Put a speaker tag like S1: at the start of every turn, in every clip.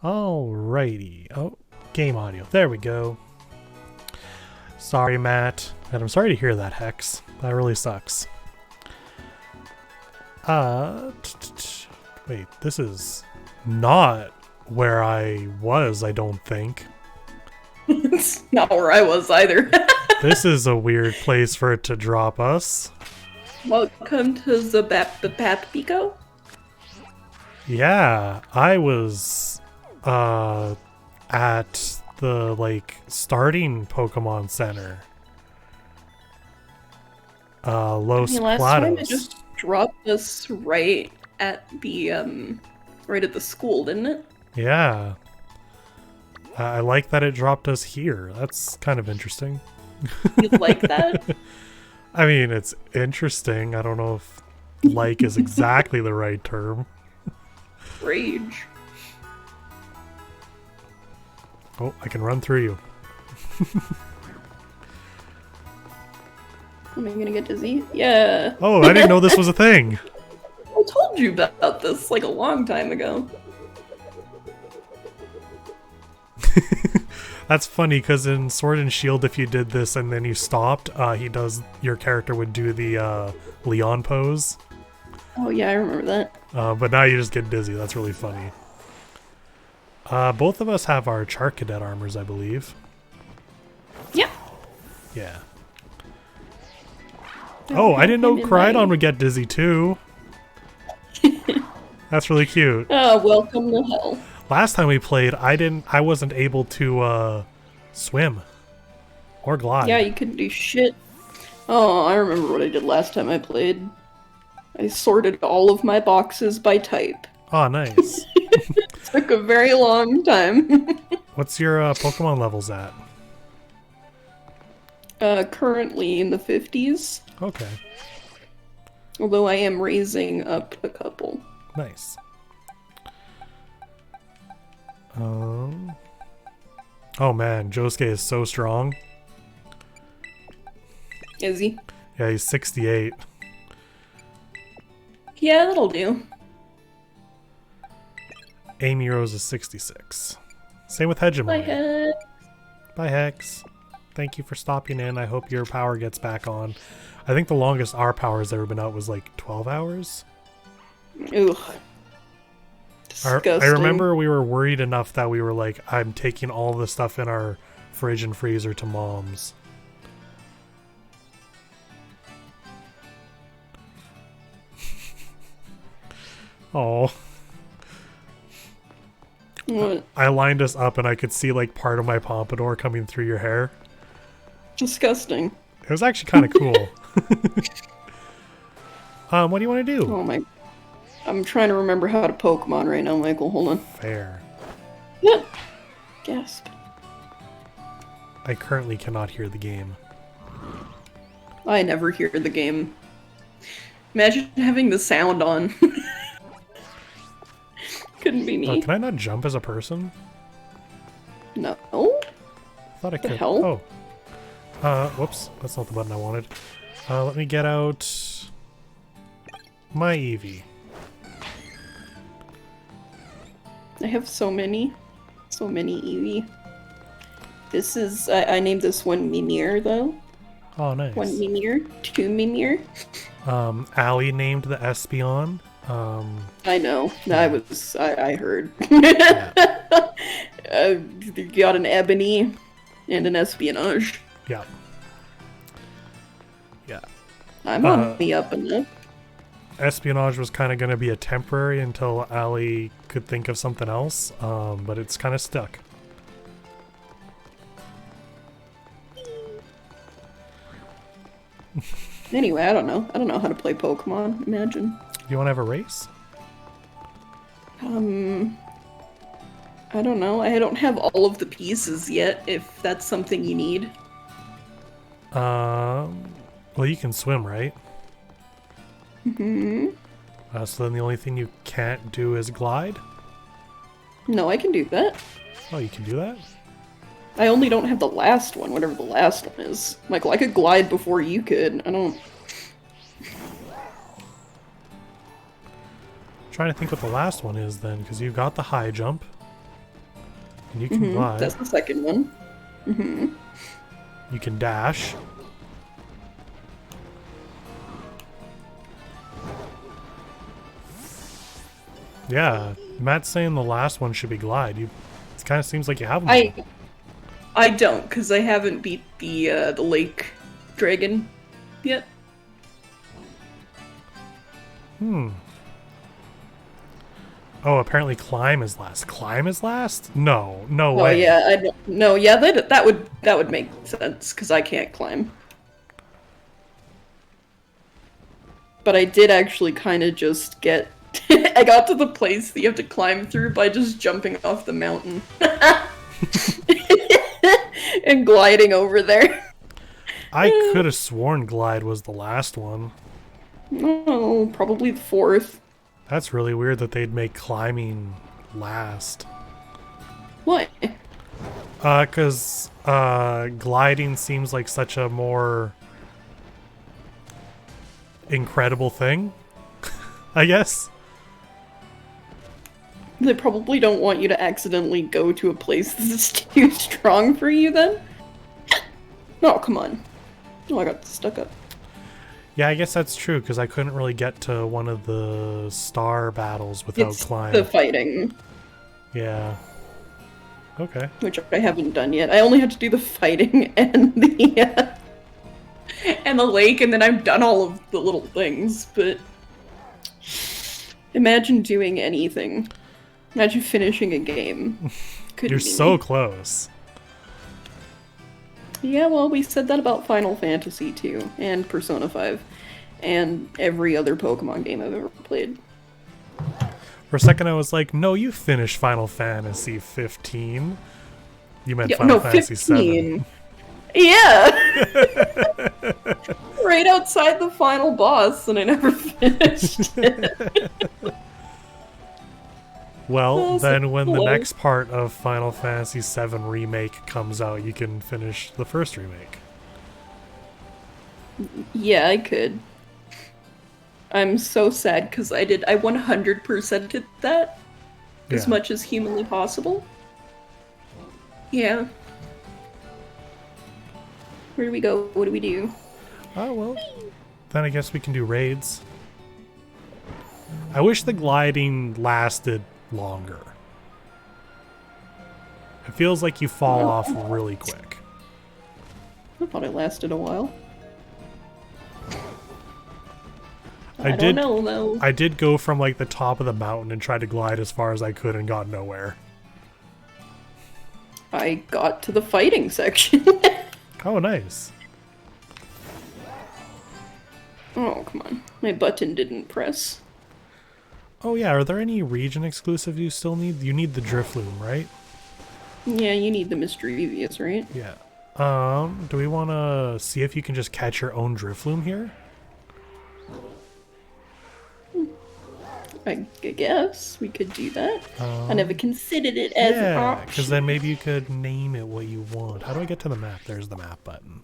S1: Alrighty. Oh, game audio. There we go. Sorry, Matt. And I'm sorry to hear that, Hex. That really sucks. Wait, this is not where I was, I don't think.
S2: It's not where I was either.
S1: This is a weird place for it to drop us.
S2: Welcome to the Pico.
S1: Yeah, I was at the starting Pokemon Center. Los
S2: Last time it
S1: Platos.
S2: just dropped us right at the school, didn't it?
S1: Yeah. I like that it dropped us here. That's kind of interesting.
S2: You like that?
S1: I mean, it's interesting. I don't know if like is exactly the right term.
S2: Rage.
S1: Oh, I can run through you.
S2: Am I gonna get dizzy? Yeah.
S1: Oh, I didn't know this was a thing.
S2: I told you about this like a long time ago.
S1: That's funny because in Sword and Shield, if you did this and then you stopped, your character would do the Leon pose.
S2: Oh yeah, I remember that.
S1: But now you just get dizzy. That's really funny. Both of us have our Char Cadet armors, I believe.
S2: Yeah.
S1: Yeah. Oh, I didn't know Crydon would get dizzy too. That's really cute.
S2: Welcome to hell.
S1: Last time we played, I wasn't able to swim or glide.
S2: Yeah, you couldn't do shit. Oh, I remember what I did last time I played. I sorted all of my boxes by type.
S1: Oh, nice.
S2: Took a very long time.
S1: What's your Pokemon levels at?
S2: Currently in the 50s.
S1: Okay.
S2: Although I am raising up a couple.
S1: Nice. Oh man, Josuke is so strong.
S2: Is he?
S1: Yeah, he's 68.
S2: Yeah, that'll do.
S1: Amy Rose is 66. Same with Hegemon.
S2: Bye, Hex.
S1: Bye, Hex. Thank you for stopping in. I hope your power gets back on. I think the longest our power has ever been out was like 12 hours.
S2: Ugh. Disgusting.
S1: I remember we were worried enough that we were like, I'm taking all the stuff in our fridge and freezer to Mom's. Oh.
S2: What?
S1: I lined us up and I could see like part of my pompadour coming through your hair.
S2: Disgusting.
S1: It was actually kind of cool. What do you want to do?
S2: Oh my... I'm trying to remember how to Pokemon right now, Michael. Hold on.
S1: Fair.
S2: Yeah. Gasp.
S1: I currently cannot hear the game.
S2: I never hear the game. Imagine having the sound on. Couldn't be me.
S1: Can I not jump as a person?
S2: No.
S1: I thought I could.
S2: Hell?
S1: Oh. Whoops. That's not the button I wanted. Let me get out my Eevee.
S2: I have so many. So many Eevee. This is... I named this one Mimir, though.
S1: Oh, nice.
S2: One Mimir. Two Mimir.
S1: Allie named the Espeon.
S2: I know.
S1: Yeah.
S2: I heard.
S1: Yeah.
S2: You got an Ebony and an Espionage.
S1: Yeah. Yeah.
S2: I'm on the up and up.
S1: Espionage was kind of going to be a temporary until Allie could think of something else, but it's kind of stuck.
S2: Anyway, I don't know. I don't know how to play Pokemon. Imagine.
S1: Do you want to have a race?
S2: I don't know. I don't have all of the pieces yet, if that's something you need.
S1: Well, you can swim, right?
S2: Mm-hmm.
S1: So then the only thing you can't do is glide?
S2: No, I can do that.
S1: Oh, you can do that?
S2: I only don't have the last one, whatever the last one is. Michael, I could glide before you could. I don't...
S1: Trying to think what the last one is then, because you got the high jump. And you can glide.
S2: That's the second one.
S1: You can dash. Yeah, Matt's saying the last one should be glide. It kind of seems like you have them.
S2: I don't, because I haven't beat the lake dragon yet.
S1: Oh, apparently climb is last. Climb is last? No way.
S2: Oh yeah, no, yeah, that would make sense because I can't climb. But I did actually kind of just get. I got to the place that you have to climb through by just jumping off the mountain and gliding over there.
S1: I could have sworn glide was the last one.
S2: Oh, probably the fourth.
S1: That's really weird that they'd make climbing last.
S2: What?
S1: Because gliding seems like such a more incredible thing, I guess.
S2: They probably don't want you to accidentally go to a place that's too strong for you then? Oh, come on. Oh, I got stuck up.
S1: Yeah, I guess that's true, because I couldn't really get to one of the star battles without climbing.
S2: The fighting.
S1: Yeah. Okay.
S2: Which I haven't done yet. I only had to do the fighting and the lake, and then I've done all of the little things, but imagine doing anything. Imagine finishing a game.
S1: You're so close.
S2: Yeah, well, we said that about Final Fantasy 2 and Persona 5 and every other Pokemon game I've ever played.
S1: For a second I was like, no, you finished Final Fantasy 15. You meant
S2: Yeah,
S1: Final
S2: no,
S1: Fantasy
S2: 15.
S1: 7.
S2: Yeah! Right outside the final boss, and I never finished it.
S1: Well, then when the next part of Final Fantasy 7 Remake comes out, you can finish the first remake.
S2: Yeah, I could. I'm so sad because I 100%ed that as much as humanly possible. Yeah. Where do we go? What do we do?
S1: Oh, well. Then I guess we can do raids. I wish the gliding lasted longer. It feels like you fall off really quick.
S2: I thought it lasted a while.
S1: I
S2: don't know, though.
S1: I did go from like the top of the mountain and try to glide as far as I could and got nowhere.
S2: I got to the fighting section.
S1: Oh, nice.
S2: Oh, come on. My button didn't press.
S1: Oh yeah, are there any region exclusives you still need? You need the Drifloon, right?
S2: Yeah, you need the Mischievous, right?
S1: Yeah. Do we want to see if you can just catch your own Drifloon here?
S2: I guess we could do that. I never considered it as an option.
S1: because then maybe you could name it what you want. How do I get to the map? There's the map button.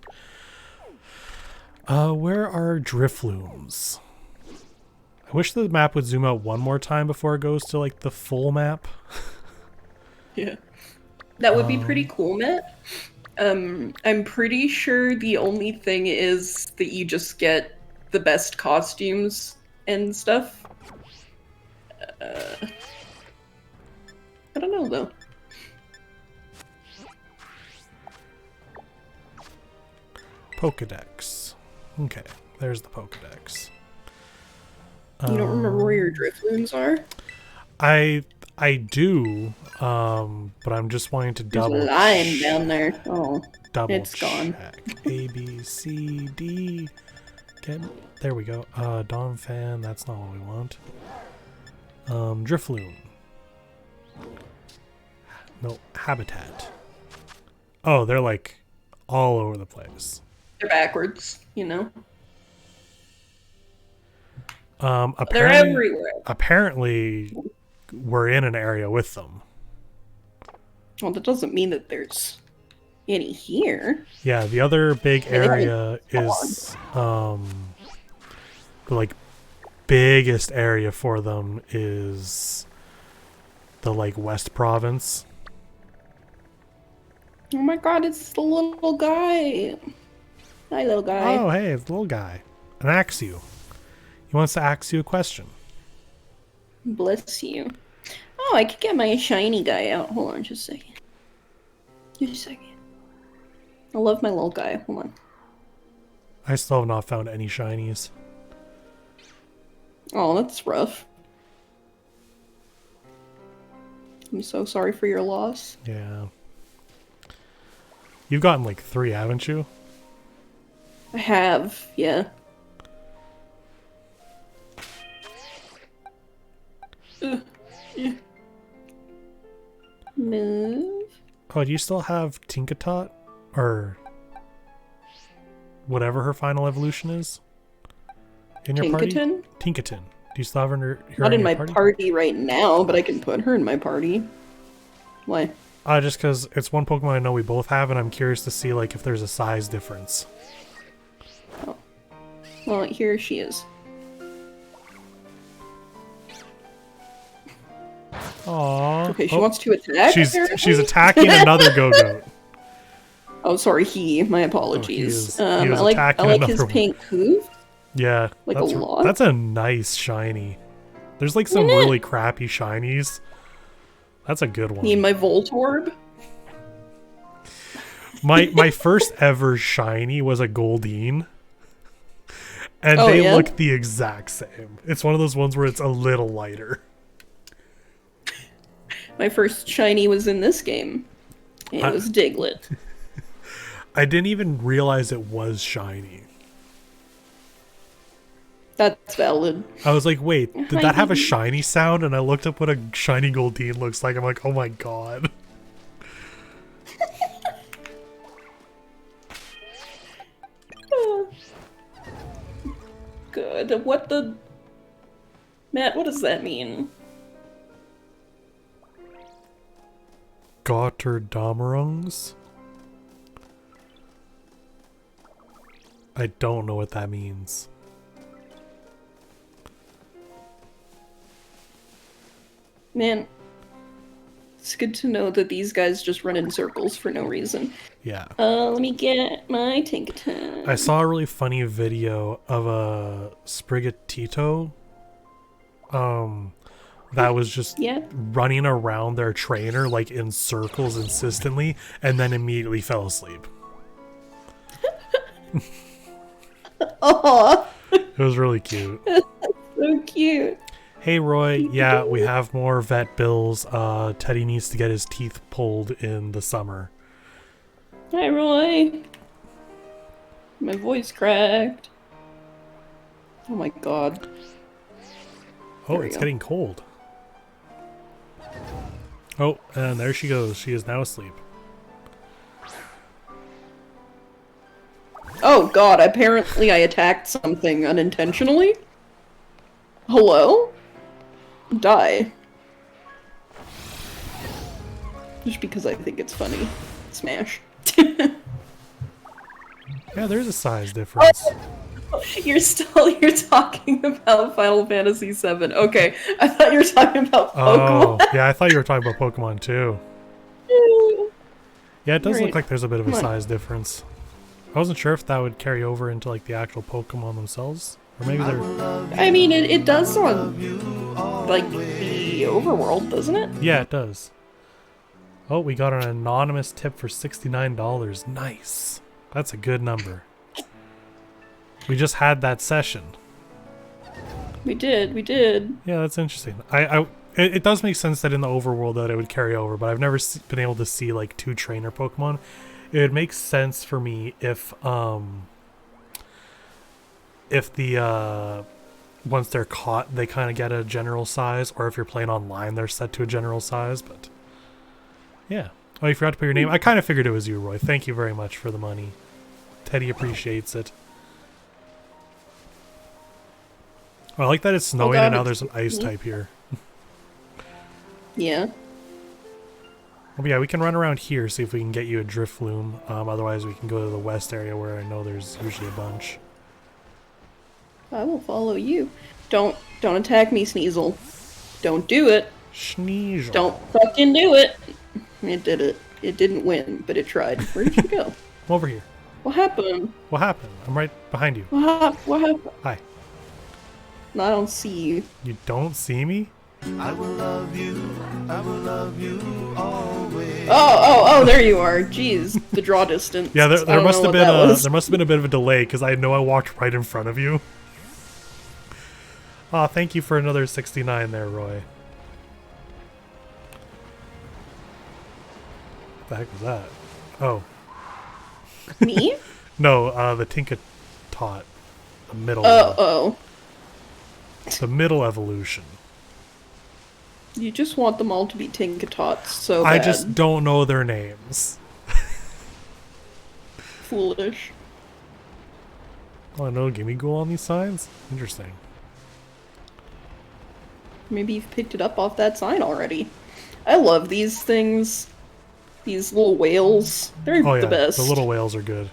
S1: Where are Drifloons? I wish the map would zoom out one more time before it goes to like the full map.
S2: Yeah. That would be pretty cool, Matt. I'm pretty sure the only thing is that you just get the best costumes and stuff. I don't know, though.
S1: Pokedex. Okay, there's the Pokedex.
S2: You don't remember where your Drifloons are?
S1: I do, but I'm just wanting to
S2: There's
S1: double
S2: a line down there. Oh,
S1: double
S2: it's gone.
S1: check. A, B, C, D. There we go. Dom Fan, that's not what we want. Drifloon. No, Habitat. Oh, they're like all over the place.
S2: They're backwards, you know?
S1: Apparently,
S2: They're everywhere.
S1: Apparently, we're in an area with them.
S2: Well, that doesn't mean that there's any here.
S1: Yeah, the other big area is the like biggest area for them is the like West Province.
S2: Oh my god, it's the little guy. Hi, little guy.
S1: Oh, hey, it's the little guy. An Axew. He wants to ask you a question.
S2: Bless you. Oh, I could get my shiny guy out. Hold on just a second. Just a second. I love my little guy. Hold on.
S1: I still have not found any shinies.
S2: Oh, that's rough. I'm so sorry for your loss.
S1: Yeah. You've gotten like 3, haven't you?
S2: I have, yeah. Move.
S1: Oh, do you still have Tinkatot? Or whatever her final evolution is? In your party?
S2: Tinkaton?
S1: Tinkaton. Do you still have her
S2: Not in
S1: your
S2: my
S1: party?
S2: party right now, but I can put her in my party. Why?
S1: Just because it's one Pokemon I know we both have, and I'm curious to see like if there's a size difference.
S2: Oh. Well, here she is.
S1: Aww.
S2: Okay, she wants to attack.
S1: She's attacking another Go-Goat.
S2: Oh, sorry, my apologies.
S1: he was
S2: I
S1: attacking
S2: like his
S1: another one.
S2: pink hoof.
S1: Yeah,
S2: Like a lot.
S1: that's a nice shiny. There's like some really crappy shinies. That's a good one.
S2: Need my Voltorb?
S1: My first ever shiny was a Goldeen. And they look the exact same. It's one of those ones where it's a little lighter.
S2: My first shiny was in this game. And it was Diglett.
S1: I didn't even realize it was shiny.
S2: That's valid.
S1: I was like, wait, did that have a shiny sound? And I looked up what a shiny Goldeen looks like. I'm like, oh my god.
S2: Good. What the... Matt, what does that mean?
S1: Gotterdamerungs? I don't know what that means.
S2: Man, it's good to know that these guys just run in circles for no reason.
S1: Yeah.
S2: Let me get my Tinkaton.
S1: I saw a really funny video of a Sprigatito that was just running around their trainer like in circles insistently and then immediately fell asleep.
S2: Aww.
S1: It was really cute.
S2: So cute.
S1: Hey Roy, yeah, we have more vet bills. Teddy needs to get his teeth pulled in the summer.
S2: Hi Roy. My voice cracked. Oh my god.
S1: Oh, it's getting cold. Oh, and there she goes. She is now asleep.
S2: Oh god, apparently I attacked something unintentionally. Hello? Die. Just because I think it's funny. Smash.
S1: Yeah, there's a size difference.
S2: You're talking about Final Fantasy VII. Okay, I thought you were talking about Pokemon.
S1: Oh, yeah, I thought you were talking about Pokemon too. Yeah, it does look like there's a bit of a size difference. I wasn't sure if that would carry over into like the actual Pokemon themselves. Or maybe they're...
S2: I mean, it does on, like, the overworld, doesn't it?
S1: Yeah, it does. Oh, we got an anonymous tip for $69. Nice. That's a good number. We just had that session.
S2: We did.
S1: Yeah, that's interesting. It does make sense that in the overworld that it would carry over, but I've never been able to see, like, 2 trainer Pokemon. It would make sense for me if the once they're caught they kind of get a general size, or if you're playing online they're set to a general size. But yeah. Oh, you forgot to put your name. I kind of figured it was you, Roy. Thank you very much for the money. Teddy appreciates it. Oh, I like that it's snowing and now there's an ice type here.
S2: Yeah.
S1: Well, yeah, we can run around here, see if we can get you a Drifloon. Otherwise we can go to the west area where I know there's usually a bunch.
S2: I will follow you. Don't attack me, Sneasel. Don't do it.
S1: Sneasel.
S2: Don't fucking do it. It did it. It didn't win, but it tried. Where did you go?
S1: I'm over here.
S2: What happened?
S1: What happened? I'm right behind you.
S2: What happened?
S1: Hi.
S2: No, I don't see you.
S1: You don't see me?
S3: I will love you. I will love you always.
S2: Oh, there you are. Jeez, the draw distance.
S1: Yeah, there
S2: I don't
S1: must
S2: know
S1: have
S2: what that
S1: been
S2: was.
S1: there must have been a bit of a delay because I know I walked right in front of you. Aw, thank you for another 69 there, Roy. What the heck was that? Oh.
S2: Me?
S1: No, the Tinka Tot. The middle
S2: Oh.
S1: the middle evolution.
S2: You just want them all to be Tinkatots so bad.
S1: I just don't know their names.
S2: Foolish.
S1: Oh no, gimme ghoul on these signs? Interesting.
S2: Maybe you've picked it up off that sign already. I love these things. These little whales. They're
S1: Oh yeah,
S2: the best.
S1: the little whales are good.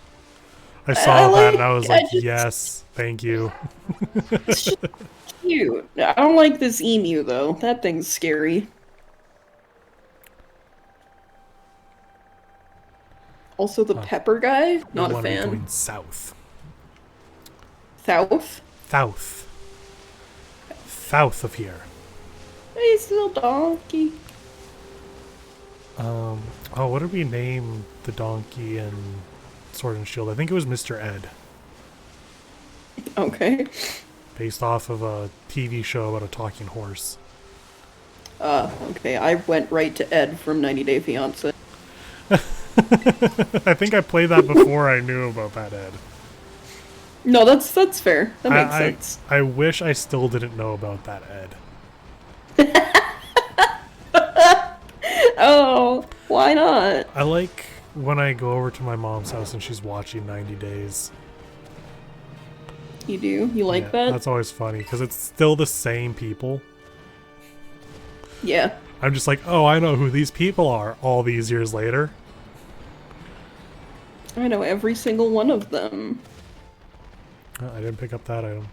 S1: I saw that and I was like, yes, thank you.
S2: It's just cute. I don't like this emu though. That thing's scary. Also the pepper guy, not a
S1: Wanna be
S2: fan.
S1: going south.
S2: South?
S1: South. South of here.
S2: Hey, little donkey.
S1: Oh, what did we name the donkey in Sword and Shield? I think it was Mr. Ed,
S2: Okay.
S1: based off of a TV show about a talking horse.
S2: Okay. I went right to Ed from 90 Day Fiancé.
S1: I think I played that before I knew about that Ed.
S2: No, that's fair. That makes sense.
S1: I wish I still didn't know about that Ed.
S2: Oh, why not?
S1: I like when I go over to my mom's house and she's watching 90 Days.
S2: You do? You like
S1: Yeah,
S2: that?
S1: That's always funny because it's still the same people.
S2: Yeah.
S1: I'm just like, oh, I know who these people are all these years later.
S2: I know every single one of them.
S1: Oh, I didn't pick up that item.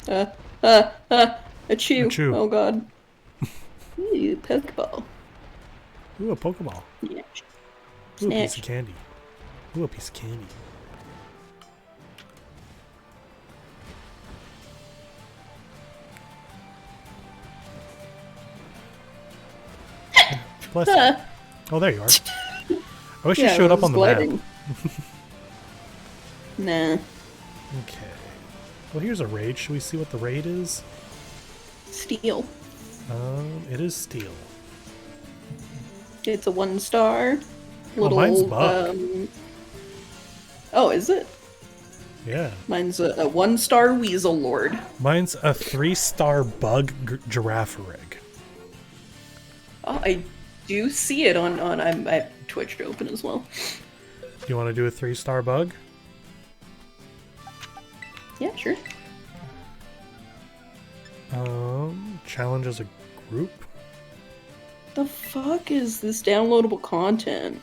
S2: A chew.
S1: A chew.
S2: Oh god. Ooh, Pokeball.
S1: Ooh, a Pokeball.
S2: Yeah.
S1: Ooh, a piece
S2: Snatch.
S1: of candy. Ooh, a piece of candy. Bless you. Oh, there you are. I wish you showed up on the map.
S2: Nah.
S1: Okay. Well, here's a raid. Should we see what the raid is?
S2: Steel.
S1: It is steel.
S2: It's a 1-star. Little,
S1: mine's bug.
S2: Oh, is it?
S1: Yeah.
S2: Mine's a 1-star Weasel Lord.
S1: Mine's a 3-star bug giraffe rig.
S2: Oh, I do see it on I have Twitch open as well.
S1: You want to do a 3-star bug?
S2: Yeah, sure.
S1: Challenge as a group?
S2: The fuck is this downloadable content?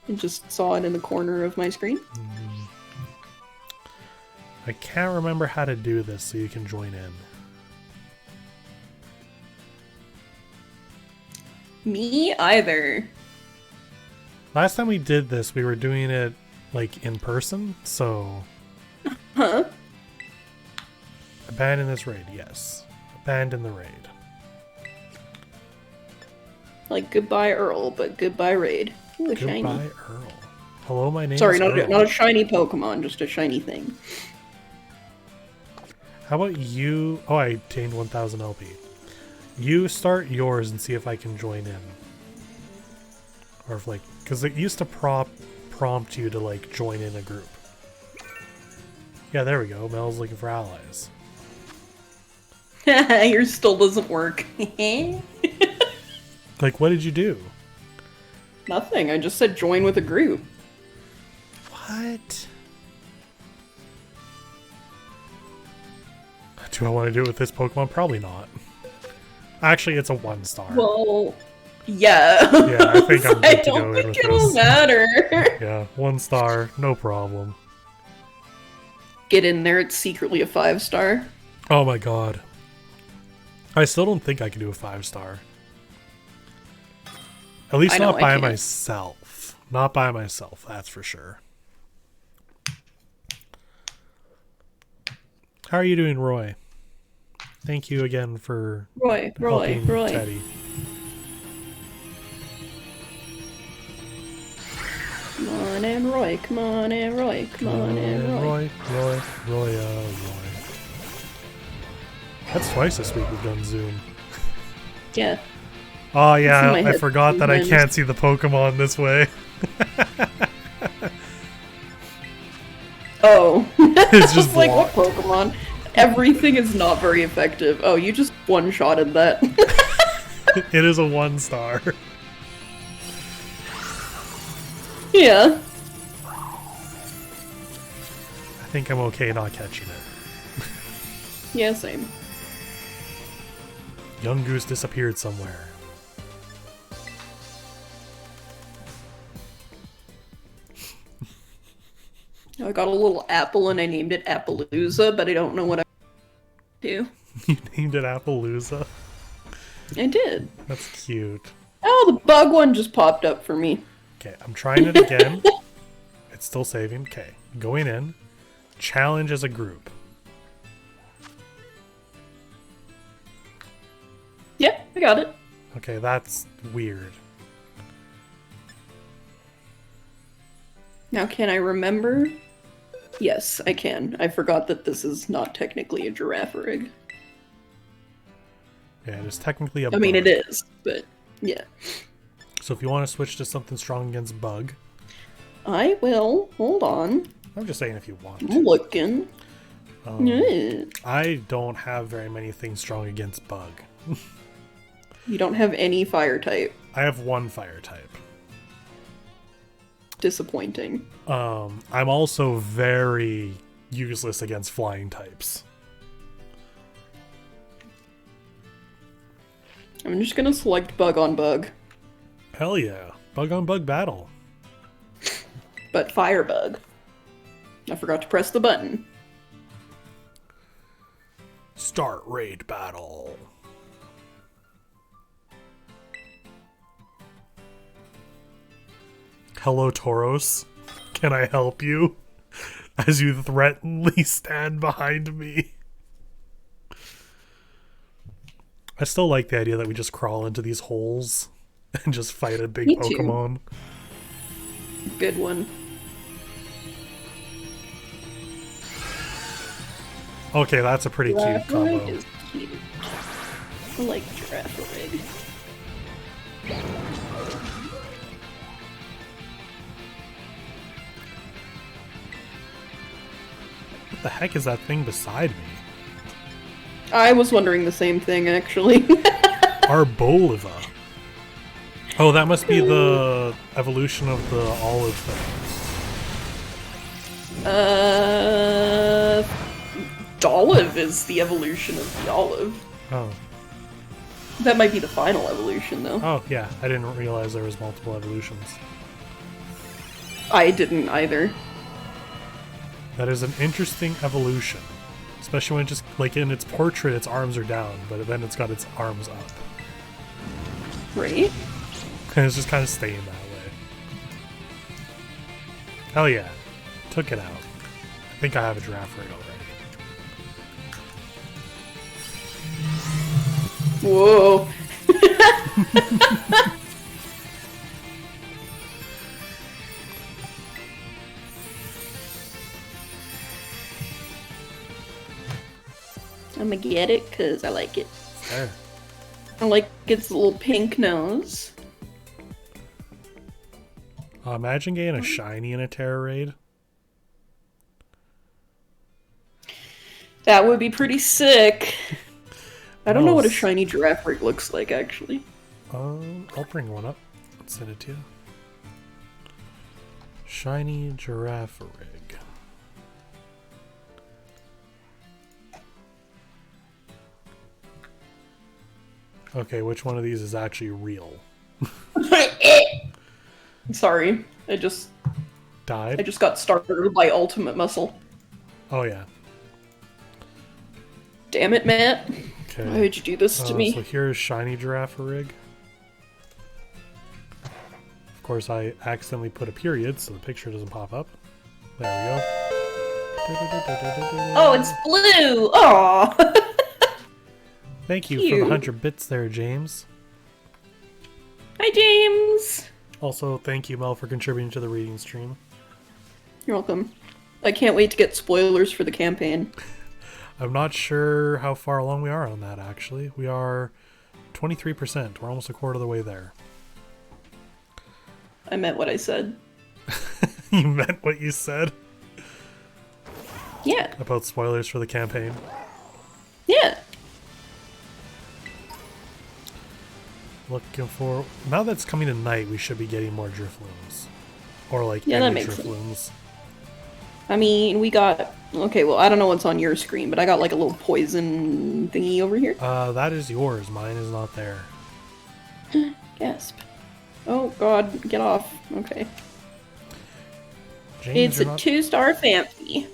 S2: I just saw it in the corner of my screen.
S1: I can't remember how to do this, so you can join in.
S2: Me either.
S1: Last time we did this, we were doing it, like, in person, so...
S2: Huh?
S1: Abandon this raid, yes. Abandon the raid.
S2: Like goodbye Earl, but goodbye Raid. Ooh, shiny.
S1: Goodbye, Earl. Hello, my name
S2: Sorry,
S1: is
S2: not
S1: Earl.
S2: a shiny Pokemon, just a shiny thing.
S1: How about you... Oh, I attained 1000 LP. You start yours and see if I can join in. Or if, like... Because it used to prompt you to, like, join in a group. Yeah, there we go. Mel's looking for allies.
S2: Yours still doesn't work.
S1: Like, what did you do?
S2: Nothing, I just said join with a group.
S1: What? Do I want to do it with this Pokemon? Probably not. Actually, it's a 1-star.
S2: Well, yeah.
S1: Yeah, I think I'm
S2: I
S1: good to go
S2: don't
S1: in
S2: think
S1: with
S2: it'll
S1: this.
S2: matter.
S1: Yeah, 1-star, no problem.
S2: Get in there, it's secretly a 5-star.
S1: Oh my god. I still don't think I can do a 5-star. At least
S2: I know,
S1: not
S2: I
S1: by
S2: can't.
S1: myself. Not by myself, that's for sure. How are you doing, Roy? Thank you again for
S2: Roy.
S1: helping Teddy.
S2: Come on, and Roy. Come on, and Roy. Come on, and Roy.
S1: Roy. That's twice this week we've done Zoom.
S2: Yeah.
S1: Oh
S2: It's in
S1: yeah,
S2: my
S1: I
S2: head
S1: forgot that I
S2: sometimes.
S1: can't see the Pokemon this way.
S2: Oh.
S1: It's just
S2: like, what
S1: blocked.
S2: Pokemon? Everything is not very effective. Oh, you just one-shotted that.
S1: It is a 1-star.
S2: Yeah.
S1: I think I'm okay not catching it.
S2: Yeah, same.
S1: Young Goose disappeared somewhere.
S2: I got a little apple and I named it Appaloosa, but I don't know what I do.
S1: You named it Appaloosa?
S2: I did.
S1: That's cute.
S2: Oh, the bug one just popped up for me.
S1: Okay, I'm trying it again. It's still saving. Okay, going in. Challenge as a group.
S2: Yeah, I got it.
S1: Okay, that's weird.
S2: Now, can I remember? Yes, I can. I forgot that this is not technically a giraffe rig.
S1: Yeah, it is technically a
S2: I mean,
S1: bug.
S2: it is, but yeah.
S1: So if you want to switch to something strong against bug,
S2: I will. Hold on.
S1: I'm just saying if you want
S2: I'm
S1: to.
S2: looking. Yeah.
S1: I don't have very many things strong against bug.
S2: You don't have any fire type.
S1: I have one fire type.
S2: Disappointing.
S1: I'm also very useless against flying types.
S2: I'm just gonna select bug on bug.
S1: Hell yeah. Bug on bug battle.
S2: But fire bug. I forgot to press the button.
S1: Start raid battle. Hello, Tauros. Can I help you? As you threateningly stand behind me. I still like the idea that we just crawl into these holes and just fight a big
S2: Me too.
S1: Pokemon.
S2: Good one.
S1: Okay, that's a pretty cute
S2: Giraffe
S1: combo.
S2: rig is cute. I like giraffe rig.
S1: What the heck is that thing beside me?
S2: I was wondering the same thing, actually.
S1: Arboliva. Oh, that must be the evolution of the olive thing.
S2: Dolive is the evolution of the olive.
S1: Oh.
S2: That might be the final evolution, though.
S1: Oh, yeah. I didn't realize there was multiple evolutions.
S2: I didn't either.
S1: That is an interesting evolution. Especially when just, like, in its portrait, its arms are down, but then it's got its arms up.
S2: Right?
S1: And it's just kind of staying that way. Hell yeah. Took it out. I think I have a giraffe rig already.
S2: Whoa. I'm gonna get it because I like it.
S1: There.
S2: I like its little pink nose.
S1: Imagine getting a shiny in a Terra raid.
S2: That would be pretty sick. I don't know what a
S1: Nice.
S2: shiny giraffe rig looks like, actually.
S1: I'll bring one up and send it to you. Shiny giraffe rig. Okay, which one of these is actually real?
S2: Sorry, I just
S1: Died?
S2: got started by ultimate muscle.
S1: Oh yeah.
S2: Damn it, Matt.
S1: Okay.
S2: Why would you do this to me?
S1: So here's shiny giraffe rig. course, I accidentally put a period, so the picture doesn't pop up. There we go.
S2: Oh, it's blue! Aw!
S1: Thank you for
S2: Cute.
S1: the 100 bits there, James.
S2: Hi, James!
S1: Also, thank you, Mel, for contributing to the reading stream.
S2: You're welcome. I can't wait to get spoilers for the campaign.
S1: I'm not sure how far along we are on that, actually. We are 23%. We're almost a quarter of the way there.
S2: I meant what I said.
S1: You meant what you said?
S2: Yeah.
S1: About spoilers for the campaign?
S2: Yeah.
S1: Looking for... Now that's coming at night, we should be getting more Drifloons. Or, like,
S2: Yeah, that
S1: any
S2: makes
S1: Drifloons.
S2: I mean, we got... Okay, well, I don't know what's on your screen, but I got, like, a little poison thingy over here.
S1: That is yours. Mine is not there.
S2: Gasp. Oh, God. Get off. Okay.
S1: James,
S2: It's a 2-star fancy.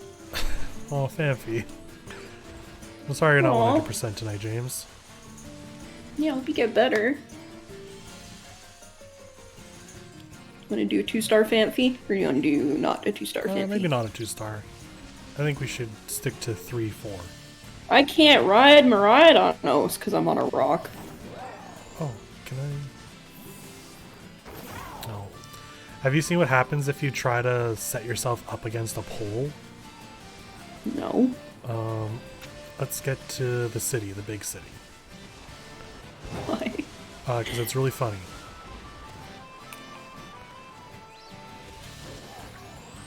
S1: Oh, Fanfi. I'm sorry you're not
S2: Aw.
S1: 100% tonight, James.
S2: Yeah, hope you get better. Want to do a 2-star fancy? Or you want to do not a 2-star fancy?
S1: Maybe not a 2-star. I think we should stick to 3, 4.
S2: I can't ride Miraidon because I'm on a rock.
S1: Oh, can I... No. Have you seen what happens if you try to set yourself up against a pole?
S2: No.
S1: Let's get to the city, the big city.
S2: Why?
S1: Because it's really funny.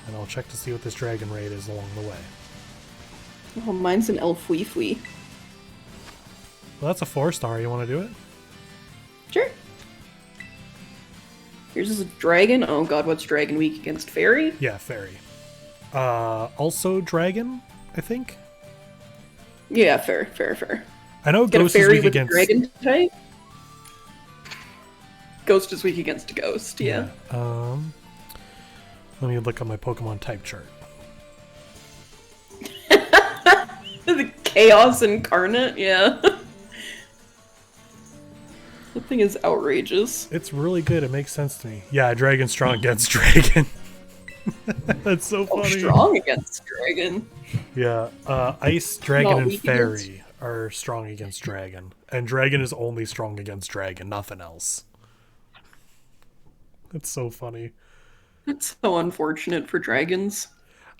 S1: And I'll check to see what this dragon raid is along the way.
S2: Oh, mine's an Elfweefwee.
S1: Well, that's a 4-star. You want to do it?
S2: Sure. Yours is a dragon. Oh god, what's dragon weak against fairy?
S1: Yeah, fairy. Also dragon, I think?
S2: Yeah, fair.
S1: I know
S2: Get a
S1: Ghost is
S2: fairy
S1: weak
S2: with
S1: against...
S2: dragon type? Ghost is weak against a ghost, yeah.
S1: Let me look at my Pokemon type chart.
S2: The chaos incarnate, yeah. That thing is outrageous.
S1: It's really good. It makes sense to me. Yeah, dragon strong against dragon. That's so
S2: Oh,
S1: funny.
S2: strong against dragon.
S1: Yeah, ice, dragon,
S2: Not
S1: and
S2: weak
S1: fairy are strong against dragon. And dragon is only strong against dragon, nothing else. It's so funny.
S2: It's so unfortunate for dragons.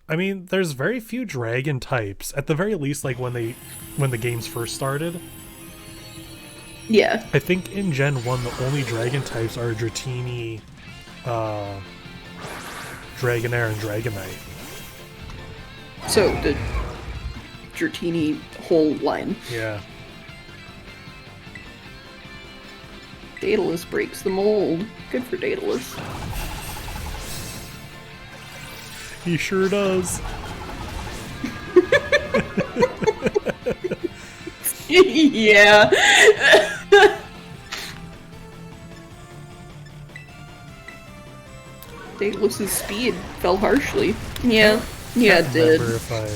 S1: I mean, there's very few dragon types. At the very least, like when the games first started.
S2: Yeah.
S1: I think in Gen 1, the only dragon types are Dratini, Dragonair, and Dragonite.
S2: So, the Dratini whole line.
S1: Yeah.
S2: Daedalus breaks the mold. Good for Daedalus.
S1: He sure does.
S2: Yeah. Daedalus's speed fell harshly. Yeah. Yeah, it did.
S1: Remember if I...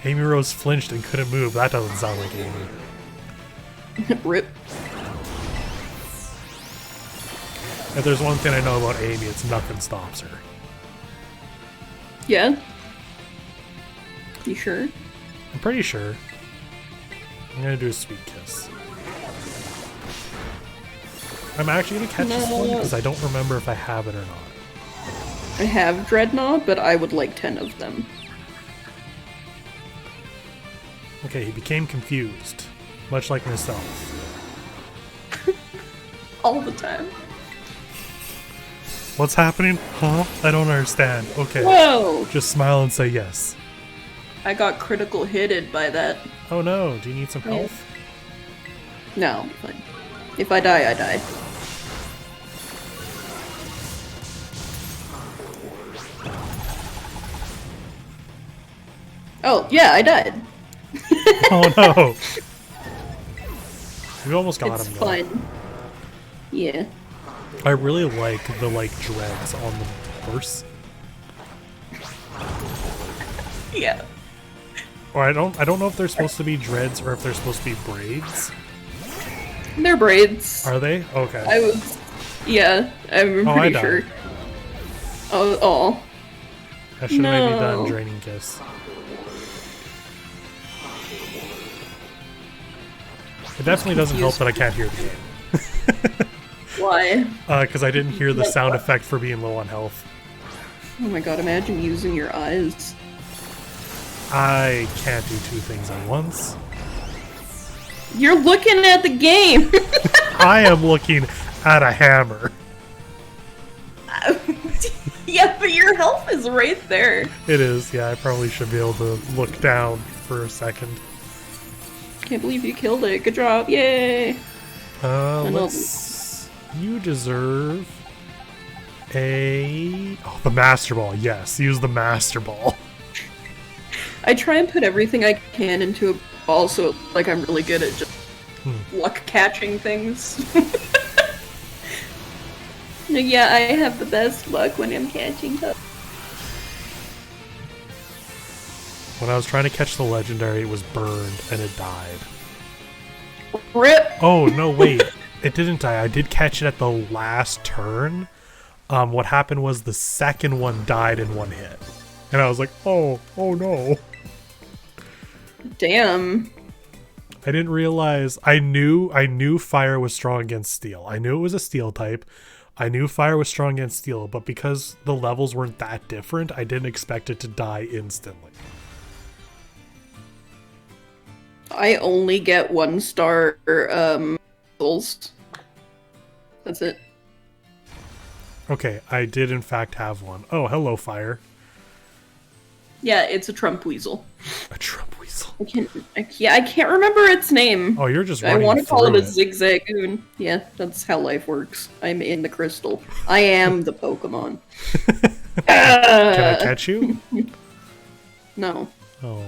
S1: Amy Rose flinched and couldn't move. That doesn't sound like Amy.
S2: Rip.
S1: If there's one thing I know about Amy, it's nothing stops her.
S2: Yeah? You sure?
S1: I'm pretty sure. I'm gonna do a sweet kiss. I'm actually gonna catch this one because I don't remember if I have it or not.
S2: I have Dreadnought, but I would like 10 of them.
S1: Okay, he became confused. Much like myself.
S2: All the time.
S1: What's happening? Huh? I don't understand. Okay.
S2: Whoa!
S1: Just smile and say yes.
S2: I got critical hitted by that.
S1: Oh no, do you need some help?
S2: No, I'm fine. If I die, I die. Oh, yeah, I died.
S1: Oh no! We almost got
S2: It's
S1: him though.
S2: fine. Yeah.
S1: I really like the dreads on the horse.
S2: Yeah.
S1: Or I don't know if they're supposed to be dreads or if they're supposed to be braids.
S2: They're braids.
S1: Are they? Okay.
S2: I was... Yeah, I'm
S1: Oh, I
S2: pretty
S1: died.
S2: sure. Oh.
S1: That should have made me
S2: No.
S1: done draining kiss. It definitely doesn't help that I can't hear the game.
S2: Why?
S1: Because I didn't hear the sound effect for being low on health.
S2: Oh my god, imagine using your eyes.
S1: I can't do two things at once.
S2: You're looking at the game!
S1: I am looking at a hammer.
S2: Yeah, but your health is right there.
S1: It is, yeah, I probably should be able to look down for a second.
S2: Can't believe you killed it. Good job, yay!
S1: Let's... You deserve a... Oh, the Master Ball, yes, use the Master Ball.
S2: I try and put everything I can into a ball so like I'm really good at just luck catching things. Yeah, I have the best luck when I'm catching stuff.
S1: When I was trying to catch the Legendary, it was burned and it died.
S2: RIP!
S1: Oh, no, wait. It didn't die. I did catch it at the last turn. What happened was the second one died in one hit. And I was like, oh no.
S2: Damn.
S1: I didn't realize. I knew fire was strong against steel. I knew it was a steel type. I knew fire was strong against steel, but because the levels weren't that different, I didn't expect it to die instantly.
S2: I only get 1-star souls. That's it.
S1: Okay, I did in fact have one. Oh, hello, fire.
S2: Yeah, it's a Trump weasel.
S1: A Trump weasel.
S2: I can't remember its name.
S1: Oh, you're just
S2: I
S1: running
S2: want to call it a
S1: through
S2: zigzagoon. Yeah, that's how life works. I'm in the crystal. I am the Pokemon.
S1: Can I catch you?
S2: No,
S1: Oh.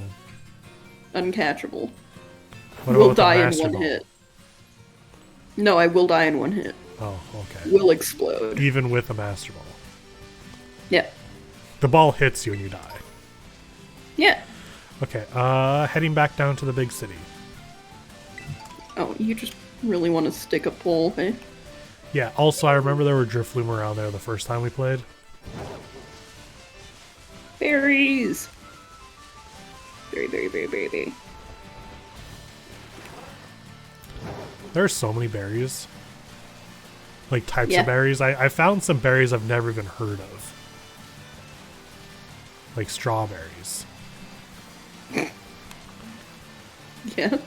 S2: uncatchable.
S1: What
S2: Will
S1: about the
S2: die in
S1: Master
S2: one
S1: Ball?
S2: hit. No, I will die in one hit.
S1: Oh, okay.
S2: Will explode.
S1: Even with a Master Ball.
S2: Yeah.
S1: The ball hits you and you die.
S2: Yeah.
S1: Okay, heading back down to the big city.
S2: Oh, you just really want to stick a pole, eh?
S1: Yeah, also I remember there were Drifloom around there the first time we played.
S2: Berries! Berry.
S1: There are so many berries. Like types
S2: Yeah.
S1: of berries. I found some berries I've never even heard of. Like strawberries.
S2: Yeah.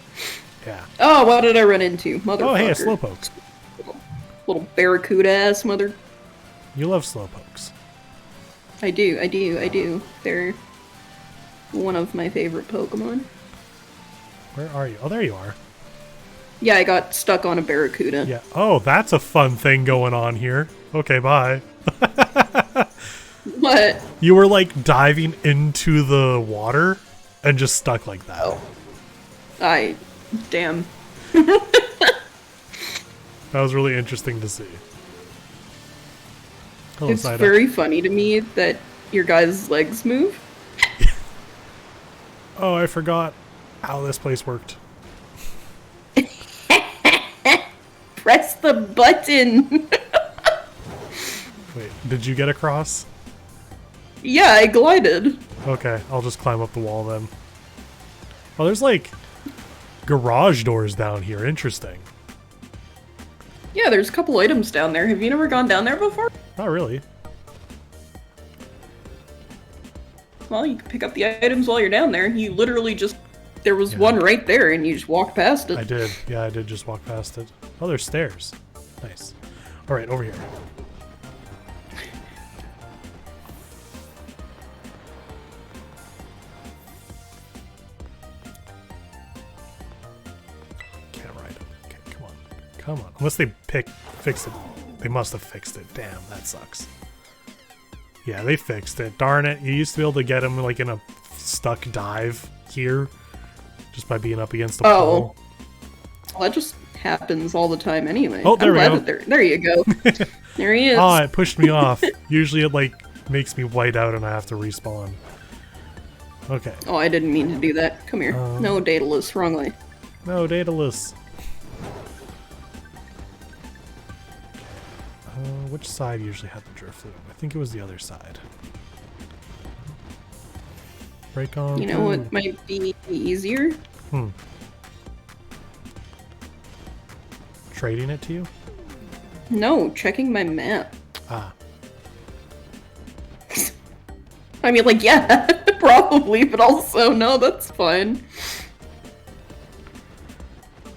S1: Yeah.
S2: Oh, what did I run into? Motherfucker.
S1: Oh, hey, a Slowpoke.
S2: Little barracuda ass mother.
S1: You love Slowpokes.
S2: I do. They're one of my favorite Pokemon.
S1: Where are you? Oh, there you are.
S2: Yeah, I got stuck on a barracuda.
S1: Yeah. Oh, that's a fun thing going on here. Okay, bye.
S2: What?
S1: You were like diving into the water and just stuck like that.
S2: Oh. Damn.
S1: That was really interesting to see. Hello,
S2: It's
S1: Psyduck.
S2: very funny to me that your guys' legs move.
S1: Oh, I forgot how this place worked.
S2: Press the button!
S1: Wait, did you get across?
S2: Yeah, I glided.
S1: Okay, I'll just climb up the wall then. Oh, there's like garage doors down here. Interesting.
S2: Yeah, there's a couple items down there. Have you never gone down there before?
S1: Not really.
S2: Well, you can pick up the items while you're down there. You literally just... There was one right there, and you just walked past it.
S1: I did. Yeah, I did just walk past it. Oh, there's stairs. Nice. All right, over here. Can't ride it. Okay, come on. Come on. Unless they fix it. They must have fixed it. Damn, that sucks. Yeah, they fixed it. Darn it. You used to be able to get them like in a stuck dive here. Just by being up against the pole.
S2: Well, that just happens all the time anyway.
S1: Oh, there we
S2: I'm
S1: go.
S2: glad that there you go. There he is.
S1: Oh, it pushed me off. Usually it like makes me white out and I have to respawn. Okay.
S2: Oh, I didn't mean to do that. Come here. No, Daedalus, wrong way.
S1: No, Daedalus. Which side usually had the Drifloon? I think it was the other side. Break on.
S2: You know what might be easier?
S1: Trading it to you?
S2: No, checking my map.
S1: Ah.
S2: I mean, like, yeah, probably, but also, no, that's fine.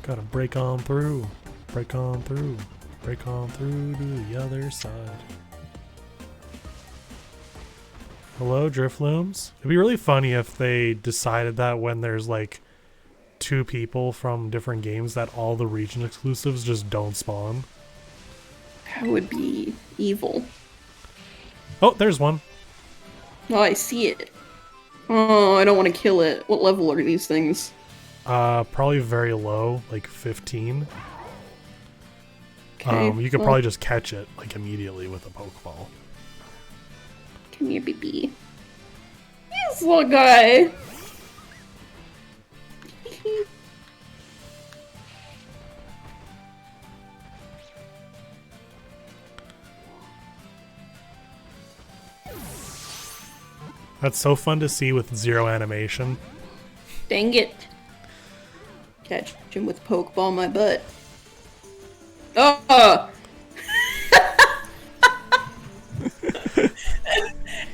S1: Gotta break on through. Break on through. Break on through to the other side. Hello, Driflooms? It'd be really funny if they decided that when there's like 2 people from different games that all the region exclusives just don't spawn.
S2: That would be evil.
S1: Oh, there's one.
S2: Oh, I see it. Oh, I don't want to kill it. What level are these things?
S1: Probably very low, like 15.
S2: Okay,
S1: You could probably just catch it like immediately with a Pokeball.
S2: Come here, baby. This little guy.
S1: That's so fun to see with 0 animation.
S2: Dang it. Catch him with a Pokeball in my butt. Oh!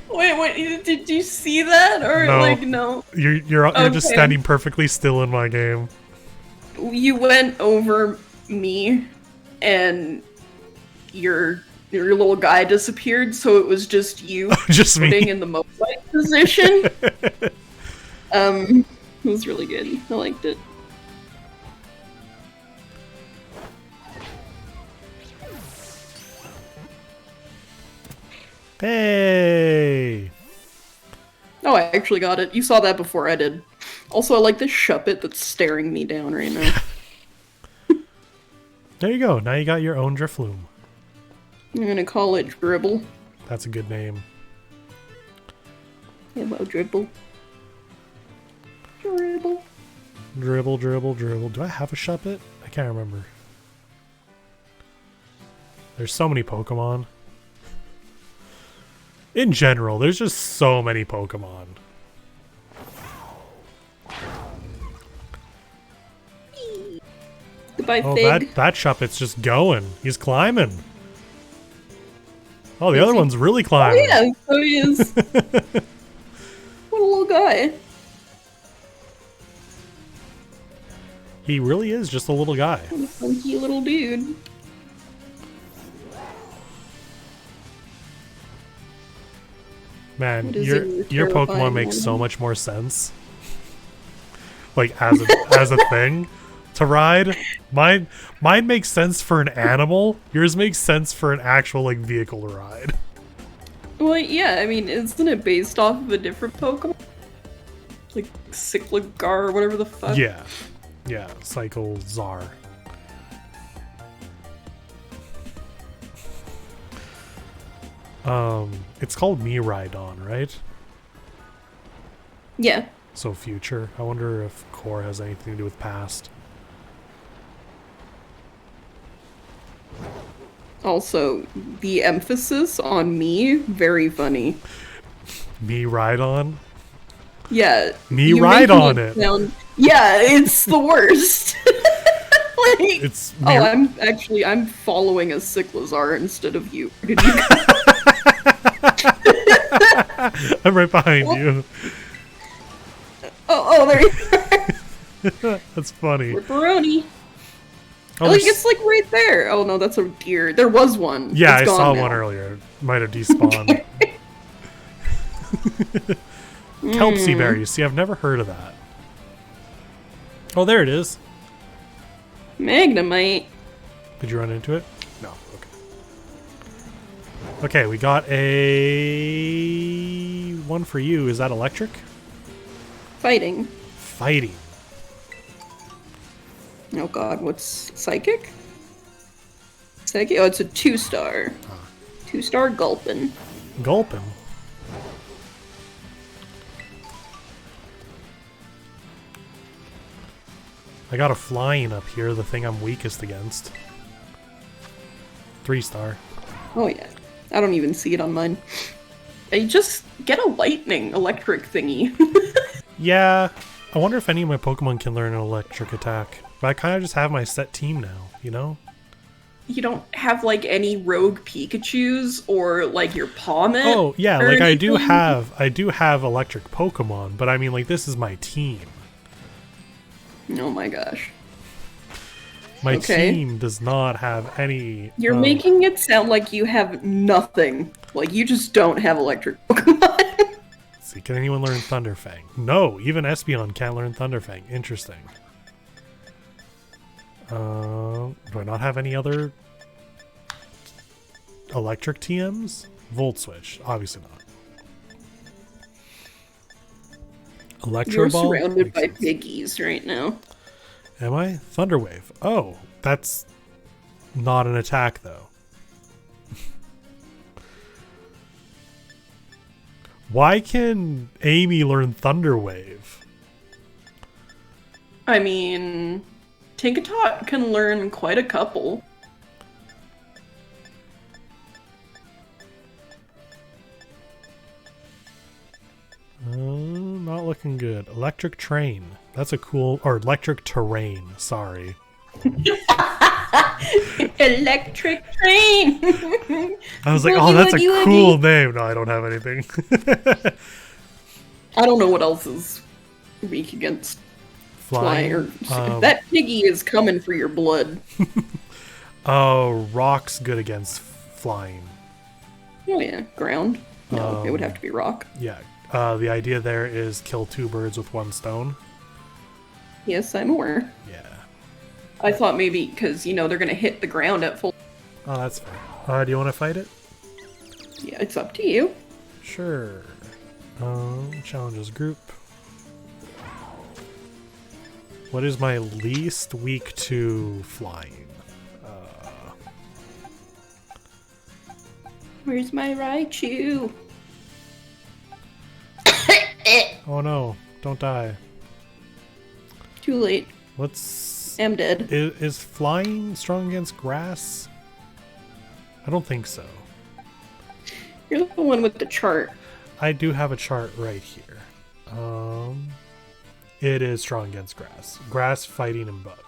S2: Wait, did you see that? Or,
S1: No.
S2: like, no?
S1: You're
S2: Okay.
S1: just standing perfectly still in my game.
S2: You went over me, and your little guy disappeared, so it was just you
S1: Just me.
S2: putting in the Moonlight position. It was really good. I liked it.
S1: Hey!
S2: Oh, I actually got it. You saw that before I did. Also, I like this Shuppet that's staring me down right now.
S1: There you go. Now you got your own Drifloom.
S2: I'm gonna call it Dribble.
S1: That's a good name.
S2: Hello, Dribble. Dribble.
S1: Dribble, dribble, dribble. Do I have a Shuppet? I can't remember. There's so many Pokemon. In general, there's just so many Pokemon.
S2: Goodbye,
S1: Oh,
S2: Fig.
S1: that Shuppet's just going. He's climbing. Oh, the
S2: Is
S1: other
S2: he?
S1: one's really
S2: Oh,
S1: climbing.
S2: yeah, so he is. What a little guy.
S1: He really is just a little guy.
S2: What a funky little dude.
S1: Man,
S2: What is
S1: your
S2: it,
S1: Pokemon
S2: terrifying
S1: makes so
S2: animal?
S1: much more sense. Like as a thing to ride. Mine makes sense for an animal. Yours makes sense for an actual like vehicle to ride.
S2: Well, yeah, I mean, isn't it based off of a different Pokemon? Like Cycligar or whatever the fuck?
S1: Yeah. Yeah, Cycle Czar. It's called Miraidon, right?
S2: Yeah.
S1: So future. I wonder if core has anything to do with past.
S2: Also, the emphasis on me, very funny.
S1: Miraidon?
S2: Yeah.
S1: Me
S2: you
S1: ride
S2: make
S1: on it.
S2: Yeah, it's the worst. Like,
S1: It's
S2: I'm following a Cyclizar instead of you. Did you
S1: I'm right behind you.
S2: Oh, there you are.
S1: That's funny.
S2: Pepperoni.
S1: Oh,
S2: Like,
S1: there's-
S2: it's like right there. Oh no, that's a deer. There was one.
S1: yeah,
S2: It's
S1: I
S2: gone
S1: saw
S2: now.
S1: one earlier. Might have despawned. Kelpsy berries. See, I've never heard of that. Oh, there it is.
S2: Magnemite.
S1: Did you run into it? No. Okay. Okay, we got a one for you. Is that electric?
S2: Fighting.
S1: Fighting.
S2: Oh god, what's psychic? Psychic? Oh, it's a 2-star. 2-star Gulpin.
S1: Gulpin. I got a flying up here, the thing I'm weakest against. 3-star.
S2: Oh yeah. I don't even see it on mine. I just get a lightning electric thingy.
S1: Yeah, I wonder if any of my Pokemon can learn an electric attack. But I kind of just have my set team now, you know?
S2: You don't have like any rogue Pikachus or like your Pawmit?
S1: Oh, yeah,
S2: or
S1: like I
S2: anything?
S1: do have electric Pokemon, but I mean like this is my team.
S2: Oh my gosh.
S1: My
S2: Okay.
S1: team does not have any
S2: You're making it sound like you have nothing. Like you just don't have electric Pokemon.
S1: See, can anyone learn Thunderfang? No, even Espeon can't learn Thunderfang. Interesting. Do I not have any other electric TMs? Volt Switch, obviously not. Electro
S2: You're
S1: Ball?
S2: surrounded
S1: Makes
S2: by
S1: sense.
S2: piggies right now.
S1: Am I? Thunderwave. Oh, that's not an attack though. Why can Amy learn Thunderwave?
S2: I mean, Tinkatot can learn quite a couple.
S1: Not looking good. Electric Train. That's a cool... Or Electric Terrain. Sorry.
S2: Electric train!
S1: I was like,
S2: Woogie,
S1: oh, that's a
S2: woogie,
S1: cool name. No, I don't have anything.
S2: I don't know what else is weak against flying. Or that piggy is coming for your blood.
S1: Oh, Rock's good against flying.
S2: Oh yeah, ground. No, it would have to be rock.
S1: Yeah. The idea there is kill two birds with one stone.
S2: Yes, I'm aware.
S1: Yeah.
S2: I thought maybe because you know they're gonna hit the ground at full.
S1: Oh, that's fair. Do you want to fight it?
S2: Yeah, it's up to you.
S1: Sure. Challenges group. What is my least weak to flying?
S2: Where's my Raichu?
S1: Oh no! Don't die.
S2: Too late.
S1: What's...
S2: I'm dead.
S1: Is flying strong against grass? I don't think so.
S2: You're the one with the chart.
S1: I do have a chart right here. It is strong against grass. Grass, fighting, and bug.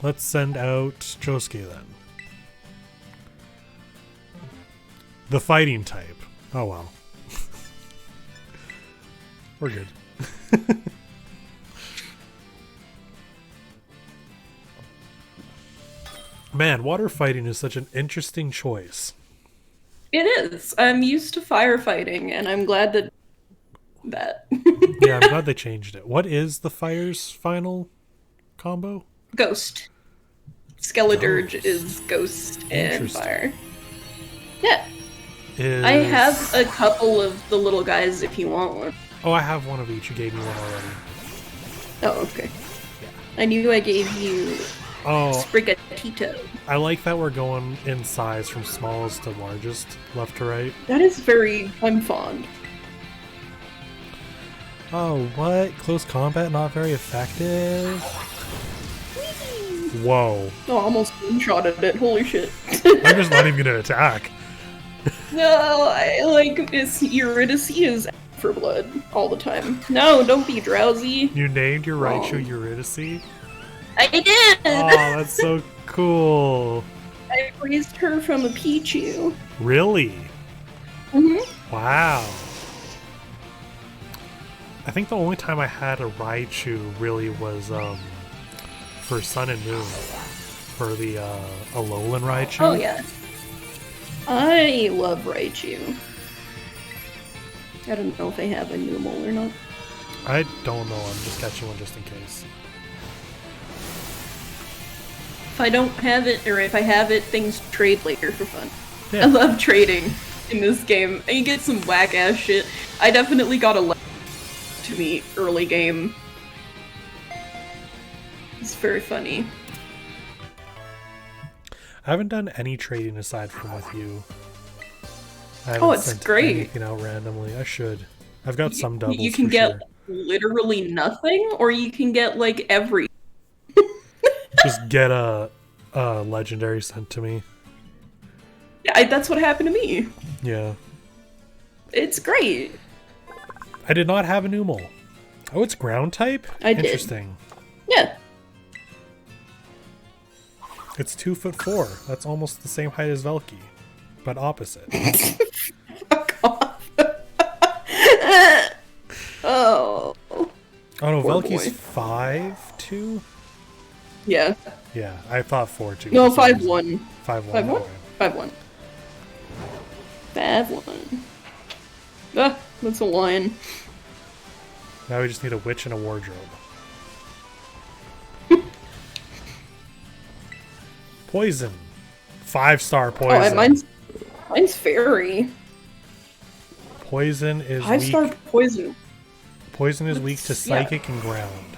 S1: Let's send out Josuke then. The fighting type. Oh well. We're good. Man, water fighting is such an interesting choice.
S2: It is. I'm used to firefighting, and I'm glad that.
S1: Yeah, I'm glad they changed it. What is the fire's final combo?
S2: Ghost. Skeledirge is ghost and
S1: Interesting.
S2: fire. Yeah.
S1: Is...
S2: I have a couple of the little guys if you want one.
S1: Oh, I have one of each. You gave me one already.
S2: Oh, okay. I knew I gave you
S1: Oh,
S2: Sprigatito.
S1: I like that we're going in size from smallest to largest, left to right.
S2: That is very. I'm fond.
S1: Oh, what? Close combat not very effective? Whoa.
S2: Oh, I almost one-shotted it. Holy shit.
S1: I'm just not even gonna attack.
S2: No, I like this Eurydice is for blood all the time. No, don't be drowsy.
S1: You named your Raichu
S2: Wrong.
S1: Eurydice?
S2: I did!
S1: Oh, that's so cool.
S2: I raised her from a Pichu.
S1: Really?
S2: Mm-hmm.
S1: Wow. I think the only time I had a Raichu really was for Sun and Moon. For the Alolan Raichu.
S2: Oh, yeah. I love Raichu. I don't know if they have a new mole or not.
S1: I don't know, I'm just catching one just in case.
S2: If I don't have it, or if I have it, things trade later for fun.
S1: Yeah.
S2: I love trading in this game. And you get some whack-ass shit. I definitely got a to me early game. It's very funny.
S1: I haven't done any trading aside from with you. I haven't
S2: Oh, it's
S1: sent
S2: great.
S1: anything out randomly. I should. I've got some doubles.
S2: You can
S1: for
S2: get
S1: sure.
S2: literally nothing, or you can get like every.
S1: Just get a legendary sent to me.
S2: Yeah, that's what happened to me.
S1: Yeah.
S2: It's great.
S1: I did not have a Numel. Oh, it's ground type?
S2: I did.
S1: Interesting.
S2: Yeah.
S1: It's 2'4". That's almost the same height as Velky, but opposite.
S2: Fuck off. Oh.
S1: Oh no,
S2: Poor
S1: Velky's
S2: boy.
S1: 5'2"?
S2: Yeah.
S1: Yeah, I thought 4'2".
S2: No,
S1: for some
S2: 5'1".
S1: reason. 5'1".
S2: 5'1"?
S1: Okay.
S2: 5'1". 5'1". Ah, that's a lion.
S1: Now we just need a witch and a wardrobe. Poison. 5-star poison.
S2: Oh, mine's fairy.
S1: Poison is
S2: 5-star
S1: weak.
S2: poison.
S1: Poison is weak to
S2: What's- yeah.
S1: psychic and ground.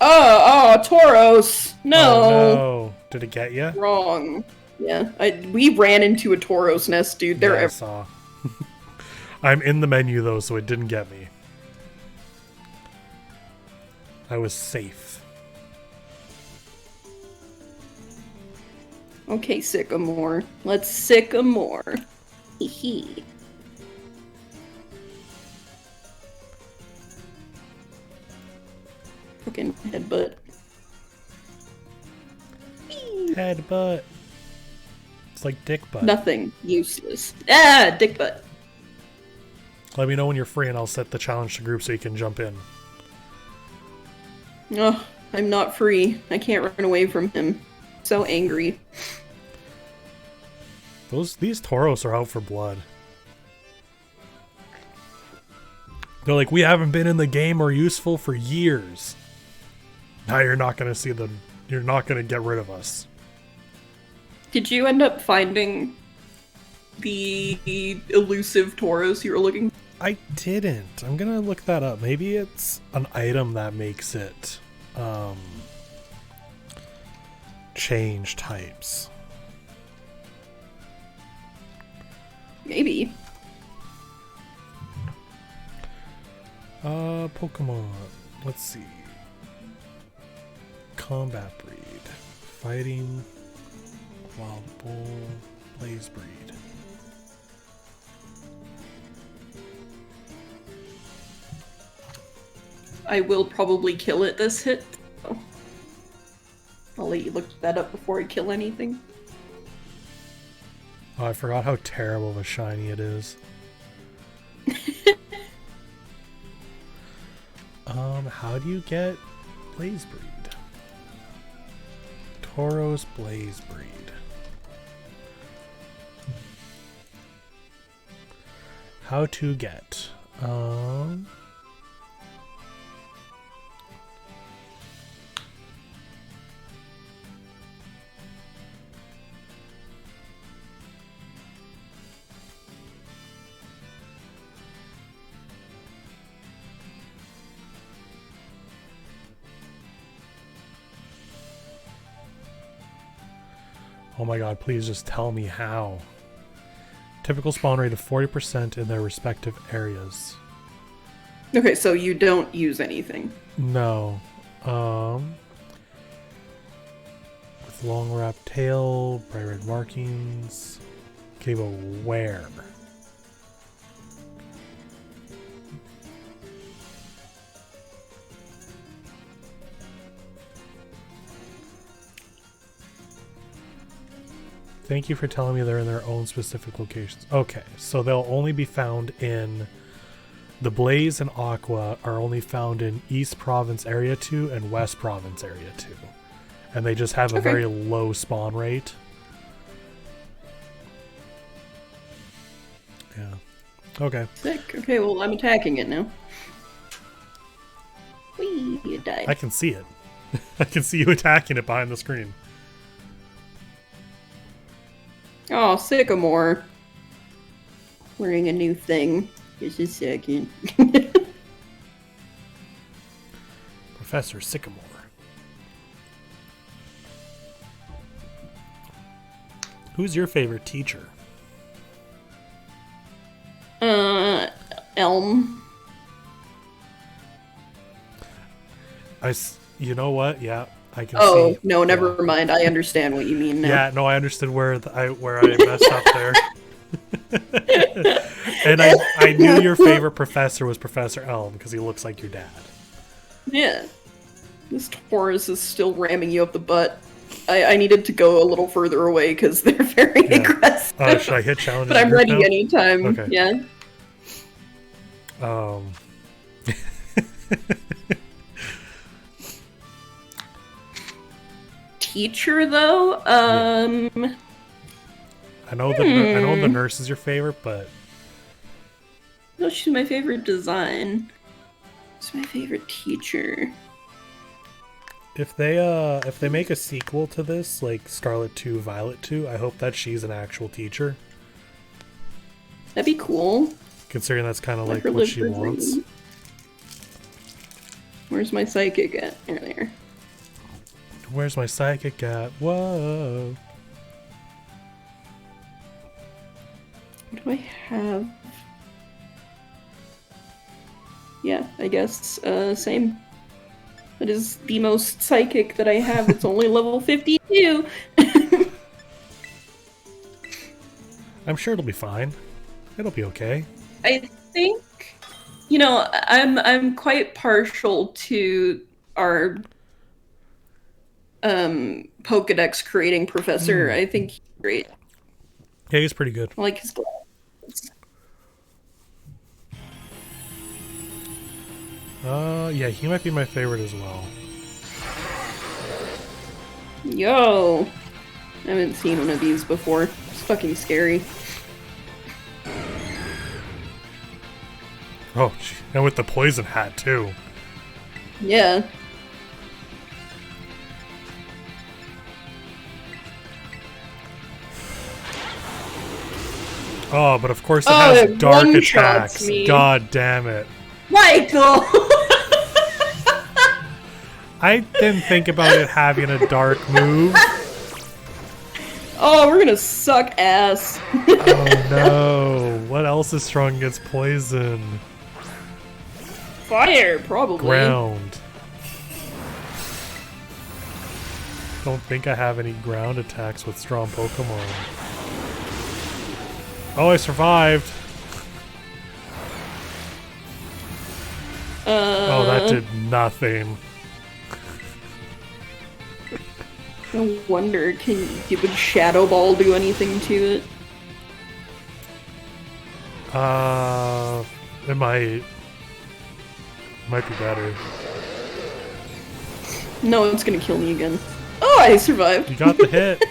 S2: Oh, Tauros. No.
S1: Oh no. Did it get you?
S2: Wrong. Yeah, we ran into a Tauros nest, dude. They're
S1: Yeah, I
S2: ev-
S1: saw. I'm in the menu though, so it didn't get me. I was safe.
S2: Okay, Sycamore. Let's Sycamore. Hee hee. Fucking headbutt.
S1: Headbutt. It's like dick butt.
S2: Nothing. Useless. Ah, dick butt.
S1: Let me know when you're free and I'll set the challenge to group so you can jump in.
S2: Oh, I'm not free. I can't run away from him. So angry.
S1: These Tauros are out for blood. They're like, we haven't been in the game or useful for years. Now you're not gonna see the. You're not gonna get rid of us.
S2: Did you end up finding the elusive Tauros you were looking for?
S1: I didn't. I'm gonna look that up. Maybe it's an item that makes it change types.
S2: Maybe.
S1: Pokemon. Let's see. Combat breed. Fighting. Wild bull. Blaze breed.
S2: I will probably kill it this hit. So I'll let you look that up before I kill anything.
S1: Oh, I forgot how terrible of a shiny it is. How do you get Blaze breed? Tauros Blaze breed. How to get? Oh my god, please just tell me how. Typical spawn rate of 40% in their respective areas.
S2: Okay, so you don't use anything.
S1: No. With long wrapped tail, bright red markings. Okay, but where? Thank you for telling me they're in their own specific locations. Okay, so they'll only be found in... The Blaze and Aqua are only found in East Province Area 2 and West Province Area 2. And they just have a very low spawn rate. Yeah. Okay.
S2: Sick. Okay, well, I'm attacking it now. Whee, you died.
S1: I can see it. I can see you attacking it behind the screen.
S2: Oh, Sycamore. Wearing a new thing. Just a second.
S1: Professor Sycamore. Who's your favorite teacher?
S2: Elm.
S1: You know what? Yeah, I can
S2: Oh,
S1: see.
S2: no, never
S1: Yeah.
S2: mind. I understand what you mean now.
S1: Yeah, no, I understood where I messed up there. And I knew your favorite professor was Professor Elm because he looks like your dad.
S2: Yeah. This Taurus is still ramming you up the butt. I needed to go a little further away because they're very
S1: Yeah.
S2: aggressive.
S1: Should I hit challenges?
S2: But I'm
S1: group
S2: ready
S1: now?
S2: anytime.
S1: Okay.
S2: Yeah. Teacher, though?
S1: I know the nurse is your favorite, but
S2: No, she's my favorite design. She's my favorite teacher.
S1: if they make a sequel to this, like Scarlet 2, Violet 2, I hope that she's an actual teacher.
S2: That'd be cool.
S1: Considering that's kind of like
S2: her
S1: what
S2: live
S1: she
S2: for
S1: wants.
S2: dreams. Where's my psychic at? There.
S1: Where's my psychic at? Whoa.
S2: What do I have? Yeah, I guess, same. That is the most psychic that I have. It's only level 52!
S1: I'm sure it'll be fine. It'll be okay.
S2: I think, you know, I'm quite partial to our Pokedex creating professor. I think he's great.
S1: Yeah, he's pretty good.
S2: I like his glasses.
S1: Yeah, he might be my favorite as well.
S2: Yo! I haven't seen one of these before. It's fucking scary.
S1: Oh, gee. And with the poison hat too.
S2: Yeah.
S1: Oh, but of course it
S2: Oh,
S1: has
S2: it
S1: dark
S2: one-shots
S1: attacks.
S2: me.
S1: God damn it.
S2: Michael!
S1: I didn't think about it having a dark move.
S2: Oh, we're gonna suck ass.
S1: Oh no. What else is strong against poison?
S2: Fire, probably.
S1: Ground. Don't think I have any ground attacks with strong Pokemon. Oh, I survived. Oh, that did nothing.
S2: No wonder. Would Shadow Ball do anything to it?
S1: It might be better.
S2: No, it's gonna kill me again. Oh, I survived.
S1: You got the hit.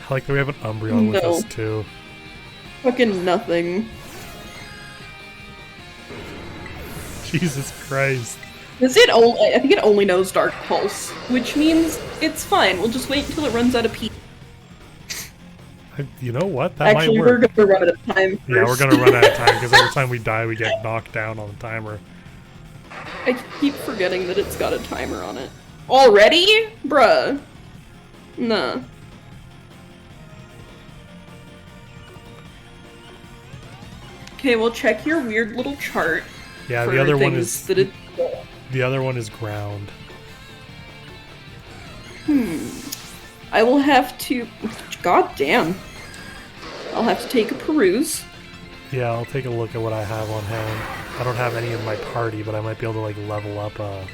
S1: I like that we have an Umbreon with
S2: No.
S1: us too.
S2: Fucking nothing.
S1: Jesus Christ.
S2: Does it only? I think it only knows Dark Pulse, which means it's fine. We'll just wait until it runs out of P.
S1: You know what? That
S2: Actually,
S1: might work.
S2: we're gonna run out of time first.
S1: Yeah, we're gonna run out of time because every time we die, we get knocked down on the timer.
S2: I keep forgetting that it's got a timer on it. Already? Bruh. Nah. Okay, well check your weird little chart.
S1: Yeah,
S2: for
S1: the other one
S2: things
S1: is
S2: that it...
S1: the other one is ground.
S2: I will have to... God damn. I'll have to take a peruse.
S1: Yeah, I'll take a look at what I have on hand. I don't have any in my party, but I might be able to like level up a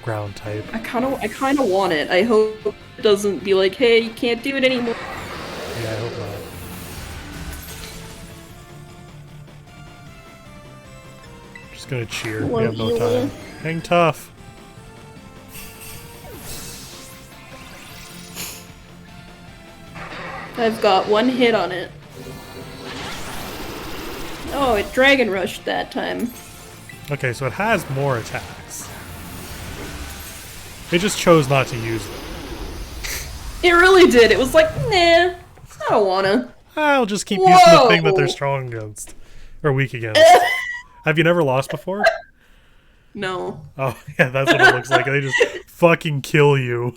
S1: ground type.
S2: I kinda want it. I hope it doesn't be like, hey, you can't do it anymore.
S1: Yeah, I hope not. Just gonna cheer. We have no time. Hang tough.
S2: I've got one hit on it. Oh, it Dragon Rushed that time.
S1: Okay, so it has more attacks. It just chose not to use them.
S2: It really did. It was like, nah, I don't wanna.
S1: I'll just keep using the thing that they're strong against. Or weak against. Have you never lost before?
S2: No.
S1: Oh, yeah, that's what it looks like. They just fucking kill you.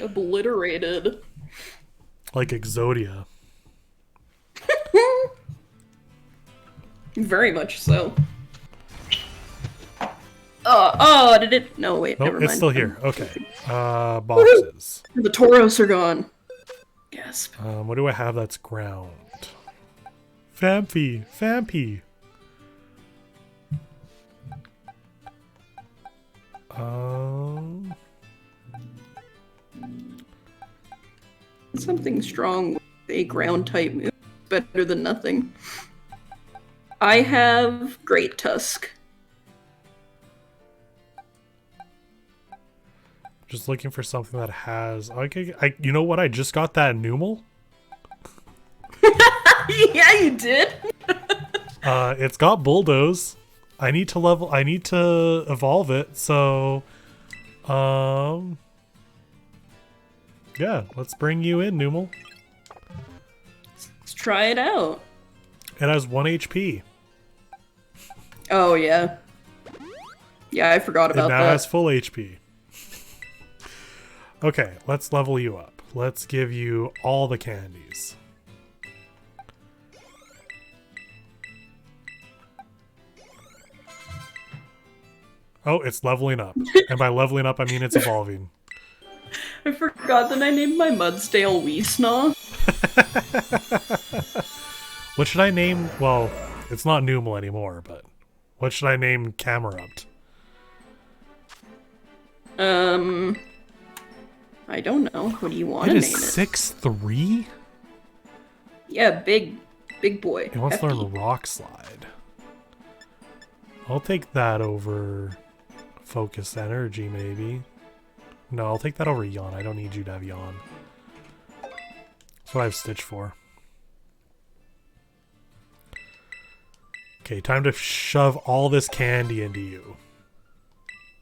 S2: Obliterated.
S1: Like Exodia.
S2: Very much so. Oh, did it? No, wait,
S1: Nope,
S2: never mind.
S1: it's still here. Okay. Boxes.
S2: The Tauros are gone. Yes.
S1: What do I have that's ground? Fampy.
S2: Something strong with a ground type move. Better than nothing. I have Great Tusk.
S1: Just looking for something that has. You know what? I just got that Numel.
S2: Yeah, you did.
S1: It's got Bulldoze. I need to evolve it. So, yeah. Let's bring you in, Numel.
S2: Let's try it out.
S1: It has 1 HP.
S2: Oh yeah. Yeah, I forgot about
S1: It now
S2: that.
S1: has full HP. Okay, let's level you up. Let's give you all the candies. Oh, it's leveling up. And by leveling up, I mean it's evolving.
S2: I forgot that I named my Mudsdale Weesnaw.
S1: What should I name? Well, it's not Numel anymore, but what should I name Camerupt?
S2: I don't know. What do you want
S1: It
S2: to
S1: is
S2: name it?
S1: 6'3"?
S2: Yeah, big boy.
S1: It wants to
S2: Hefty.
S1: learn Rock Slide. I'll take that over Focus Energy, maybe. No, I'll take that over Yawn. I don't need you to have Yawn. That's what I have Stitch for. Okay, time to shove all this candy into you.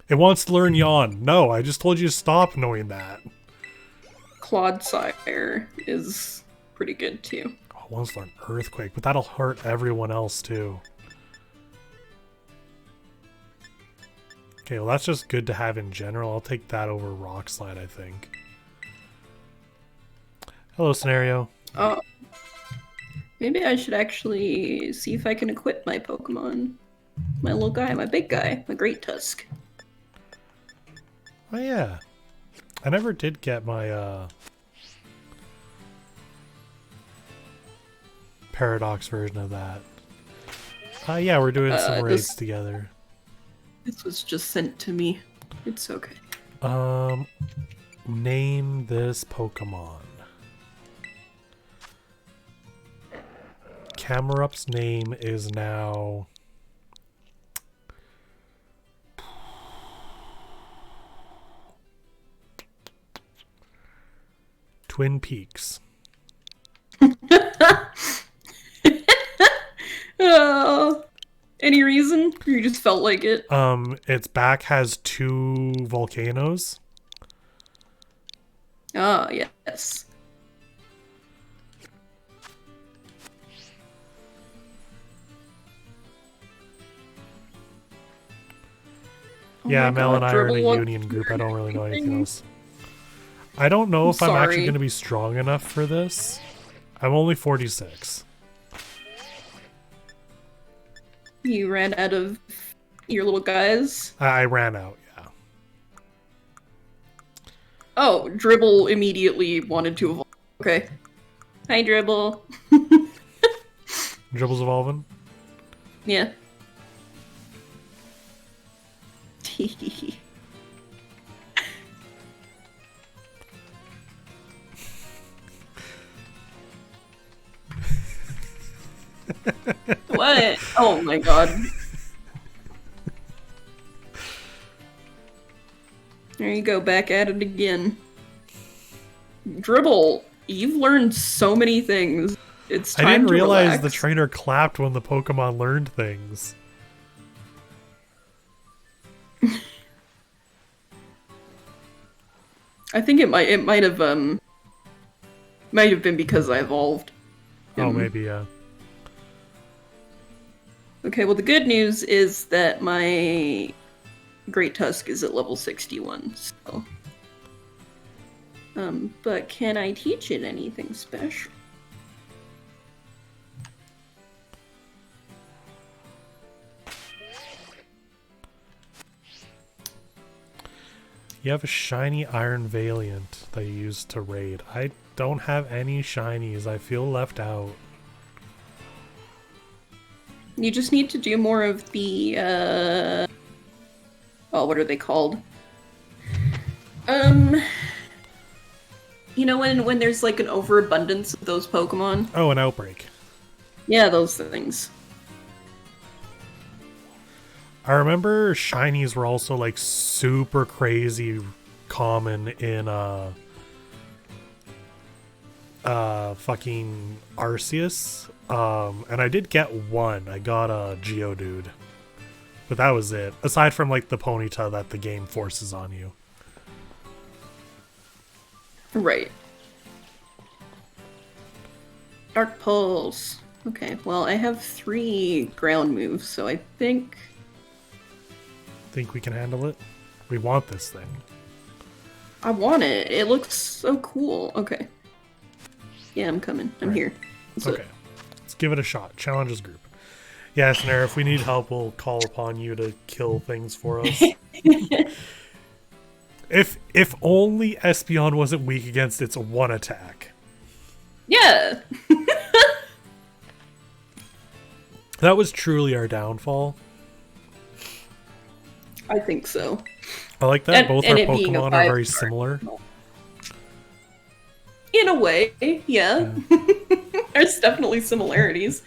S1: It wants to learn Yawn. No, I just told you to stop knowing that.
S2: Clodsire is pretty good too.
S1: Oh, it wants to learn Earthquake, but that'll hurt everyone else too. Okay, well that's just good to have in general. I'll take that over Rock Slide, I think. Hello, Scenario.
S2: Maybe I should actually see if I can equip my Pokemon. My little guy, my big guy, my Great Tusk.
S1: Oh yeah. I never did get my Paradox version of that. Yeah, we're doing some raids together.
S2: This was just sent to me. It's okay.
S1: Name this Pokemon. Camerup's name is now Twin Peaks.
S2: Any reason? You just felt like it?
S1: Its back has 2 volcanoes.
S2: Ah, yes. Oh
S1: Yeah,
S2: my
S1: Mel
S2: God,
S1: and I are in
S2: Dribble
S1: a
S2: wants
S1: union group. I don't really know anything
S2: everything.
S1: else. I don't know if I'm actually
S2: Sorry.
S1: going to be strong enough for this. I'm only 46.
S2: You ran out of your little guys?
S1: I ran out, yeah.
S2: Oh, Dribble immediately wanted to evolve. Okay. Hi, Dribble.
S1: Dribble's evolving.
S2: Yeah. What? Oh my god. There you go, back at it again. Dribble, you've learned so many things. It's time
S1: I didn't
S2: to
S1: realize
S2: relax.
S1: the trainer clapped when the Pokemon learned things.
S2: I think it might have been because I evolved.
S1: Oh,
S2: him.
S1: maybe, yeah.
S2: Okay, well the good news is that my Great Tusk is at level 61, so... but can I teach it anything special?
S1: You have a shiny Iron Valiant that you use to raid. I don't have any shinies. I feel left out.
S2: You just need to do more of the, oh, what are they called? You know when there's like an overabundance of those Pokemon?
S1: Oh, an Outbreak.
S2: Yeah, those things.
S1: I remember shinies were also like super crazy common in fucking Arceus. And I did get one. I got a Geodude. But that was it. Aside from like the Ponyta that the game forces on you.
S2: Right. Dark Pulse. Okay, well, I have 3 ground moves, so I think
S1: Think we can handle it? We want this thing.
S2: I want it. It looks so cool. Okay. Yeah, I'm coming. I'm here. What's
S1: Okay.
S2: up?
S1: Let's give it a shot. Challenges group. Yeah, Snare, if we need help, we'll call upon you to kill things for us. If only Espeon wasn't weak against its one attack.
S2: Yeah!
S1: That was truly our downfall.
S2: I think so.
S1: I like that
S2: And-
S1: both our
S2: and it being a
S1: Pokemon are very
S2: 5-star.
S1: similar.
S2: In a way, yeah. There's definitely similarities.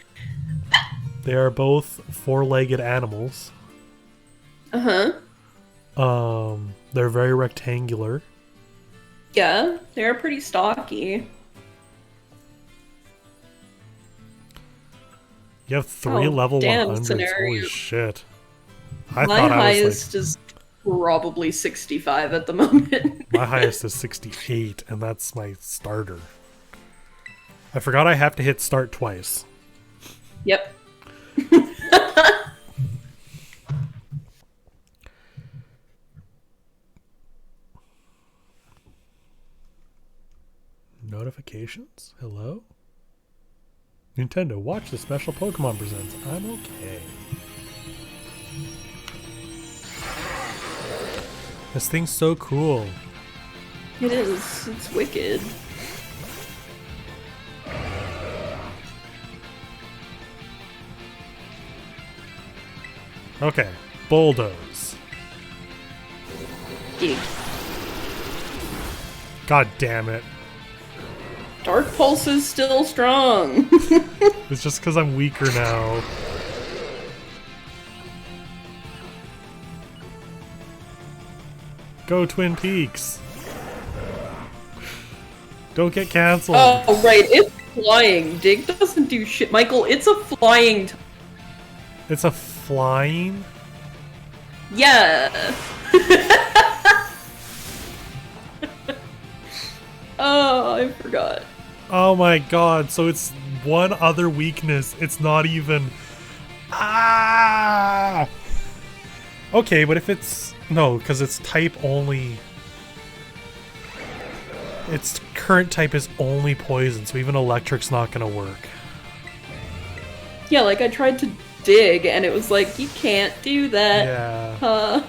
S1: They are both four-legged animals.
S2: Uh-huh.
S1: They're very rectangular.
S2: Yeah, they're pretty stocky.
S1: You have 3
S2: Oh,
S1: level
S2: damn
S1: 100s.
S2: scenario.
S1: Holy shit. I
S2: My
S1: thought I was
S2: highest is probably 65 at the moment.
S1: my highest is 68, and that's my starter. I forgot I have to hit start twice.
S2: Yep.
S1: Notifications? Hello? Nintendo, watch the special Pokemon presents. I'm okay. This thing's so cool.
S2: It is. It's wicked.
S1: Okay, Bulldoze.
S2: Dig.
S1: God damn it.
S2: Dark Pulse is still strong.
S1: It's just because I'm weaker now. Go Twin Peaks. Don't get canceled.
S2: Oh, right. It's flying. Dig doesn't do shit. Michael, it's a flying...
S1: It's a flying?
S2: Yeah. Oh, I forgot.
S1: Oh my god, so it's one other weakness. It's not even... Ah! Okay, but if it's... No, because it's type only... Its current type is only poison, so even electric's not gonna work.
S2: Yeah, like I tried to dig and it was like, you can't do that.
S1: Yeah.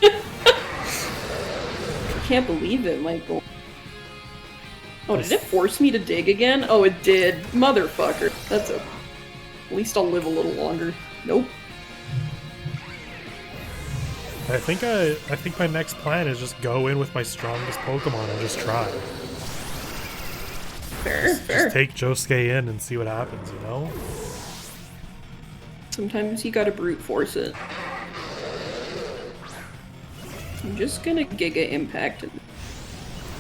S2: I can't believe it, Michael. Oh, did it force me to dig again? Oh, it did. Motherfucker. That's okay. At least I'll live a little longer. Nope.
S1: I think my next plan is just go in with my strongest Pokemon and just try.
S2: Fair, fair.
S1: Just take Josuke in and see what happens, you know?
S2: Sometimes you gotta brute force it. I'm just gonna Giga Impact it.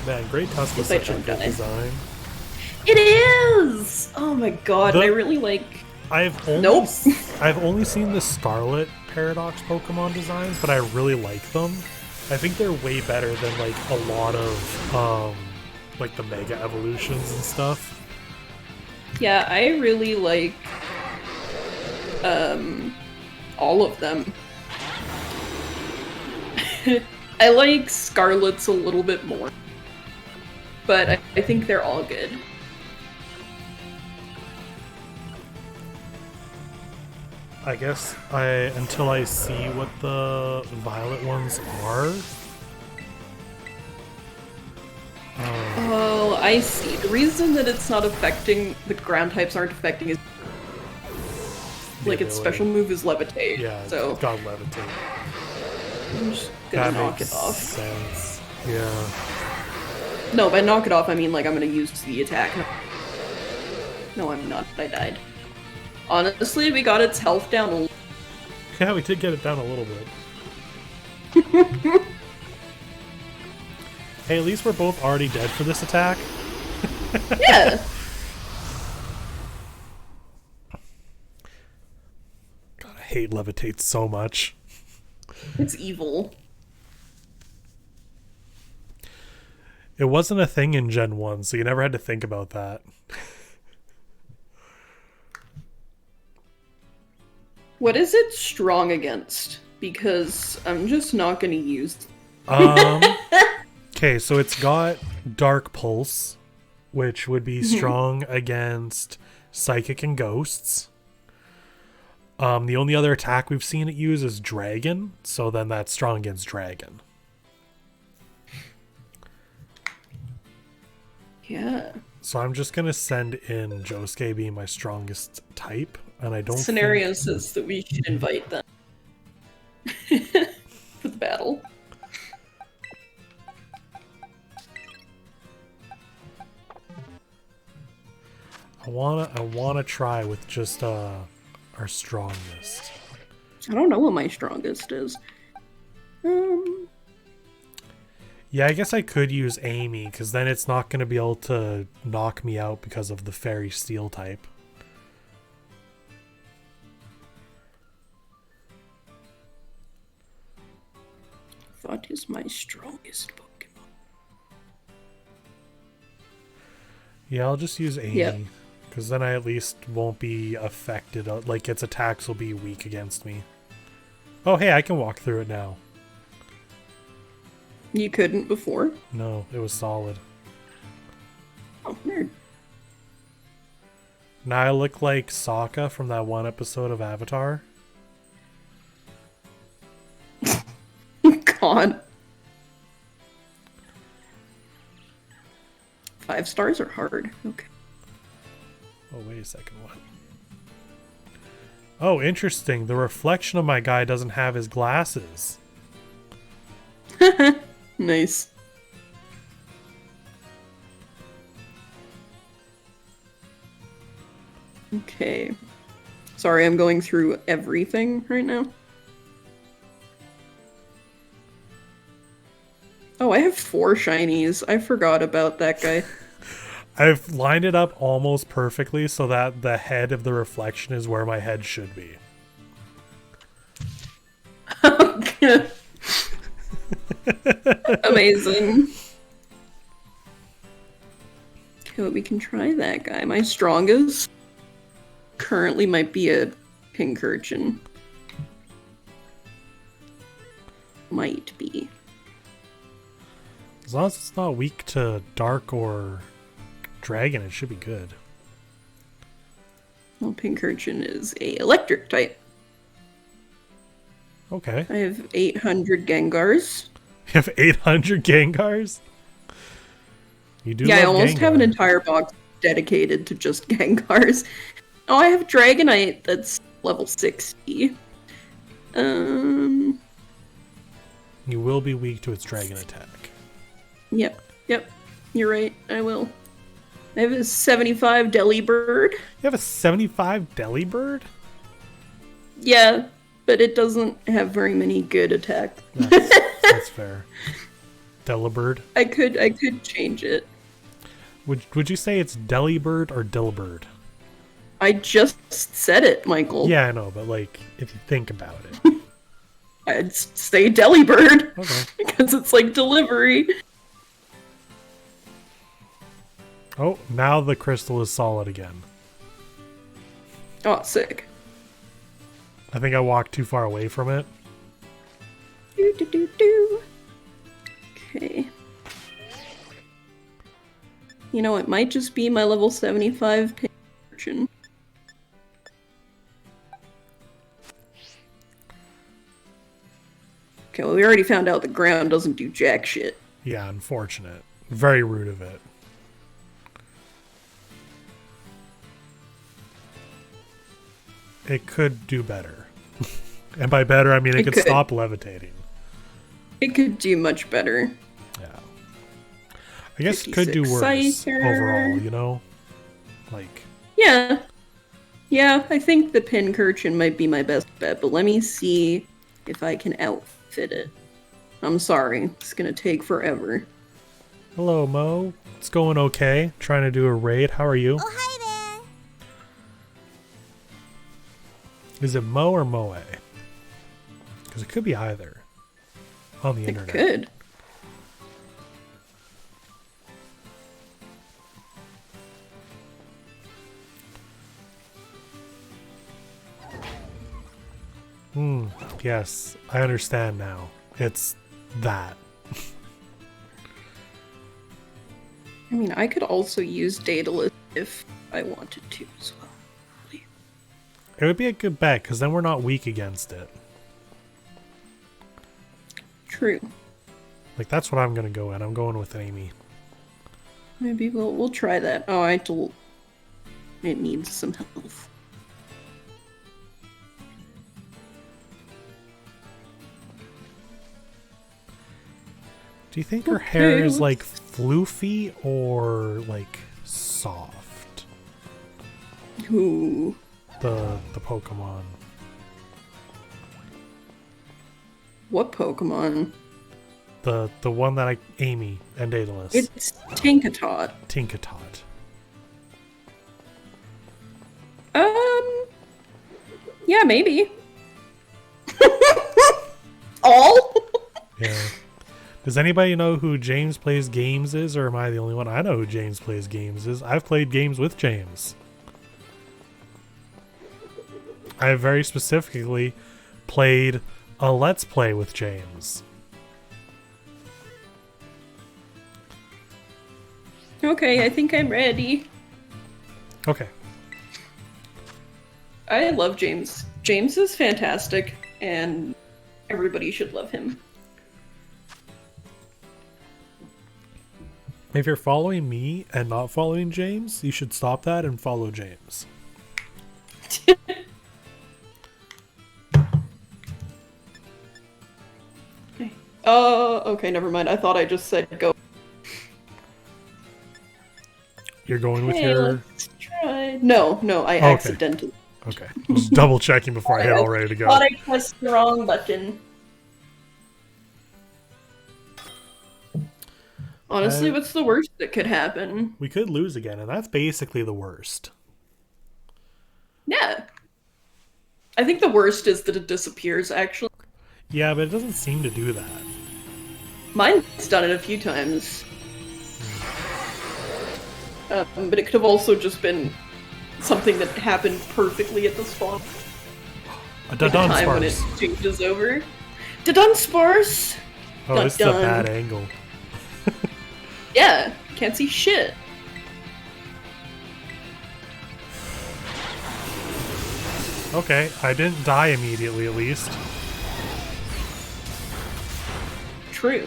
S1: Man, Great Tusk is
S2: If I
S1: such a
S2: don't
S1: good
S2: die.
S1: design.
S2: It is! Oh my god,
S1: The-
S2: I really like...
S1: I've only
S2: Nope.
S1: I've only seen the Scarlet Paradox Pokemon designs, but I really like them. I think they're way better than like a lot of like the Mega Evolutions and stuff.
S2: Yeah, I really like... all of them. I like Scarlet's a little bit more. But I think they're all good.
S1: I guess until I see what the Violet ones are,
S2: Oh, I see. The reason that it's not affecting the ground types aren't affecting is like its special move is levitate.
S1: Yeah,
S2: so
S1: it's got levitate.
S2: I'm just gonna
S1: That
S2: knock
S1: makes
S2: it off.
S1: sense. Yeah.
S2: No, by knock it off, I mean like I'm gonna use the attack. No, I'm not. I died. Honestly, we got its health down a little.
S1: Yeah, we did get it down a little bit. Hey, at least we're both already dead for this attack.
S2: Yeah.
S1: God, I hate levitate so much.
S2: It's evil.
S1: It wasn't a thing in Gen 1, so you never had to think about that.
S2: What is it strong against? Because I'm just not gonna use.
S1: Okay, so it's got Dark Pulse, which would be strong against Psychic and Ghosts. The only other attack we've seen it use is Dragon, so then that's strong against Dragon.
S2: Yeah.
S1: So I'm just gonna send in Josuke being my strongest type, and I don't
S2: Scenario says that we should invite them for the battle.
S1: I wanna try with just our strongest.
S2: I don't know what my strongest is.
S1: Yeah, I guess I could use Amy, because then it's not gonna be able to knock me out because of the Fairy Steel type.
S2: What is my strongest Pokemon?
S1: Yeah, I'll just use Amy.
S2: Yep.
S1: Because then I at least won't be affected. Like, its attacks will be weak against me. Oh, hey, I can walk through it now.
S2: You couldn't before?
S1: No, it was solid.
S2: Oh, nerd.
S1: Now I look like Sokka from that one episode of Avatar.
S2: God. 5 stars are hard. Okay.
S1: Oh, wait a second, what? Oh, interesting. The reflection of my guy doesn't have his glasses.
S2: Nice. Okay. Sorry, I'm going through everything right now. Oh, I have 4 shinies. I forgot about that guy.
S1: I've lined it up almost perfectly so that the head of the reflection is where my head should be.
S2: Amazing. Okay, well, we can try that guy. My strongest currently might be a Pincurchin. Might be.
S1: As long as it's not weak to Dark or Dragon, it should be good.
S2: Well, Pincurchin is a electric type.
S1: Okay.
S2: I have 800 Gengars.
S1: You have 800 Gengars? You do
S2: Yeah, I
S1: love
S2: almost have an
S1: Gengar.
S2: entire box dedicated to just Gengars. Oh, I have Dragonite that's level 60.
S1: You will be weak to its Dragon attack.
S2: Yep. You're right, I will. I have a 75 Delibird.
S1: You have a 75 Delibird?
S2: Yeah, but it doesn't have very many good attacks.
S1: That's fair. Delibird?
S2: I could change it.
S1: Would you say it's Delibird or Dilbird?
S2: I just said it, Michael.
S1: Yeah, I know, but like, if you think about it.
S2: I'd say Delibird.
S1: Okay.
S2: Because it's like delivery.
S1: Oh, now the crystal is solid again.
S2: Oh, sick.
S1: I think I walked too far away from it.
S2: Do. Okay. You know, it might just be my level 75 Pincurchin. Okay, well, we already found out the ground doesn't do jack shit.
S1: Yeah, unfortunate. Very rude of it. It could do better. And by better, I mean it could stop levitating.
S2: It could do much better.
S1: Yeah. I guess it could do worse overall, you know? Like...
S2: Yeah. Yeah, I think the Pincurchin might be my best bet, but let me see if I can outfit it. I'm sorry, it's gonna take forever.
S1: Hello, Mo. It's going okay. Trying to do a raid. How are you?
S4: Oh, hi there.
S1: Is it Mo or Moe? Because it could be either. On the internet.
S2: It could.
S1: Yes, I understand now. It's that.
S2: I mean, I could also use Daedalus if I wanted to as well.
S1: It would be a good bet, because then we're not weak against it.
S2: True.
S1: Like, that's what I'm going to go in. I'm going with Amy.
S2: Maybe we'll try that. Oh, it needs some health.
S1: Do you think her hair is, like, floofy or, like, soft?
S2: Ooh.
S1: The Pokemon.
S2: What Pokemon?
S1: The one that Amy and Daedalus.
S2: It's Tinkatot.
S1: Tinkatot.
S2: Yeah, maybe. All?
S1: Yeah. Does anybody know who James Plays Games is, or am I the only one? I know who James Plays Games is. I've played games with James. I have very specifically played a Let's Play with James.
S2: Okay, I think I'm ready.
S1: Okay.
S2: I love James. James is fantastic, and everybody should love him.
S1: If you're following me and not following James, you should stop that and follow James.
S2: Okay, never mind. I thought I just said go.
S1: You're going with
S2: Hey,
S1: your...
S2: let's try. No, I accidentally.
S1: Okay. Just double checking before I hit all ready to go.
S2: I thought I pressed the wrong button. Honestly, what's the worst that could happen?
S1: We could lose again, and that's basically the worst.
S2: Yeah. I think the worst is that it disappears, actually.
S1: Yeah, but it doesn't seem to do that.
S2: Mine's done it a few times. But it could have also just been something that happened perfectly at the spawn.
S1: A
S2: At the time when it
S1: Dunsparce.
S2: changes over. Dunsparce!
S1: Oh, this is a bad angle.
S2: Yeah, can't see shit.
S1: Okay, I didn't die immediately at least.
S2: True.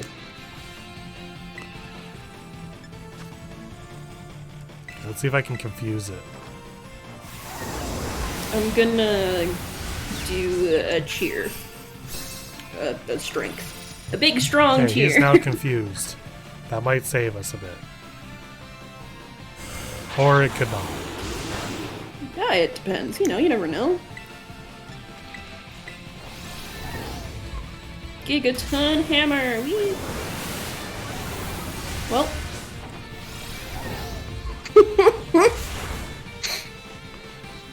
S1: Let's see if I can confuse it.
S2: I'm gonna do a cheer. A strength. A big, strong
S1: Okay,
S2: cheer.
S1: he's now confused. That might save us a bit. Or it could not.
S2: Yeah, it depends. You know, you never know. Gigaton hammer. Whee! Well.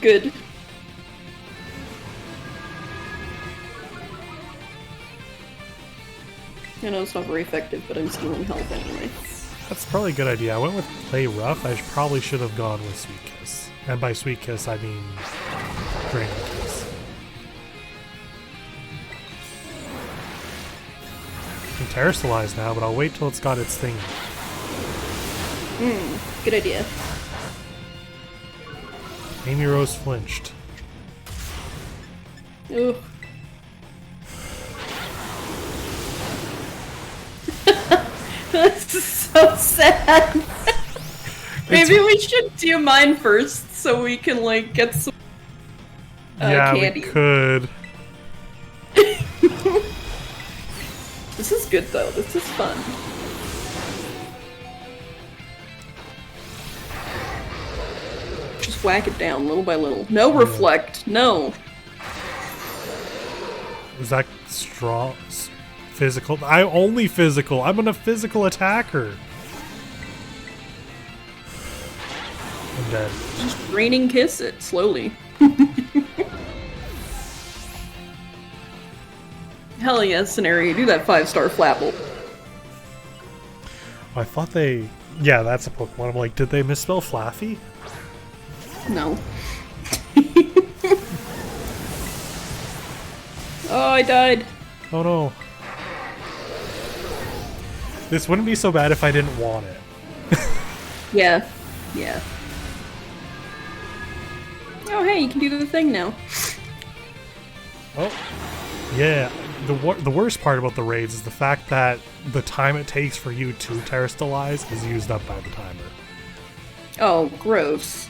S2: Good. I know it's not very effective, but I'm stealing health anyway.
S1: That's probably a good idea. I went with Play Rough. I probably should have gone with Sweet Kiss. And by Sweet Kiss, I mean Dragon Kiss. I can Terrasilize now, but I'll wait till it's got its thing.
S2: Good idea.
S1: Amy Rose flinched.
S2: Ugh. That's so sad. Maybe we should do mine first so we can like get some
S1: Yeah,
S2: candy.
S1: we could.
S2: This is good though. This is fun. Just whack it down little by little. No reflect. No.
S1: Is that strong? Physical? I only physical. I'm a physical attacker. I'm dead.
S2: Just raining kiss it slowly. Hell yeah, scenario. Do that 5-star flapple.
S1: I thought they... Yeah, that's a Pokemon. I'm like, did they misspell Flaffy?
S2: No. Oh, I died.
S1: Oh no. This wouldn't be so bad if I didn't want it.
S2: Yeah. Yeah. Oh, hey, you can do the thing now.
S1: Oh. Yeah. The worst part about the raids is the fact that the time it takes for you to terrestrialize is used up by the timer.
S2: Oh, gross.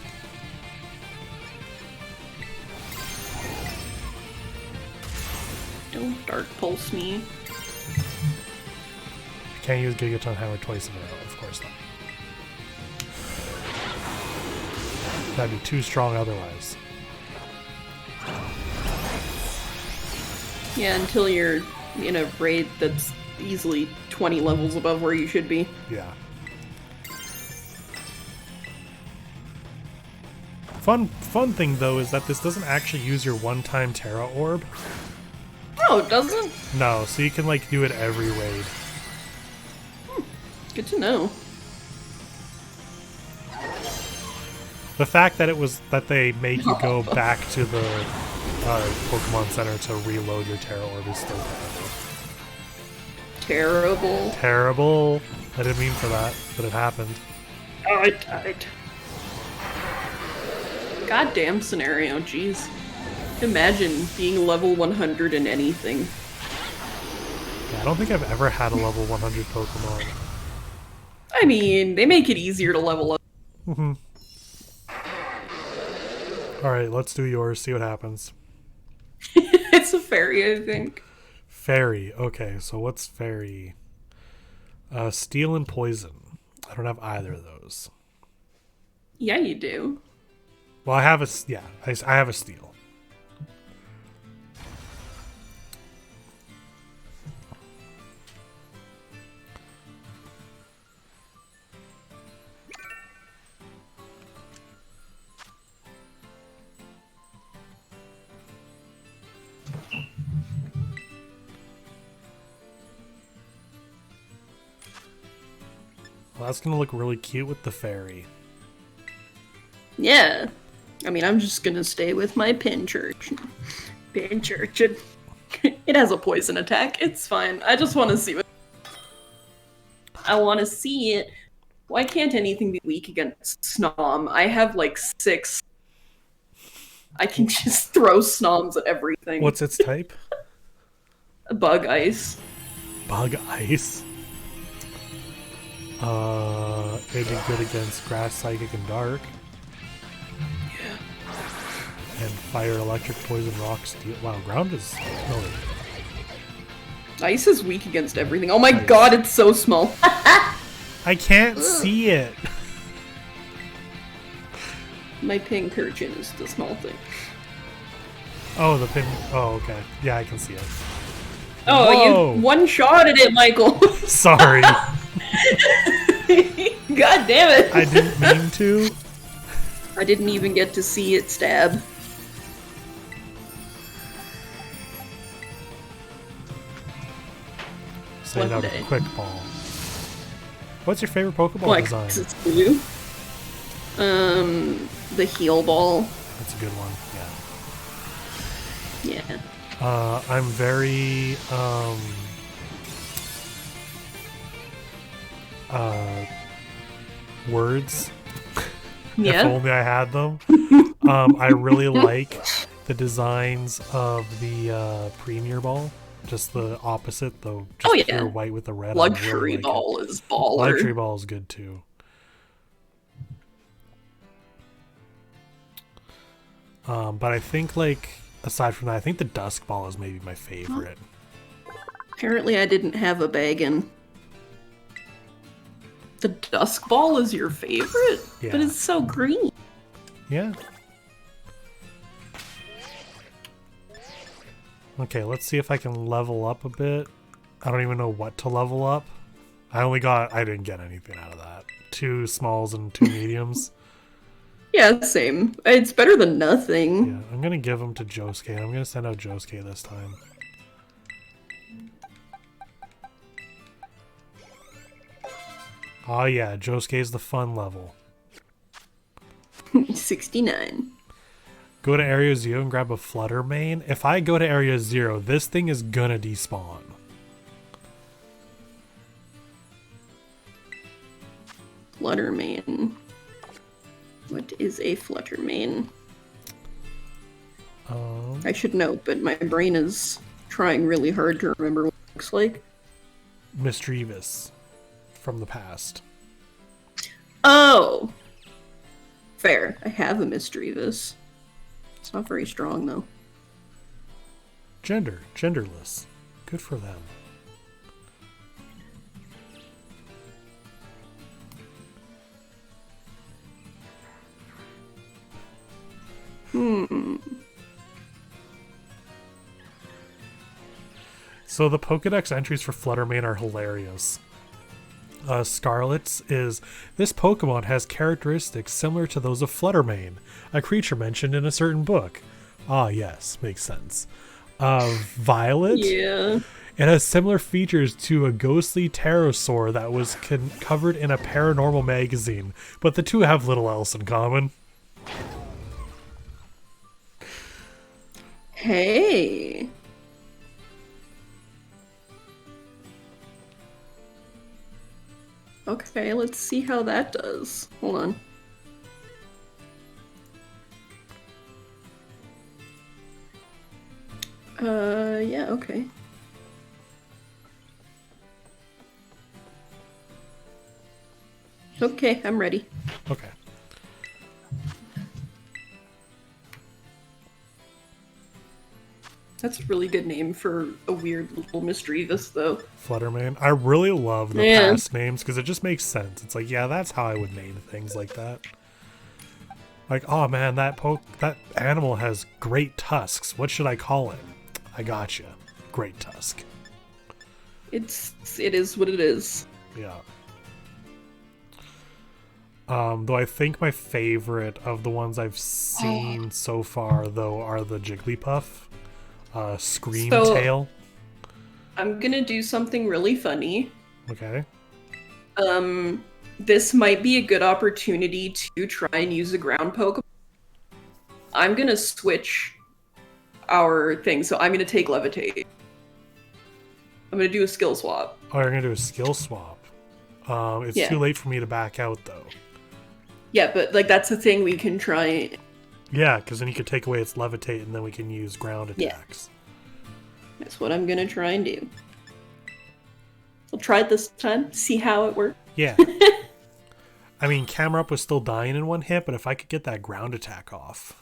S2: Don't Dark Pulse me.
S1: I can't use Gigaton Hammer twice in a row, of course not. That'd be too strong otherwise.
S2: Yeah, until you're in a raid that's easily 20 levels above where you should be.
S1: Yeah. Fun thing though is that this doesn't actually use your one-time Terra Orb.
S2: Oh, it doesn't?
S1: No, so you can like do it every raid.
S2: Good to know.
S1: The fact that they make you go back to the Pokemon Center to reload your Terra Orb is still terrible.
S2: Terrible.
S1: Terrible. I didn't mean for that, but it happened.
S2: Oh, I died. Goddamn scenario, jeez. Imagine being level 100 in anything.
S1: Yeah, I don't think I've ever had a level 100 Pokemon.
S2: I mean, they make it easier to level up.
S1: Mm-hmm. Alright, let's do yours, see what happens.
S2: It's a fairy, I think.
S1: Fairy. Okay, so what's fairy? Steel and poison. I don't have either of those.
S2: Yeah, you do.
S1: Well, I have I have a steel. Well, that's gonna look really cute with the fairy.
S2: Yeah. I mean, I'm just gonna stay with my Pinchurch. Pinchurch. It has a poison attack. It's fine. I just want to see it. I want to see it. Why can't anything be weak against Snom? I have like 6. I can just throw Snoms at everything.
S1: What's its type?
S2: Bug Ice.
S1: Bug Ice. It'd be good against Grass, Psychic, and Dark.
S2: Yeah.
S1: And Fire, Electric, Poison, Rock, Steel. Wow, Ground is... No,
S2: Ice is weak against everything. Oh my god, it's so small.
S1: I can't see it.
S2: My Pincurchin is the small thing.
S1: Oh, the pin... Oh, okay. Yeah, I can see it.
S2: Oh,
S1: Whoa.
S2: you one-shotted it, Michael.
S1: Sorry.
S2: God damn it.
S1: I didn't mean to.
S2: I didn't even get to see it stab.
S1: Send out a
S2: day.
S1: quick ball. What's your favorite Pokeball
S2: Like,
S1: design?
S2: it's blue. The heal ball.
S1: That's a good one. Yeah.
S2: Yeah.
S1: I'm very words.
S2: Yeah.
S1: If only I had them. I really like the designs of the Premier Ball. Just the opposite, though.
S2: Oh,
S1: Just
S2: yeah.
S1: pure white with the red.
S2: Luxury
S1: like
S2: ball is baller.
S1: Luxury ball is good too. But I think, like, aside from that, I think the dusk ball is maybe my favorite.
S2: Apparently I didn't have a bag in. The dusk ball is your favorite?
S1: Yeah.
S2: But it's so green.
S1: Yeah. Okay, let's see if I can level up a bit. I don't even know what to level up. I didn't get anything out of that. 2 smalls and 2 mediums.
S2: Yeah, same. It's better than nothing.
S1: Yeah, I'm gonna give them to Josuke. I'm gonna send out Josuke this time. Oh yeah, Josuke's the fun level.
S2: 69.
S1: Go to Area 0 and grab a Flutter Mane. If I go to Area 0, this thing is gonna despawn.
S2: Flutter Mane. What is a Flutter Mane? I should know, but my brain is trying really hard to remember what it looks like.
S1: Mischievous from the past.
S2: Oh! Fair. I have a Mischievous. It's not very strong, though.
S1: Genderless. Good for them. So the Pokedex entries for Fluttermane are hilarious. Scarlet's is, this Pokemon has characteristics similar to those of Fluttermane, a creature mentioned in a certain book. Ah, yes, makes sense. Violet?
S2: Yeah.
S1: It has similar features to a ghostly pterosaur that was covered in a paranormal magazine, but the two have little else in common.
S2: Hey. Okay, let's see how that does. Hold on. Yeah, okay. Okay, I'm ready.
S1: Okay.
S2: That's a really good name for a weird little mischievous, though.
S1: Fluttermane. I really love the
S2: Yeah.
S1: past names because it just makes sense. It's like, yeah, that's how I would name things like that. Like, oh man, that animal has great tusks. What should I call it? I gotcha. Great tusk.
S2: It is what it is.
S1: Yeah. Though I think my favorite of the ones I've seen so far, though, are the Jigglypuff. Scream
S2: So-
S1: Tail.
S2: I'm gonna do something really funny.
S1: Okay.
S2: This might be a good opportunity to try and use a ground Pokemon. I'm gonna switch our thing, so I'm gonna take Levitate. I'm gonna do a skill swap.
S1: Oh, you're gonna do a skill swap. It's
S2: Yeah.
S1: too late for me to back out, though.
S2: Yeah, but like that's a thing we can try.
S1: Yeah, because then you could take away its levitate, and then we can use ground
S2: Yeah.
S1: attacks.
S2: That's what I'm gonna try and do. I'll try it this time, see how it works.
S1: Yeah. I mean, Camera Up was still dying in one hit, but if I could get that ground attack off.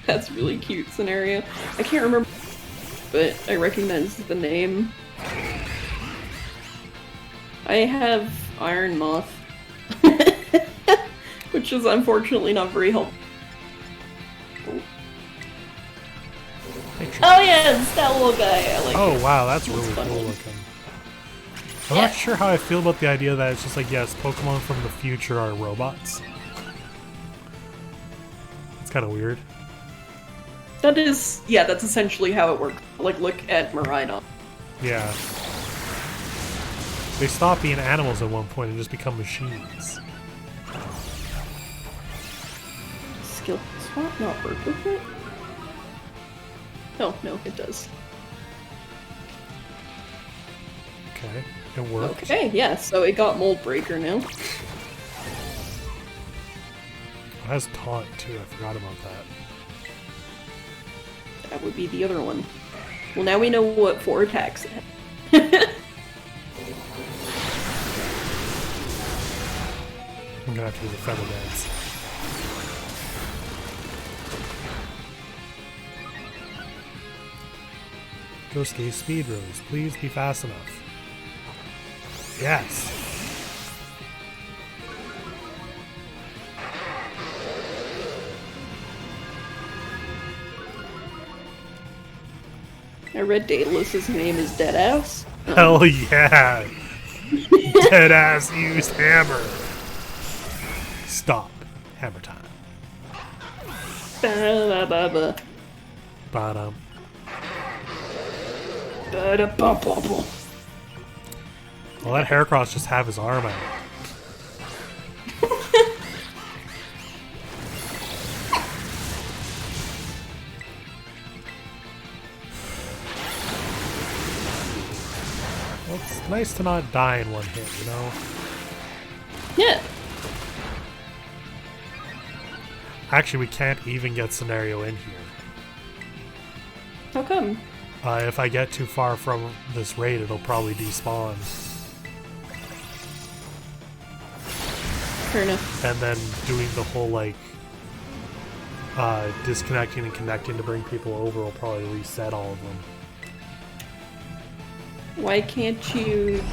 S2: That's a really cute scenario. I can't remember, but I recognize the name. I have Iron Moth, which is unfortunately not very helpful.
S1: Hey,
S2: Oh yeah, it's that little guy. I like
S1: Oh
S2: it.
S1: wow, that's
S2: It's
S1: really
S2: funny.
S1: cool looking. I'm
S2: Yeah.
S1: not sure how I feel about the idea that it's just like, yes, Pokemon from the future are robots. It's kind of weird.
S2: That is, yeah, that's essentially how it works. Like, look at Marina.
S1: Yeah. They stop being animals at one point and just become machines.
S2: Skill swap not work with it? Oh, no, it does.
S1: Okay, it worked.
S2: Okay, yeah, so it got Mold Breaker now.
S1: It has taunt too, I forgot about that.
S2: That would be the other one. Well, now we know what 4 attacks it had.
S1: I'm gonna have to do the feather dance. Ghostly Speed Rose, please be fast enough. Yes!
S2: I read Daedalus's name is Deadass.
S1: Hell yeah! Deadass used hammer! Stop. Hammer time.
S2: Ba-da-ba-ba.
S1: Bottom.
S2: Ba-da-ba-ba-ba.
S1: Well, let Heracross just have his arm out. Well, it's nice to not die in one hit, you know?
S2: Yeah.
S1: Actually, we can't even get scenario in here.
S2: How come?
S1: If I get too far from this raid, it'll probably despawn.
S2: Fair enough.
S1: And then doing the whole, like, disconnecting and connecting to bring people over will probably reset all of them.
S2: Why can't you, do...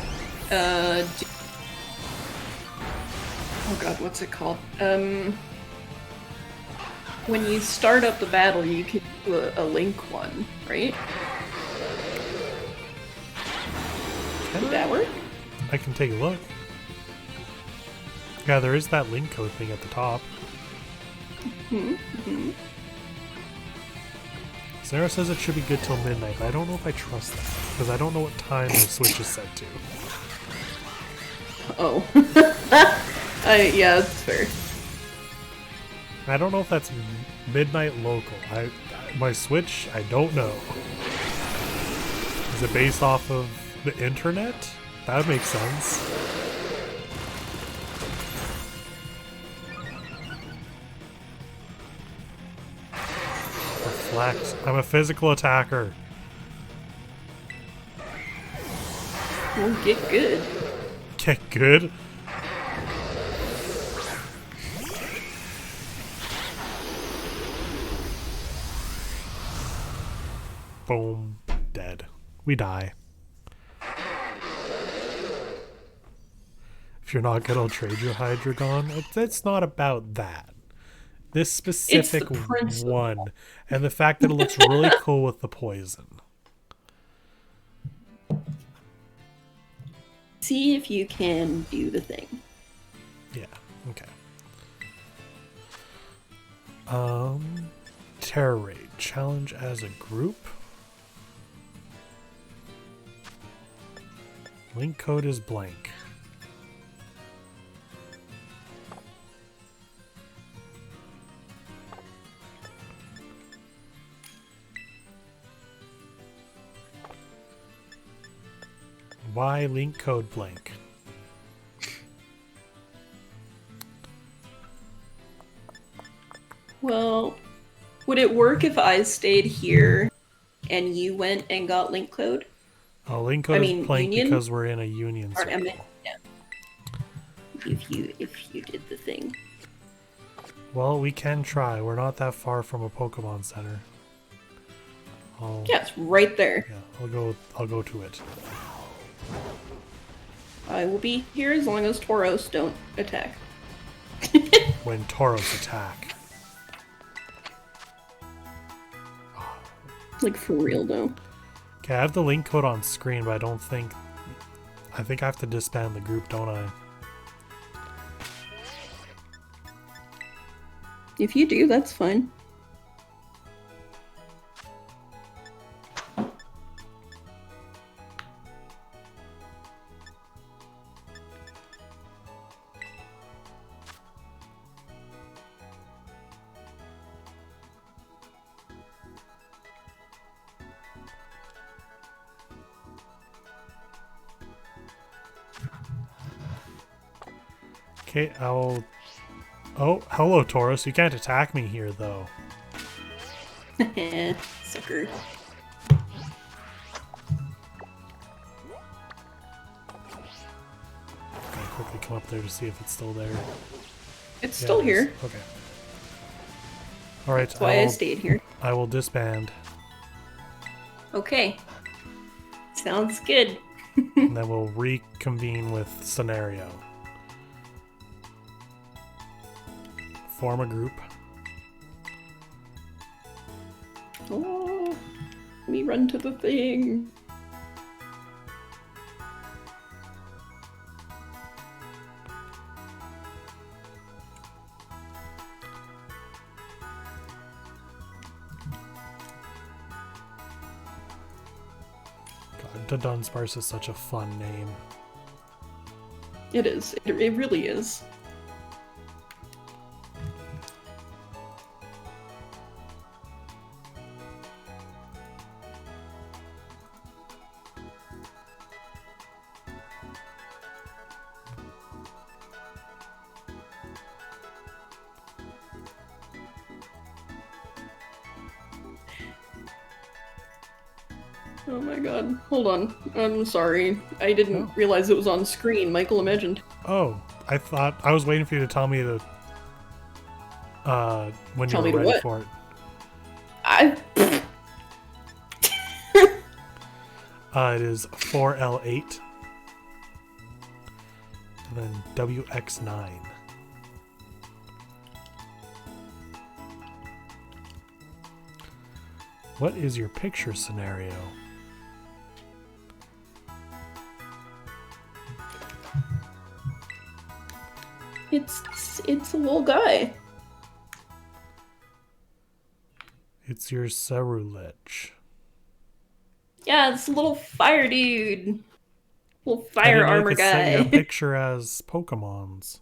S2: Oh god, what's it called? When you start up the battle, you can do a link one, right? Would that work?
S1: I can take a look. Yeah, there is that link code thing at the top.
S2: Mm-hmm.
S1: Sarah says it should be good till midnight, but I don't know if I trust that, because I don't know what time the Switch is set to.
S2: Oh. Yeah, that's fair.
S1: I don't know if that's midnight local. My Switch, I don't know. Is it based off of the internet? That would make sense. Reflect. I'm a physical attacker.
S2: We'll get good.
S1: Get good. Boom. Dead. We die. If you're not good, I'll trade you Hydreigon. It's not about that. This specific one. And the fact that it looks really cool with the poison.
S2: See if you can do the thing.
S1: Yeah, okay. Terror Raid. Challenge as a group. Link code is blank. Why link code blank?
S2: Well, would it work if I stayed here and you went and got link code?
S1: Oh, link code is blank
S2: union?
S1: because we're in a union
S2: Or
S1: circle.
S2: yeah. If you did the thing.
S1: Well, we can try. We're not that far from a Pokemon Center.
S2: Yeah, it's right there.
S1: Yeah, I'll go to it.
S2: I will be here as long as Tauros don't attack.
S1: When Tauros attack.
S2: Like, for real, though.
S1: Okay, I have the link code on screen, but I don't think... I think I have to disband the group, don't I?
S2: If you do, that's fine.
S1: Okay, I'll... Oh, hello, Taurus. You can't attack me here, though.
S2: Sucker.
S1: I'll quickly come up there to see if it's still there.
S2: It's
S1: Yeah,
S2: still
S1: it is.
S2: here.
S1: Okay. Alright,
S2: That's why I stayed here.
S1: I will disband.
S2: Okay. Sounds good.
S1: And then we'll reconvene with scenario. Form a group.
S2: Oh, let me run to the thing.
S1: God, the Dunsparce is such a fun name.
S2: It is. It really is. Oh my god. Hold on. I'm sorry. I didn't realize it was on screen. Michael imagined.
S1: Oh, I thought I was waiting for you to tell me to when you
S2: Tell
S1: were
S2: me to
S1: ready
S2: what?
S1: for it. It is 4L8 and then WX9. What is your picture scenario?
S2: It's a little guy.
S1: It's your Ceruledge.
S2: Yeah, it's a little fire dude. Little
S1: I
S2: fire
S1: didn't know you
S2: armor
S1: could set your
S2: guy.
S1: picture as Pokemons.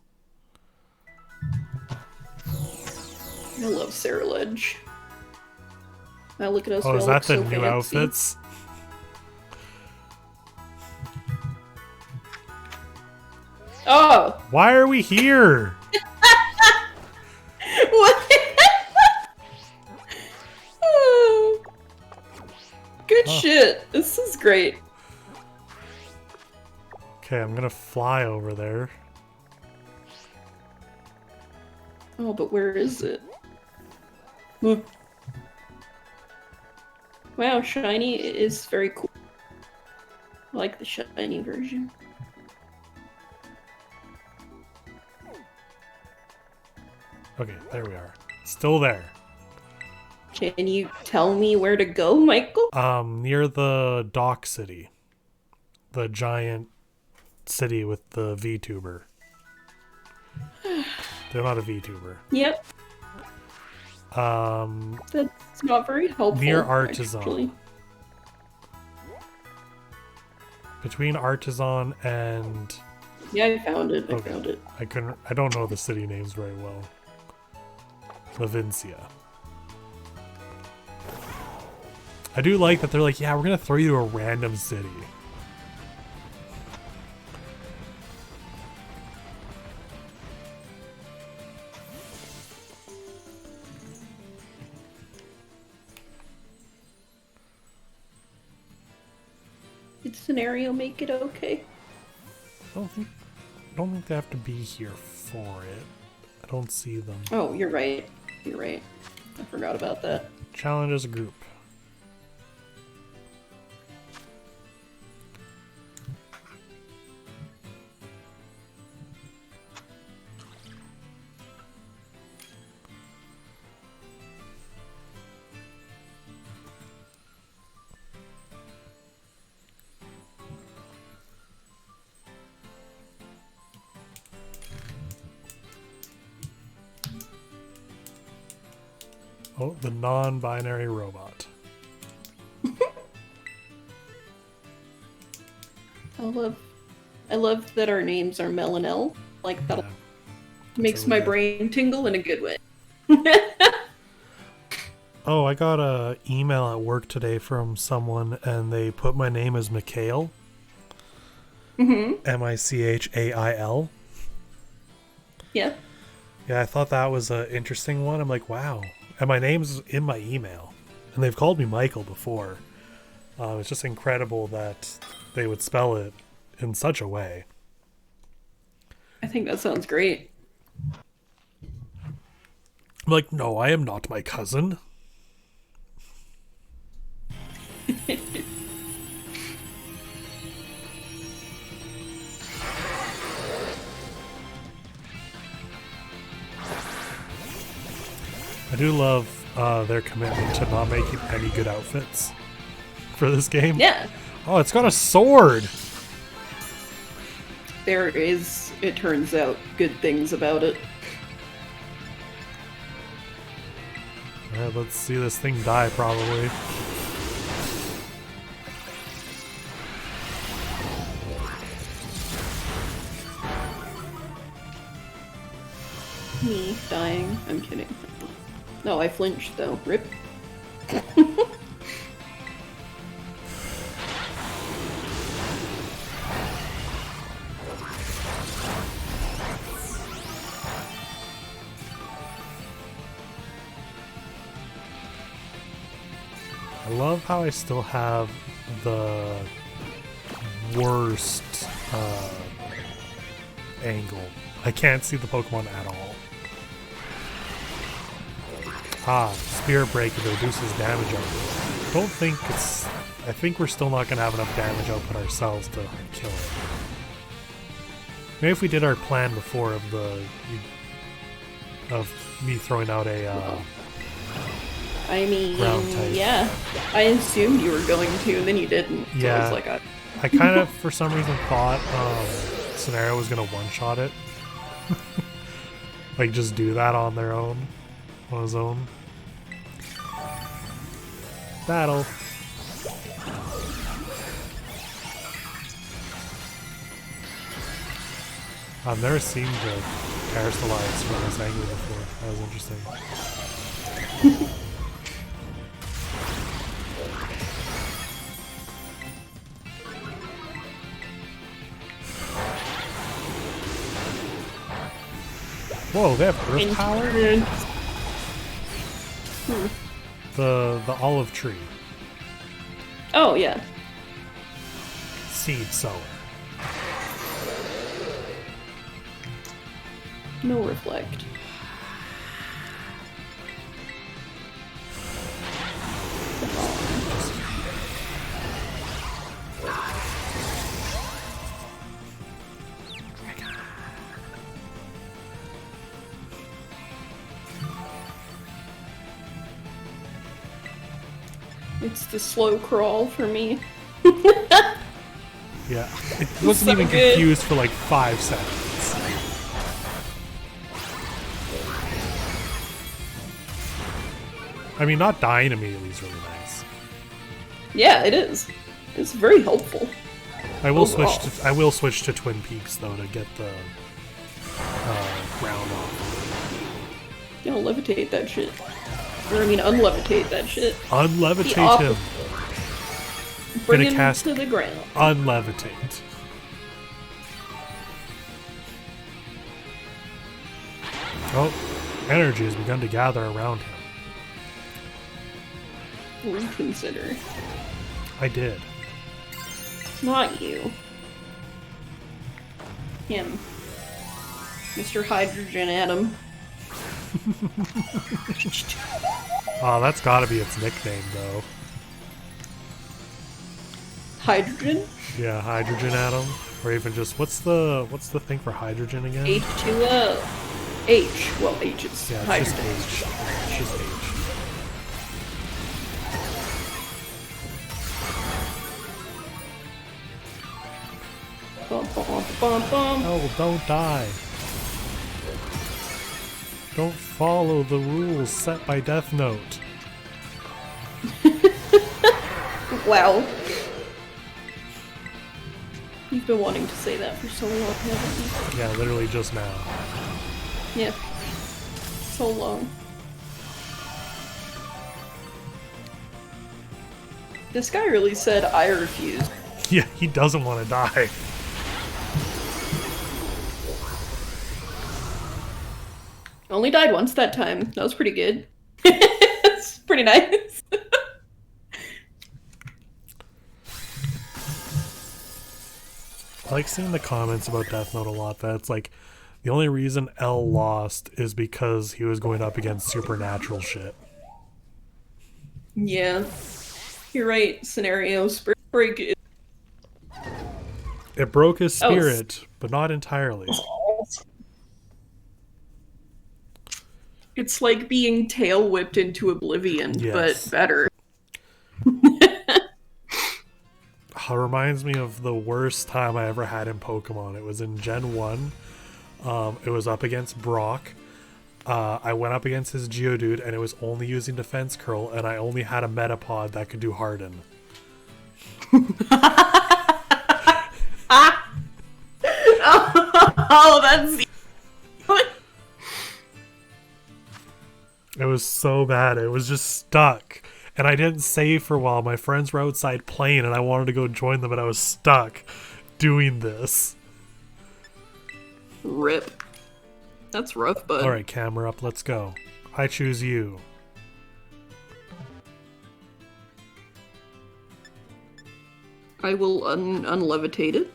S2: I love Scarlet. Now look at us.
S1: Oh,
S2: we
S1: is
S2: all
S1: that
S2: look
S1: the
S2: so
S1: new
S2: fancy.
S1: outfits?
S2: Oh!
S1: Why are we here?
S2: What? Oh. Good shit. This is great.
S1: Okay, I'm gonna fly over there.
S2: Oh, but where is it? Hmm. Wow, shiny is very cool. I like the shiny version.
S1: Okay, there we are. Still there.
S2: Can you tell me where to go, Michael?
S1: Near the Dock City. The giant city with the VTuber. They're not a VTuber.
S2: Yep, that's not very helpful.
S1: Near Artisan.
S2: actually.
S1: Between Artisan and...
S2: Yeah, I found it. I
S1: Okay.
S2: found it.
S1: I don't know the city names very well. Lavincia. I do like that they're like, yeah, we're gonna throw you to a random city.
S2: Did scenario make it okay?
S1: I don't think they have to be here for it. I don't see them.
S2: Oh, you're right. You're right. I forgot about that.
S1: Challenge as a group. Oh, the non-binary robot.
S2: I love that our names are Mel and Elle. Like that
S1: Yeah.
S2: makes
S1: really
S2: my
S1: good.
S2: brain tingle in a good way.
S1: Oh, I got a email at work today from someone, and they put my name as Michael.
S2: Mm-hmm.
S1: Michail.
S2: Yeah.
S1: Yeah, I thought that was an interesting one. I'm like, wow. And my name's in my email. And they've called me Michael before. It's just incredible that they would spell it in such a way.
S2: I think that sounds great.
S1: I'm like, no, I am not my cousin. I do love their commitment to not making any good outfits for this game.
S2: Yeah.
S1: Oh, it's got a sword!
S2: There is, it turns out, good things about it.
S1: Alright, let's see this thing die, probably.
S2: Me dying. I'm kidding. No, I flinched though. Rip.
S1: I love how I still have the worst angle. I can't see the Pokemon at all. Spirit Break, if it reduces damage output. Don't think it's... I think we're still not going to have enough damage output ourselves to kill it. Maybe if we did our plan before of me throwing out a
S2: I mean,
S1: ground type.
S2: yeah. I assumed you were going to, and then you didn't. So
S1: Yeah.
S2: I was like,
S1: I kind of, for some reason, thought Scenario was going to one-shot it. Like, just do that on their own. On his own. Battle. I've never seen the Parasolites from this angle before. That was interesting. Whoa, they have earth power? The olive tree.
S2: oh, yeah.
S1: Seed sower.
S2: No reflect. It's the slow crawl for me.
S1: Yeah. It wasn't
S2: So
S1: even
S2: good.
S1: confused for like 5 seconds. I mean, not dying immediately is really nice.
S2: Yeah, it is. It's very helpful.
S1: I will
S2: Overall.
S1: switch to Twin Peaks though to get the ground off.
S2: You know, levitate that shit. Or, I mean, unlevitate that shit.
S1: Unlevitate him.
S2: Bring
S1: Gonna
S2: him
S1: cast-
S2: to the ground.
S1: Unlevitate. Oh, energy has begun to gather around him.
S2: Reconsider.
S1: I did.
S2: Not you. Him. Mr. Hydrogen Atom.
S1: Oh, that's gotta be its nickname though.
S2: Hydrogen?
S1: Yeah, hydrogen atom. Or even just what's the thing for hydrogen again?
S2: H2O. H. Well, H is
S1: Yeah, it's
S2: hydrogen.
S1: just H. It's just H.
S2: Bum, bum, bum, bum.
S1: Oh, don't die. Don't follow the rules set by Death Note.
S2: Wow. You've been wanting to say that for so long, haven't
S1: Yeah, literally just now.
S2: you? Yeah. So long. This guy really said, I refuse.
S1: Yeah, he doesn't want to die.
S2: Only died once that time. That was pretty good. It's pretty nice.
S1: I like seeing the comments about Death Note a lot. That it's like the only reason L lost is because he was going up against supernatural shit.
S2: Yeah. You're right, scenario. Spirit Break is...
S1: It broke his spirit, but not entirely.
S2: It's like being tail whipped into oblivion,
S1: Yes.
S2: but better.
S1: It reminds me of the worst time I ever had in Pokemon. It was in Gen 1. It was up against Brock. I went up against his Geodude, and it was only using Defense Curl, and I only had a Metapod that could do Harden.
S2: Oh, that's...
S1: It was so bad. It was just stuck. And I didn't save for a while. My friends were outside playing, and I wanted to go join them, but I was stuck doing this.
S2: Rip. That's rough, bud.
S1: Alright, camera up. Let's go. I choose you.
S2: I will unlevitate it,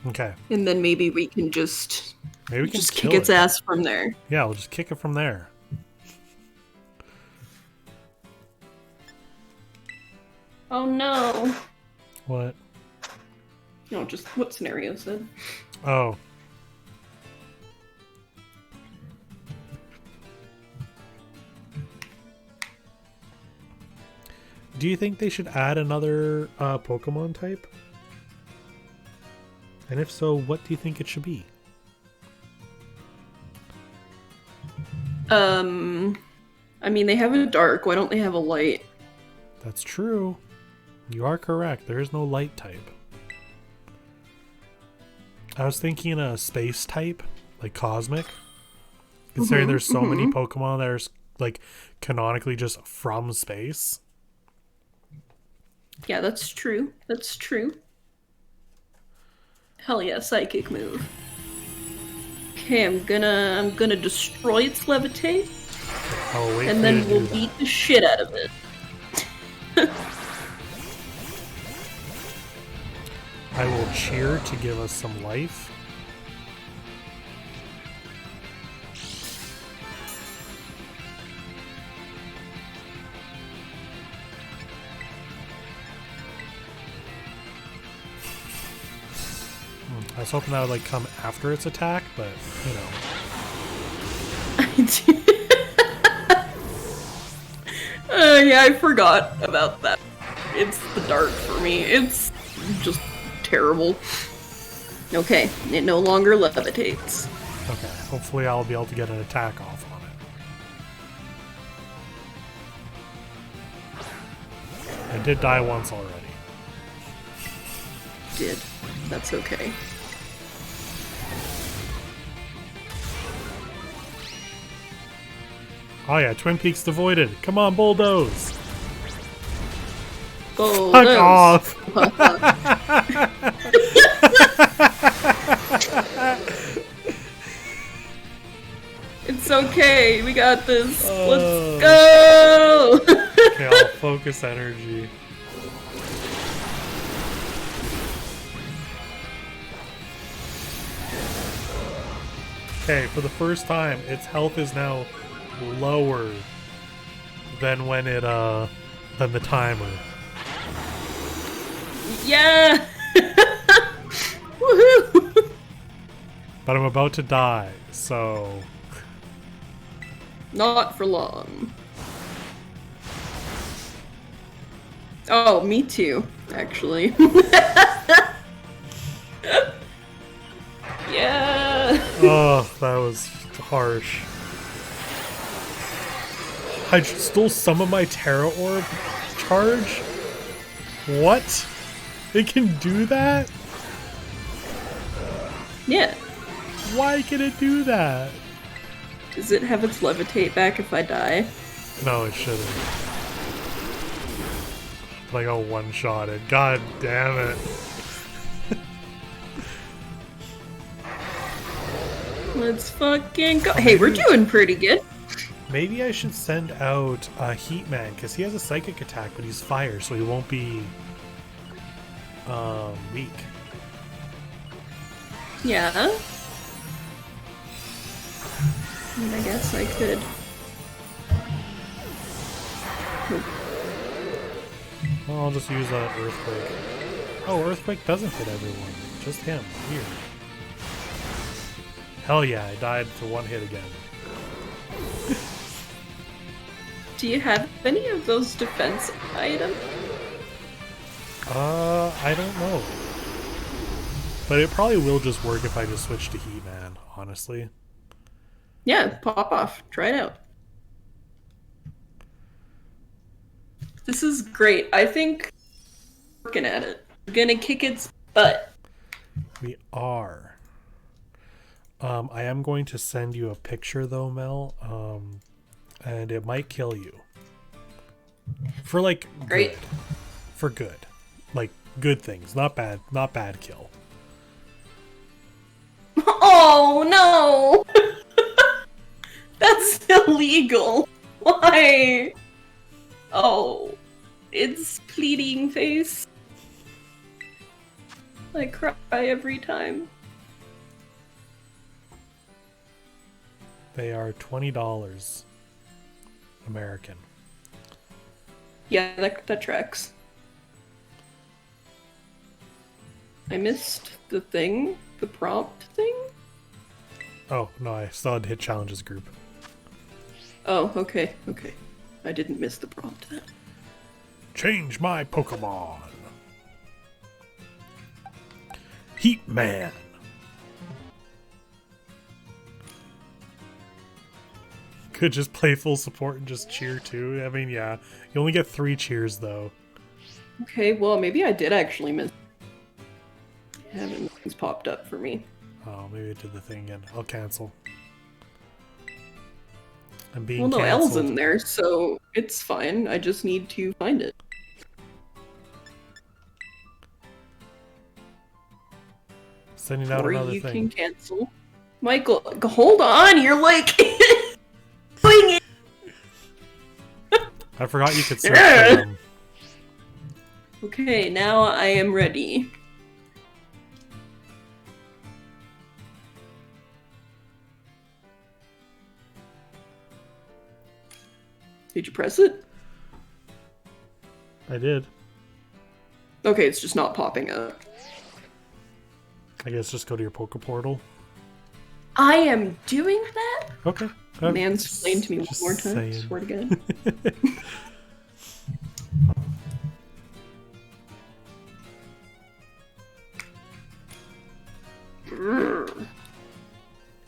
S1: Okay.
S2: and then maybe we can just
S1: Maybe we can
S2: just
S1: kill
S2: kick its
S1: it.
S2: ass from there.
S1: Yeah, we'll just kick it from there.
S2: Oh no.
S1: What?
S2: No, just what scenario said.
S1: Oh. Do you think they should add another Pokemon type? And if so, what do you think it should be?
S2: I mean, they have a dark. Why don't they have a light?
S1: That's true. You are correct. There is no light type. I was thinking a space type, like cosmic. Considering there's so many Pokemon that are like canonically just from space.
S2: Yeah, that's true. That's true. Hell yeah, psychic move. Okay, I'm gonna destroy its levitate,
S1: Oh wait,
S2: and
S1: for you
S2: then
S1: to
S2: we'll
S1: do that.
S2: beat the shit out of it.
S1: I will cheer to give us some life. I was hoping that would like come after its attack, but you know.
S2: Yeah, I forgot about that. It's the dark for me. It's just terrible. Okay, it no longer levitates.
S1: Okay, hopefully I'll be able to get an attack off on it. I did die once already.
S2: Did. That's okay.
S1: Oh yeah, Twin Peaks devoided. Come on, bulldoze.
S2: Go.
S1: Fuck off.
S2: It's okay. We got this. Let's
S1: Oh.
S2: go.
S1: Okay, I'll focus energy. Okay, for the first time, its health is now lower than when it than the timer.
S2: Yeah. Woohoo.
S1: But I'm about to die, so
S2: Not for long. Oh, me too, actually. Yeah.
S1: oh, that was harsh. I stole some of my Terra Orb charge? What? It can do that?
S2: Yeah.
S1: Why can it do that?
S2: Does it have its levitate back if I die?
S1: No, it shouldn't. Like a one-shotted. God damn it.
S2: Let's fucking go. Hey, we're doing pretty good.
S1: Maybe I should send out Heat Man, because he has a psychic attack, but he's fire, so he won't be weak.
S2: Yeah. I mean, I guess I could.
S1: Well, I'll just use Earthquake. Oh, Earthquake doesn't hit everyone. Just him. Weird. Hell yeah, I died for one hit again.
S2: Do you have any of those defense items?
S1: I don't know. But it probably will just work if I just switch to Heat Man, honestly.
S2: Yeah, pop off. Try it out. This is great. I think we're working at it. We're gonna kick its butt.
S1: We are. I am going to send you a picture though, Mel. And it might kill you. For like
S2: Great.
S1: good. For good. Like good things. Not bad kill.
S2: Oh no! That's illegal. Why? Oh, it's pleading face. I cry every time.
S1: They are $20 American.
S2: Yeah, that tracks. I missed the thing, the prompt thing.
S1: Oh, no, I still had to hit challenges group.
S2: Oh, okay. I didn't miss the prompt then.
S1: Change my Pokemon. Heat Man. Could just play full support and just cheer too. I mean, yeah. You only get 3 cheers though.
S2: Okay, well, maybe I did actually miss. Nothing's popped up for me.
S1: Oh, maybe I did the thing again. I'll cancel. I'm being
S2: Well, no
S1: canceled.
S2: L's in there, so it's fine. I just need to find it.
S1: Sending out
S2: Or
S1: another
S2: you
S1: thing.
S2: can cancel. Michael, hold on, you're like doing it.
S1: I forgot you could search for them.
S2: Okay, now I am ready. Did you press it?
S1: I did.
S2: Okay, it's just not popping up.
S1: I guess just go to your Poke Portal.
S2: I am doing that?
S1: Okay.
S2: Mansplain to me one
S1: just
S2: more time,
S1: saying.
S2: swear to God.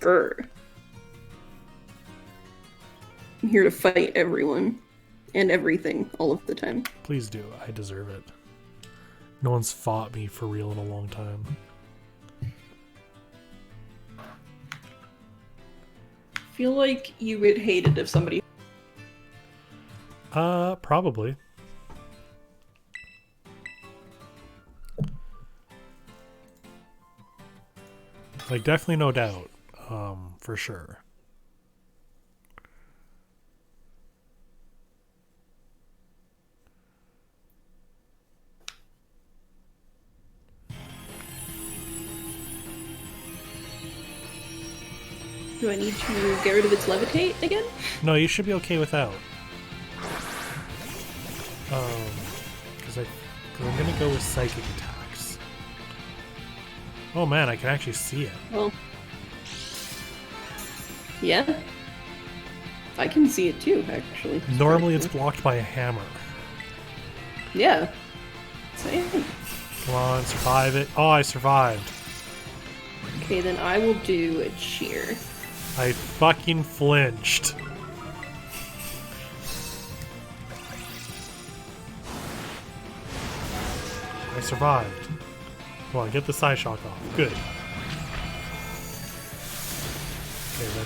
S2: Grr. I'm here to fight everyone and everything all of the time.
S1: Please do. I deserve it. No one's fought me for real in a long time.
S2: I feel like you would hate it if somebody.
S1: Probably. Like, definitely no doubt. For sure.
S2: Do I need to get rid of its levitate again?
S1: No, you should be okay without. Because I'm gonna go with psychic attacks. Oh man, I can actually see it.
S2: Well, yeah. I can see it too, actually.
S1: Normally it's blocked by a hammer.
S2: Yeah. Same.
S1: Come on, survive it. Oh, I survived.
S2: Okay, then I will do a cheer.
S1: I fucking flinched. I survived. Come on, get the Psyshock off. Good. Okay,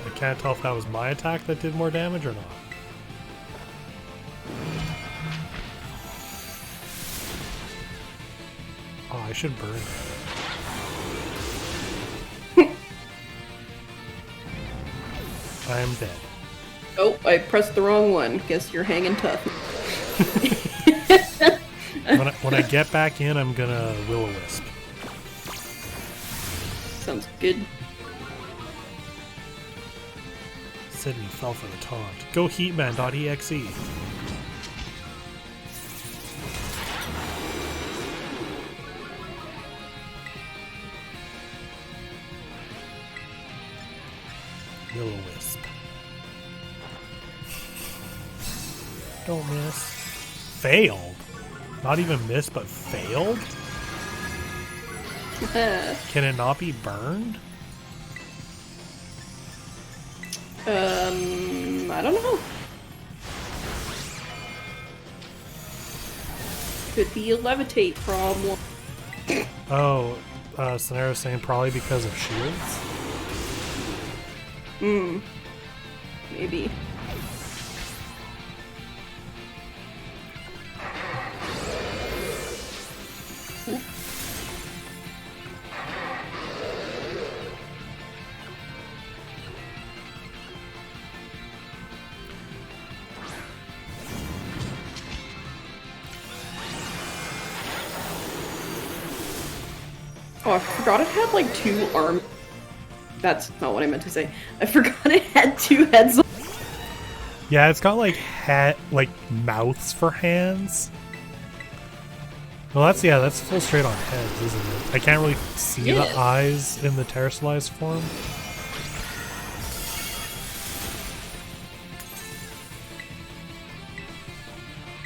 S1: I can't tell if that was my attack that did more damage or not. Oh, I should burn it. I am dead.
S2: Oh, I pressed the wrong one. Guess you're hanging tough.
S1: When I get back in, I'm gonna will-o-wisp.
S2: Sounds good.
S1: Sydney fell for the taunt. Go Heatman.exe. Will-o-wisp. Don't miss. Failed? Not even missed, but failed? Can it not be burned?
S2: I don't know. Could be a levitate problem.
S1: Oh, Scenario's saying probably because of shields?
S2: Maybe. Oh, I forgot it had like 2 arms. That's not what I meant to say. I forgot it had 2 heads.
S1: Yeah, it's got like mouths for hands. Well, that's full straight on heads, isn't it? I can't really see the eyes in the terrestrialized form.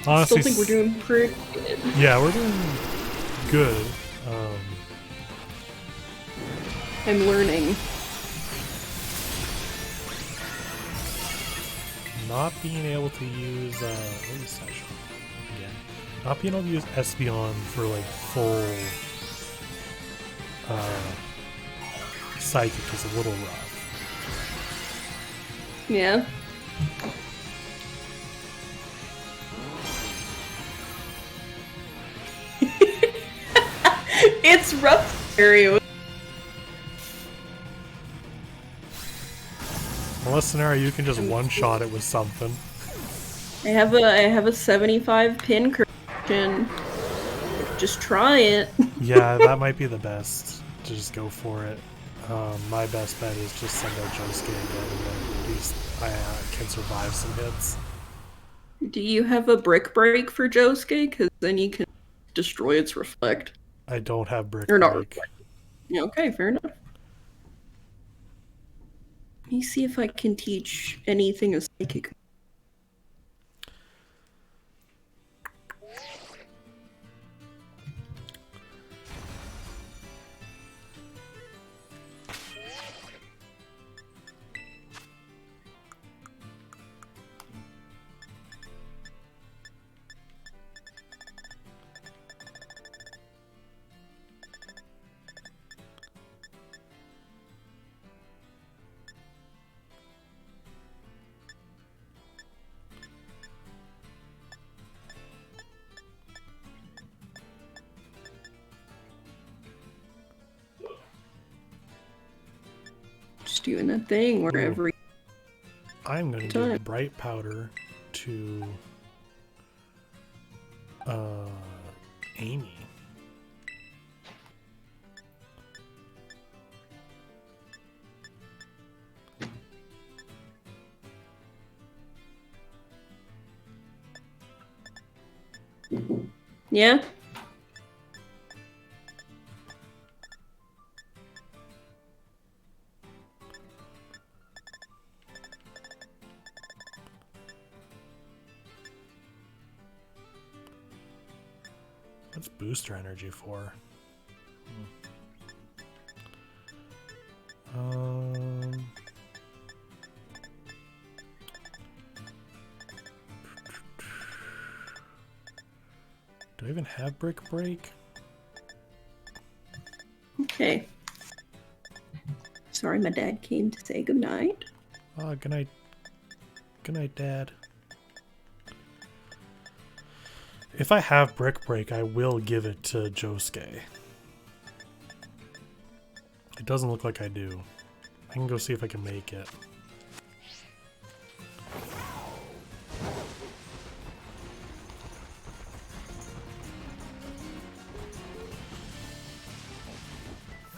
S1: Honestly,
S2: Still think we're doing pretty good.
S1: Yeah, we're doing good.
S2: I'm learning.
S1: Not being able to use what is Session again? Not being able to use Espeon for like full psychic is a little rough.
S2: Yeah. It's rough area.
S1: Unless Scenario, you can just one-shot it with something.
S2: I have a 75 pin correction. Just try it.
S1: Yeah, that might be the best. To just go for it. My best bet is just send out Josuke again, and then at least I can survive some hits.
S2: Do you have a brick break for Josuke? Because then you can destroy its reflect.
S1: I don't have brick
S2: Or not
S1: break.
S2: reflect. Yeah, okay, fair enough. Let me see if I can teach anything a psychic. Just doing that thing where every
S1: I'm going to
S2: time.
S1: give Bright Powder to Amy.
S2: Yeah?
S1: What's booster energy for? Do I even have brick break?
S2: Okay. Sorry, my dad came to say goodnight.
S1: Oh, good night. Good night, Dad. If I have brick break, I will give it to Josuke. It doesn't look like I do. I can go see if I can make it.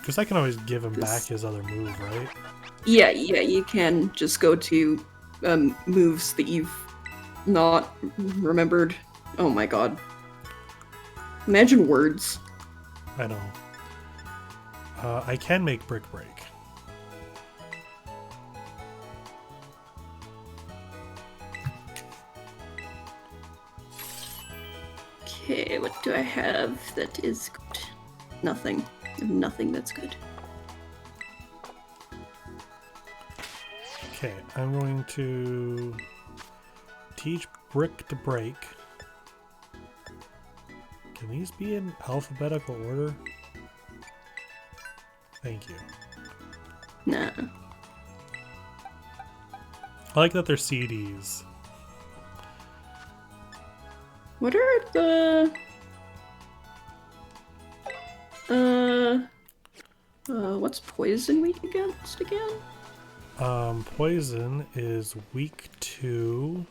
S1: Because I can always give him back his other move, right?
S2: Yeah, you can just go to moves that you've not remembered. Oh my god. Imagine words.
S1: I know. I can make Brick Break.
S2: Okay, what do I have that is good? Nothing. I have nothing that's good.
S1: Okay, I'm going to teach Brick to break. Can these be in alphabetical order? Thank you.
S2: Nah.
S1: I like that they're CDs.
S2: What are the... what's poison weak against again?
S1: Poison is weak to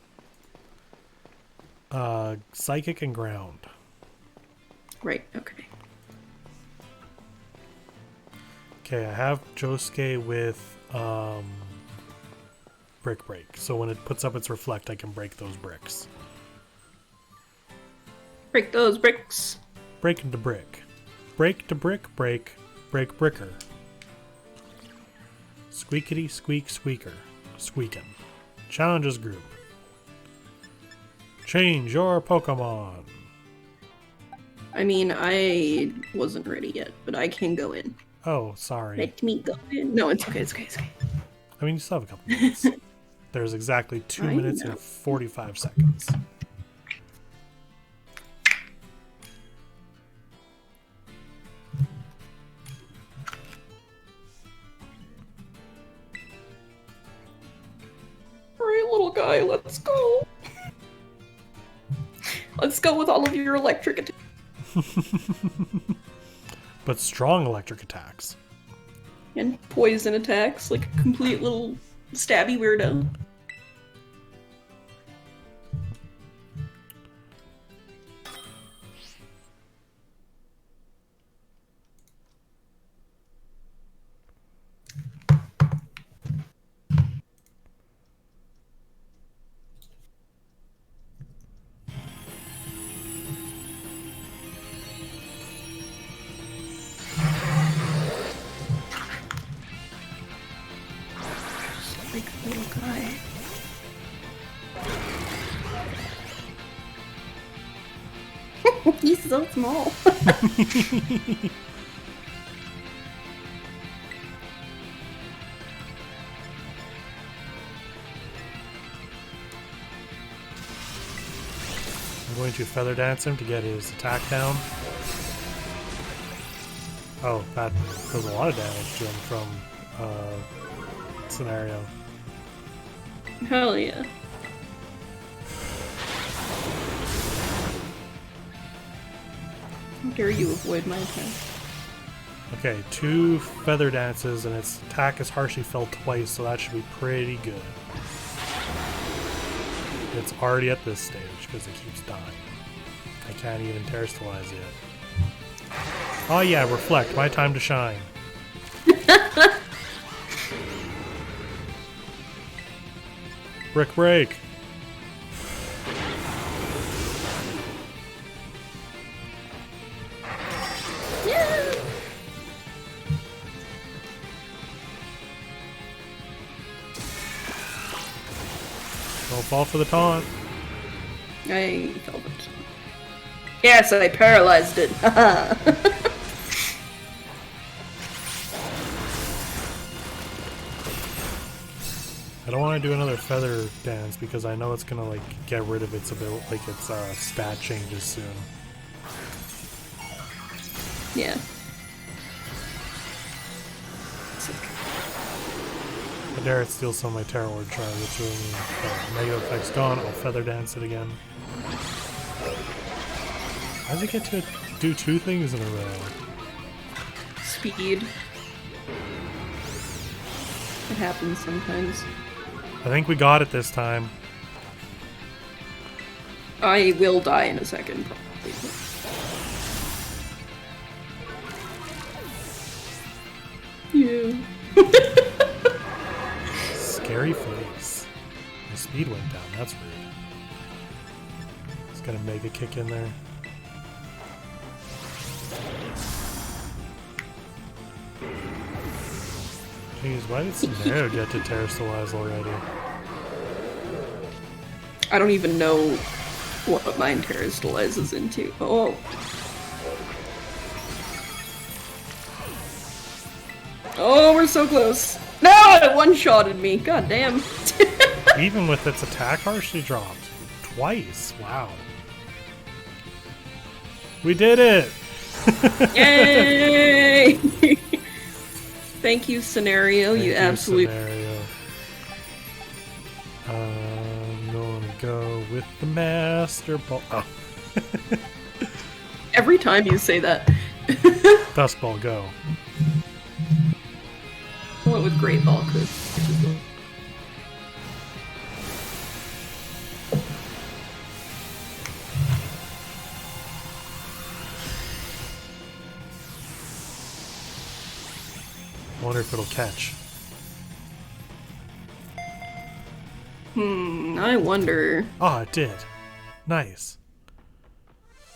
S1: psychic and ground.
S2: Right, okay.
S1: Okay, I have Josuke with Brick Break. So when it puts up its reflect, I can break those bricks.
S2: Break those bricks.
S1: Break into brick. Break to brick, break. Break bricker. Squeakity squeak squeaker. Squeakin'. Challenges group. Change your Pokemon.
S2: I mean, I wasn't ready yet, but I can go in.
S1: Oh, sorry.
S2: Let me go in. No, it's okay, it's okay, it's okay.
S1: I mean, you still have a couple minutes. There's exactly 2
S2: I
S1: minutes
S2: know.
S1: and 45 seconds.
S2: Alright, little guy, let's go. Let's go with all of your electric attacks.
S1: But strong electric attacks.
S2: And poison attacks, like a complete little stabby weirdo. Like a little guy. He's so small.
S1: I'm going to Feather Dance him to get his attack down. Oh, that does a lot of damage to him from scenario.
S2: Hell yeah. How dare you avoid my attack?
S1: Okay, 2 Feather Dances and its attack is harshly felt twice, so that should be pretty good. It's already at this stage because it keeps dying. I can't even terrestrialize yet. Oh yeah, reflect. My time to shine. Brick break.
S2: Yeah.
S1: Don't fall for the taunt.
S2: I felt it. Yes, I paralyzed it.
S1: I don't want to do another Feather Dance because I know it's gonna like get rid of its ability, like its stat changes soon.
S2: Yeah.
S1: I dare it steal some of my Terror Ward charge, which will mean negative effect's gone. I'll Feather Dance it again. How does it get to do 2 things in a row?
S2: Speed. It happens sometimes.
S1: I think we got it this time.
S2: I will die in a second, probably.
S1: Scary face. The speed went down. That's weird. It's got a mega kick in there. Jeez, why did Scenario get to Terrastalize already?
S2: I don't even know what mine Terrastalizes into. Oh. Oh, we're so close. No, it one-shotted me. God damn.
S1: Even with its attack harshly dropped. Twice. Wow. We did it!
S2: Yay! Thank you, Scenario.
S1: Thank
S2: you absolute.
S1: Scenario. I'm gonna go with the Master Ball. Oh.
S2: Every time you say that.
S1: Dust Ball, go.
S2: I went with Great Ball, cause
S1: I wonder if it'll catch.
S2: I wonder.
S1: Oh, it did. Nice.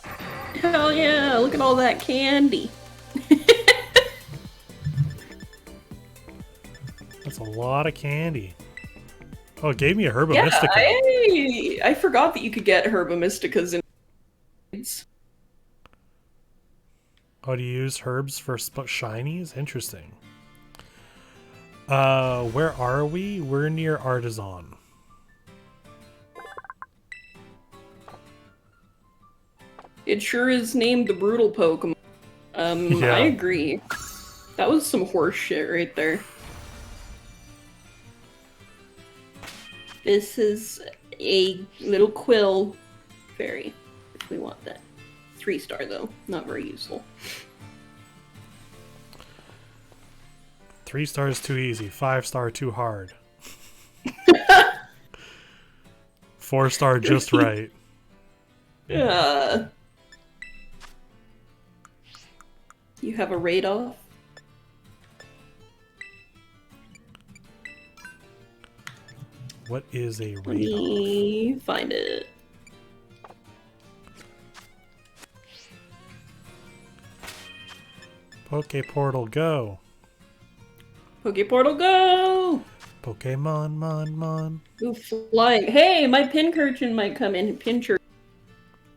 S2: Hell yeah, look at all that candy.
S1: That's a lot of candy. Oh, it gave me a Herba
S2: Yeah,
S1: Mystica.
S2: I forgot that you could get Herba Mysticas in.
S1: Oh, do you use herbs for shinies? Interesting. Where are we? We're near Artisan.
S2: It sure is named the Brutal Pokemon.
S1: Yeah.
S2: I agree. That was some horse shit right there. This is a little quill fairy, if we want that. 3-star though, not very useful.
S1: 3 stars too easy, 5-star too hard. 4-star just right.
S2: You have a raid off?
S1: What is a
S2: Let
S1: raid?
S2: me find it.
S1: Poke Portal, go!
S2: Pokeportal, go!
S1: Pokemon, mon.
S2: Ooh, flying. Hey, my Pincurchin might come in. Pincher.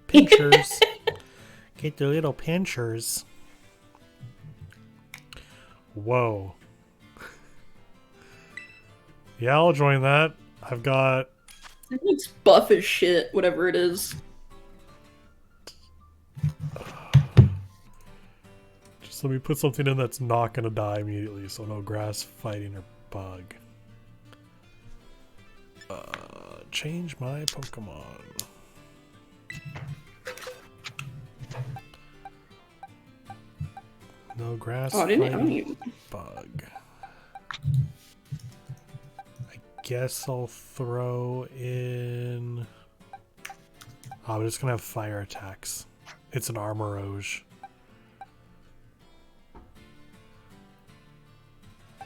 S1: Pinchers. Get the little pinchers. Whoa. Yeah, I'll join that. I've got...
S2: It looks buff as shit, whatever it is.
S1: Just let me put something in that's not going to die immediately, so no grass fighting or bug. Change my Pokemon. No grass fighting bug. I guess I'll throw in... Oh, we're just going to have fire attacks. It's an Armorage.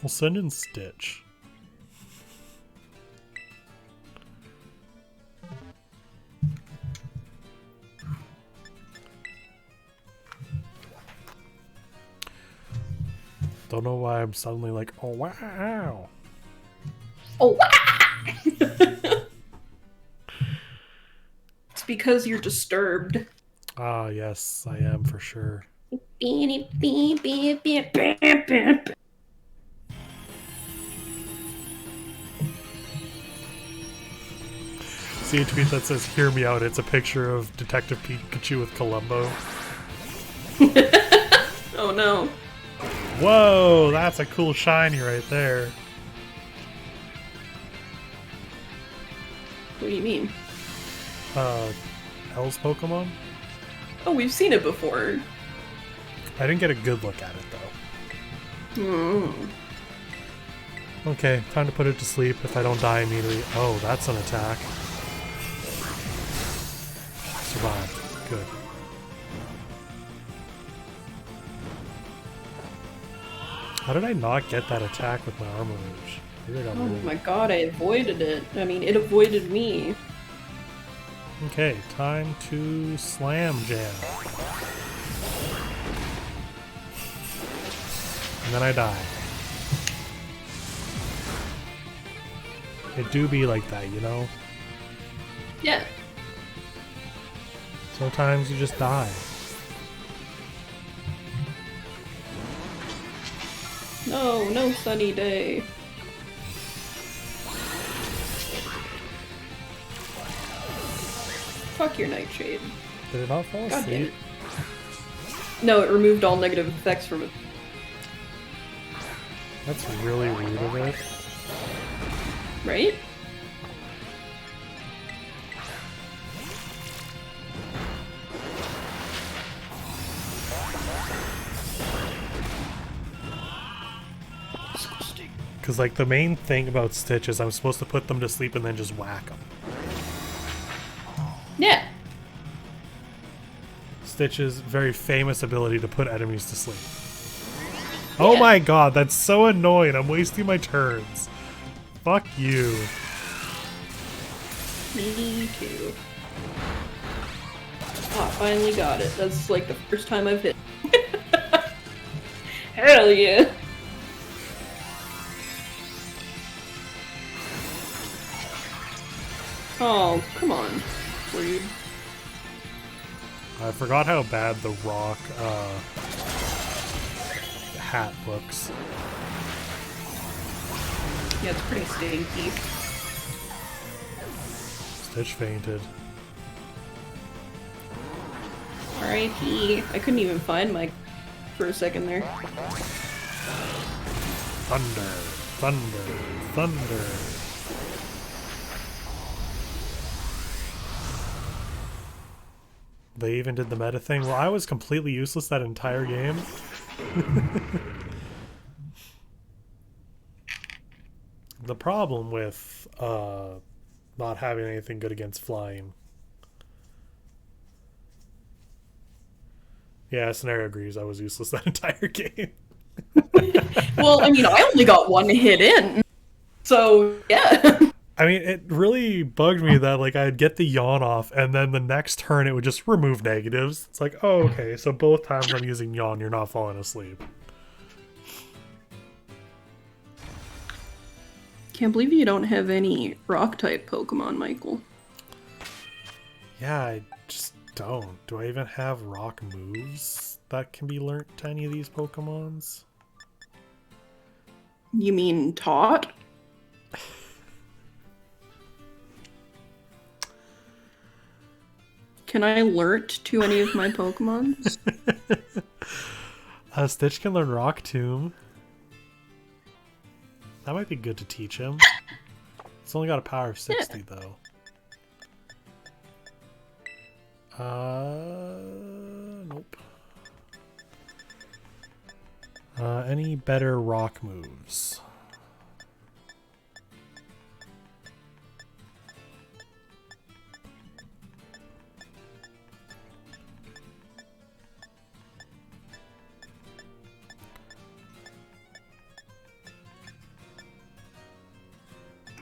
S1: We'll send in Stitch. Don't know why I'm suddenly like, oh wow.
S2: Oh, wow! It's because you're disturbed.
S1: Ah, yes, I am for sure. See a tweet that says, "Hear me out." It's a picture of Detective Pikachu with Columbo.
S2: Oh no.
S1: Whoa, that's a cool shiny right there.
S2: What do you mean?
S1: Hell's Pokemon?
S2: Oh, we've seen it before.
S1: I didn't get a good look at it though. Okay, time to put it to sleep if I don't die immediately. Oh, that's an attack. Survived. Good. How did I not get that attack with my armor mage? Maybe I got
S2: Oh
S1: moved.
S2: my god, I avoided it. I mean, it avoided me.
S1: Okay, time to slam jam. And then I die. It do be like that, you know?
S2: Yeah.
S1: Sometimes you just die.
S2: No, no sunny day. Fuck your nightshade.
S1: Did it not fall
S2: God damn
S1: asleep?
S2: it. No, it removed all negative effects from it.
S1: That's really rude of it.
S2: Right?
S1: Because, like, the main thing about Stitch is I'm supposed to put them to sleep and then just whack them.
S2: Yeah.
S1: Stitch's very famous ability to put enemies to sleep. Oh
S2: Yeah.
S1: my god, that's so annoying. I'm wasting my turns. Fuck you.
S2: Me too. Oh, I finally got it. That's like the first time I've hit. Hell yeah. Oh, come on. Rude.
S1: I forgot how bad the rock hat looks.
S2: Yeah, it's pretty stinky.
S1: Stitch fainted.
S2: R.I.P. I couldn't even find my for a second there.
S1: Thunder, thunder, thunder. They even did the meta thing. Well, I was completely useless that entire game. The problem with not having anything good against flying. Yeah, Scenario agrees. I was useless that entire game.
S2: Well, I mean, I only got one hit in. So, yeah.
S1: I mean, it really bugged me that, like, I'd get the yawn off, and then the next turn it would just remove negatives. It's like, oh, okay, so both times I'm using yawn, you're not falling asleep.
S2: Can't believe you don't have any rock-type Pokemon, Michael.
S1: Yeah, I just don't. Do I even have rock moves that can be learnt to any of these Pokemons?
S2: You mean taught? Can I alert to any of my Pokemons?
S1: Stitch can learn Rock Tomb. That might be good to teach him. It's only got a power of 60 though. Nope. Any better rock moves?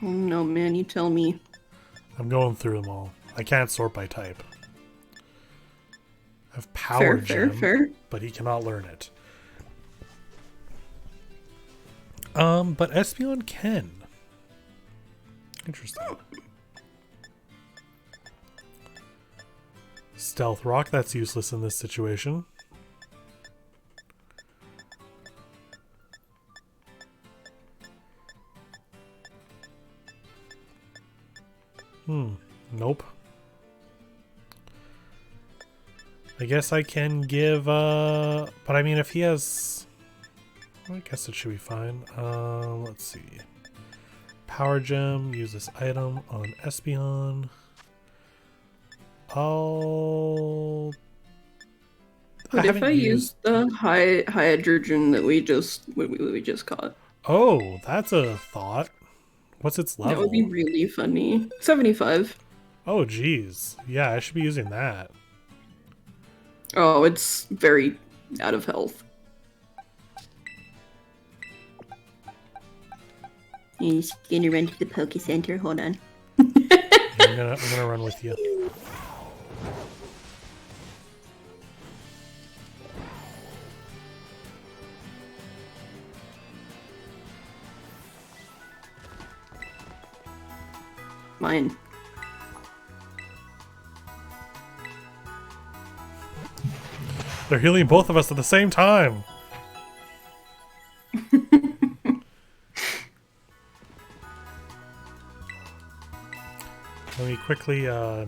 S2: Oh no, man, you tell me.
S1: I'm going through them all. I can't sort by type. I have Power Gem,
S2: Fair.
S1: but he cannot learn it. But Espeon can. Interesting. Stealth Rock, that's useless in this situation. Nope. I guess I can give, but I mean, if he has, I guess it should be fine. Let's see. Power Gem, use this item on Espeon.
S2: What if I use the high hydrogen that we just caught?
S1: Oh, that's a thought. What's its level?
S2: That would be really funny. 75.
S1: Oh, geez. Yeah, I should be using that.
S2: Oh, it's very out of health.
S4: He's gonna run to the Poke Center. Hold on.
S1: I'm gonna run with you.
S2: Mine.
S1: They're healing both of us at the same time. Let me quickly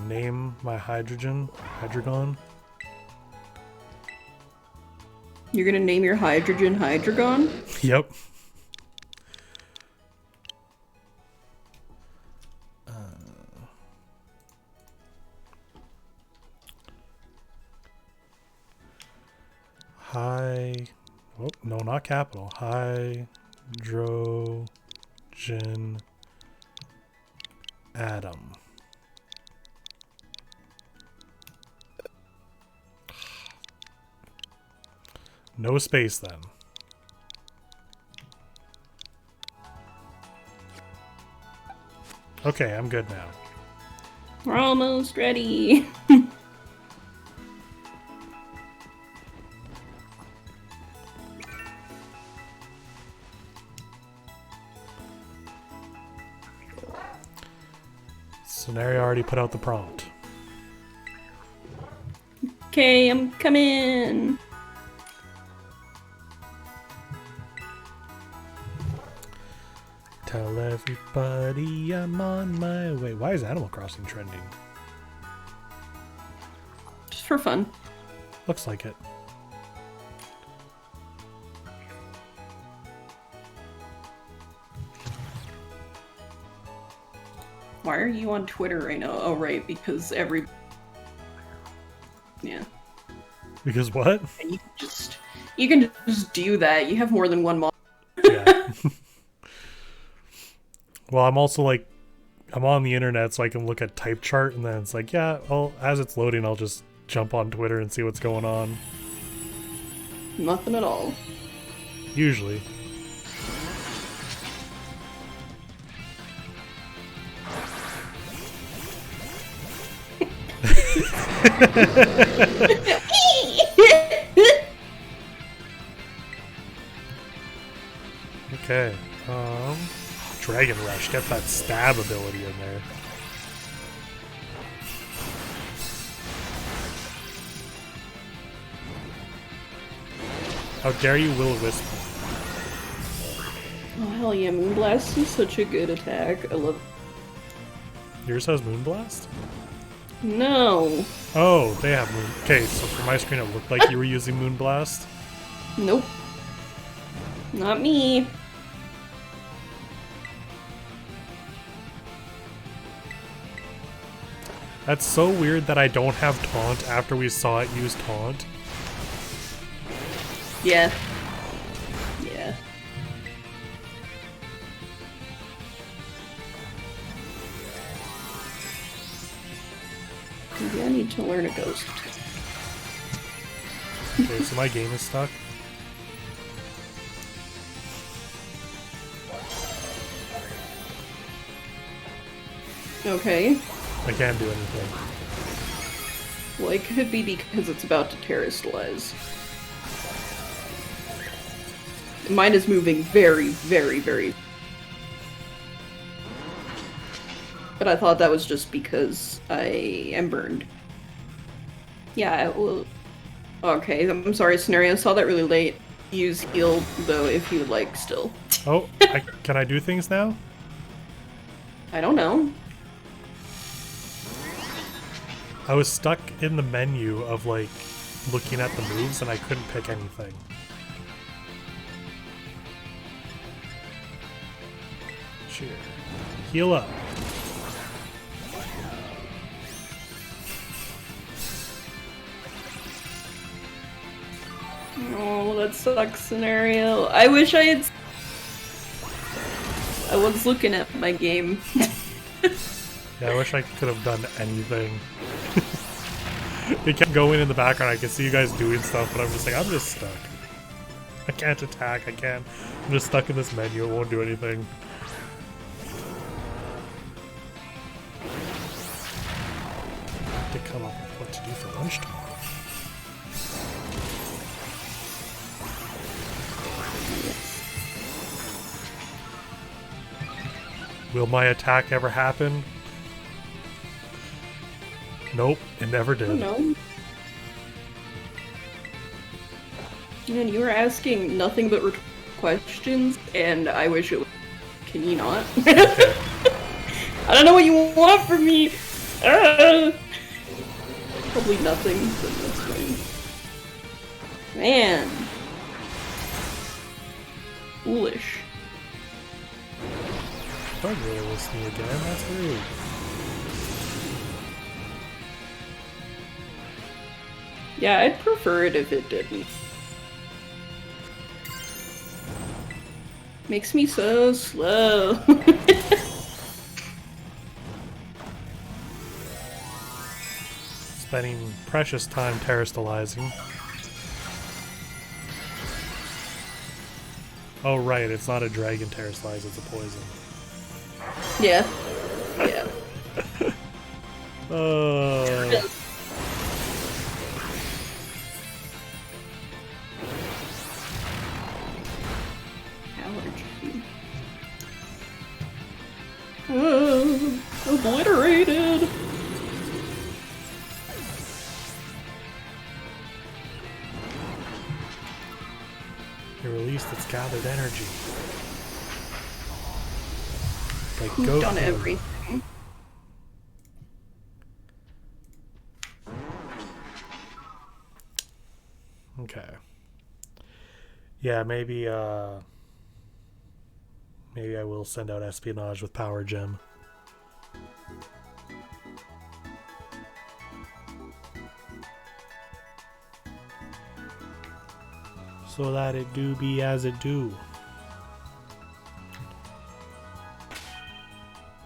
S1: name my Hydragon.
S2: You're gonna name your Hydragon?
S1: Yep. Oh, no, not capital. Hydrogen atom. No space then. Okay, I'm good now.
S2: We're almost ready.
S1: Scenario already put out the prompt.
S2: Okay, I'm coming.
S1: Tell everybody I'm on my way. Why is Animal Crossing trending?
S2: Just for fun.
S1: Looks like it.
S2: Why are you on Twitter right now? Oh, right, because yeah.
S1: Because what?
S2: And you can just do that. You have more than one mod.
S1: Yeah. Well, I'm also like, I'm on the internet so I can look at type chart, and then it's like, yeah, well, as it's loading, I'll just jump on Twitter and see what's going on.
S2: Nothing at all.
S1: Usually. Okay. Dragon Rush. Get that stab ability in there. How dare you Will-O-Wisp?
S2: Oh, hell yeah, Moonblast is such a good attack. I love
S1: Yours has Moonblast?
S2: No.
S1: Oh, they have Moon. Okay, so for my screen it looked like you were using Moonblast.
S2: Nope. Not me.
S1: That's so weird that I don't have Taunt after we saw it use Taunt.
S2: Yeah. Yeah. Maybe I need to learn a ghost.
S1: Okay, so my game is stuck.
S2: Okay.
S1: I can't do anything.
S2: Well, it could be because it's about to terrestrialize. Mine is moving very, very, very... But I thought that was just because I am burned. Yeah, well... Okay, I'm sorry, Scenario. I saw that really late. Use heal, though, if you would like, still.
S1: Oh, can I do things now?
S2: I don't know.
S1: I was stuck in the menu of, like, looking at the moves and I couldn't pick anything. Sure. Heal up.
S2: Oh, that sucks, Scenario. I wish I had... I was looking at my game.
S1: Yeah, I wish I could have done anything. It kept going in the background. I could see you guys doing stuff, but I'm just like, I'm just stuck. I can't attack. I can't. I'm just stuck in this menu. It won't do anything. come up with what to do for lunch tomorrow. Will my attack ever happen? Nope, it never did.
S2: Oh, no. Man, you were asking nothing but questions, and I wish it was... Can you not?
S1: Okay.
S2: I don't know what you want from me! Probably nothing, but that's fine. Man. Foolish.
S1: Don't really listen to me again, that's rude.
S2: Yeah, I'd prefer it if it didn't. Makes me so slow.
S1: Spending precious time terrestrializing. Oh right, it's not a dragon terrestrialize, it's a poison.
S2: Yeah. Yeah. Allergy. Obliterated.
S1: It released its gathered energy. Like
S2: We've
S1: Goku.
S2: done everything.
S1: Okay. Yeah, maybe maybe I will send out espionage with Power Gem. So that it do be as it do.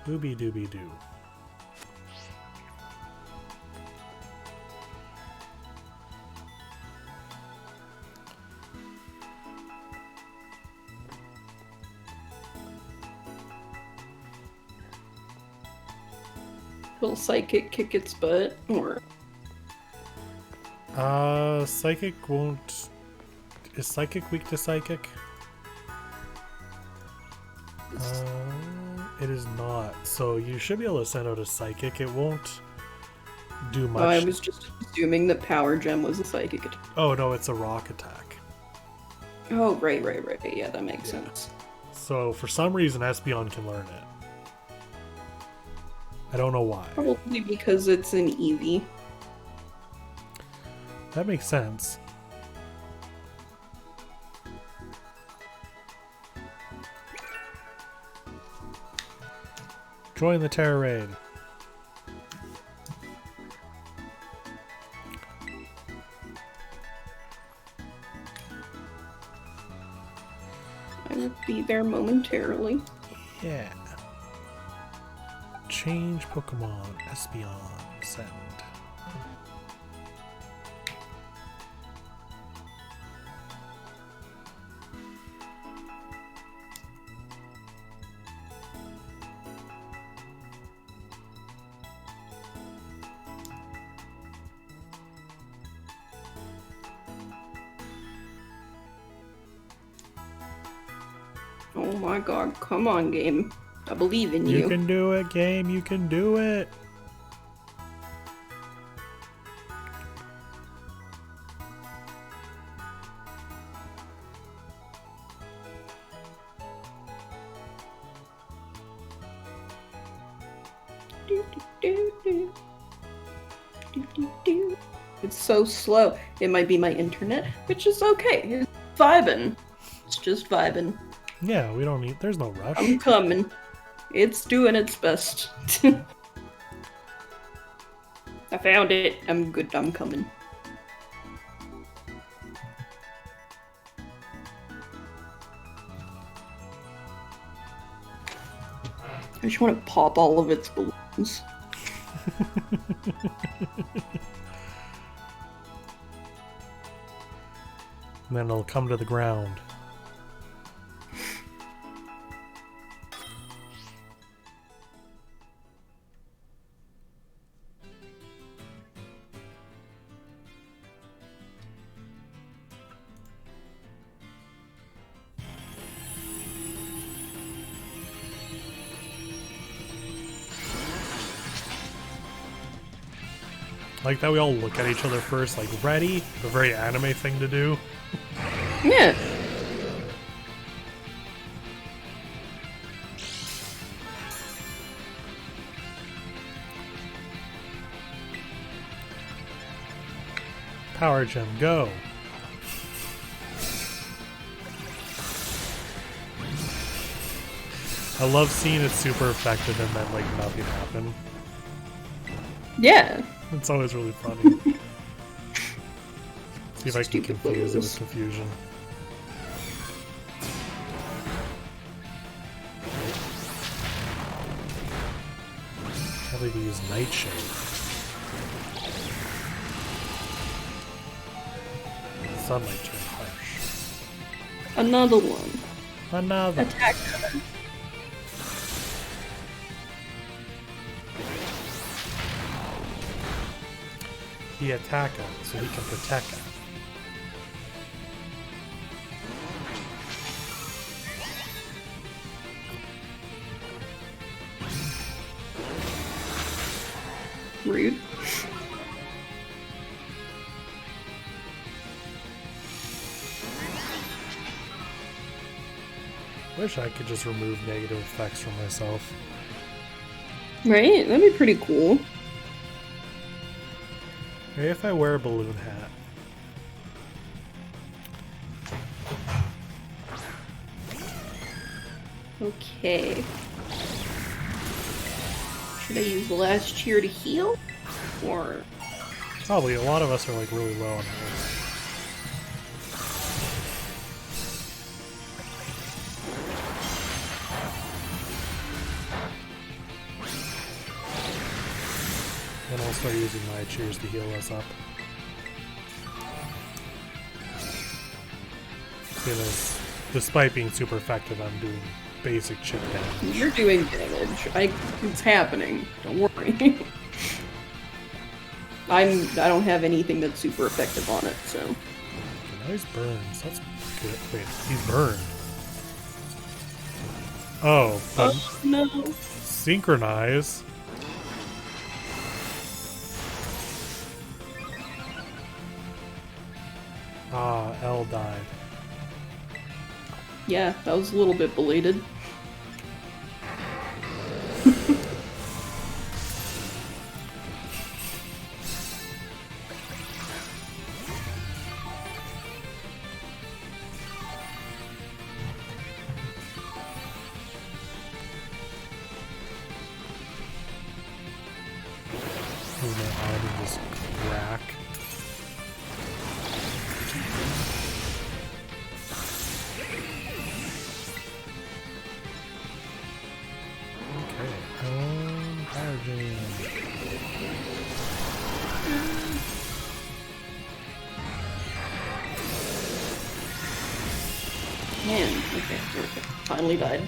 S1: Dooby dooby doo.
S2: Will Psychic kick its butt? Or
S1: Psychic won't... Is Psychic weak to Psychic? It is not. So you should be able to send out a Psychic. It won't do much.
S2: oh, I was just assuming that Power Gem was a psychic attack.
S1: Oh no, it's a rock attack.
S2: Oh, right. Yeah, that makes sense.
S1: So for some reason Espeon can learn it. I don't know why.
S2: Probably because it's an Eevee.
S1: That makes sense. Join the Terror Raid.
S2: I will be there momentarily.
S1: Yeah. Change Pokemon. Espeon. Send.
S2: Oh my god, come on, game. I believe in you.
S1: You can do it, game. You can do it.
S2: It's so slow. It might be my internet, which is okay. It's vibing. It's just vibing.
S1: Yeah, we don't need... There's no rush.
S2: I'm coming. It's doing its best. I found it. I'm good. I'm coming. I just want to pop all of its balloons.
S1: And then it'll come to the ground. Like that we all look at each other first, like, ready? The very anime thing to do.
S2: Yeah.
S1: Power gem, go. I love seeing it super effective and then like nothing happen.
S2: Yeah.
S1: It's always really funny. See if I can
S2: Stupid
S1: confuse it with
S2: blows.
S1: confusion. How do they use Nightshade? Sunlight turn harsh.
S2: Another one.
S1: Another.
S2: Attack her.
S1: He attack her so he can protect her.
S2: Rude.
S1: Wish I could just remove negative effects from myself.
S2: Right? That'd be pretty cool.
S1: Maybe if I wear a balloon hat.
S2: Okay. Should I use the last cheer to heal? Or...
S1: Probably a lot of us are like really low on health. Then I'll start using my cheers to heal us up. See this, despite being super effective, I'm doing basic chip damage.
S2: You're doing damage. It's happening. Don't worry. I don't have anything that's super effective on it, so...
S1: Nice burns. That's good. Wait, he's burned. Oh, but
S2: Oh, no.
S1: synchronize. Ah, L died.
S2: Yeah, that was a little bit belated.
S1: Move my arm and just crack. Okay, power jam.
S2: Man, okay, finally died.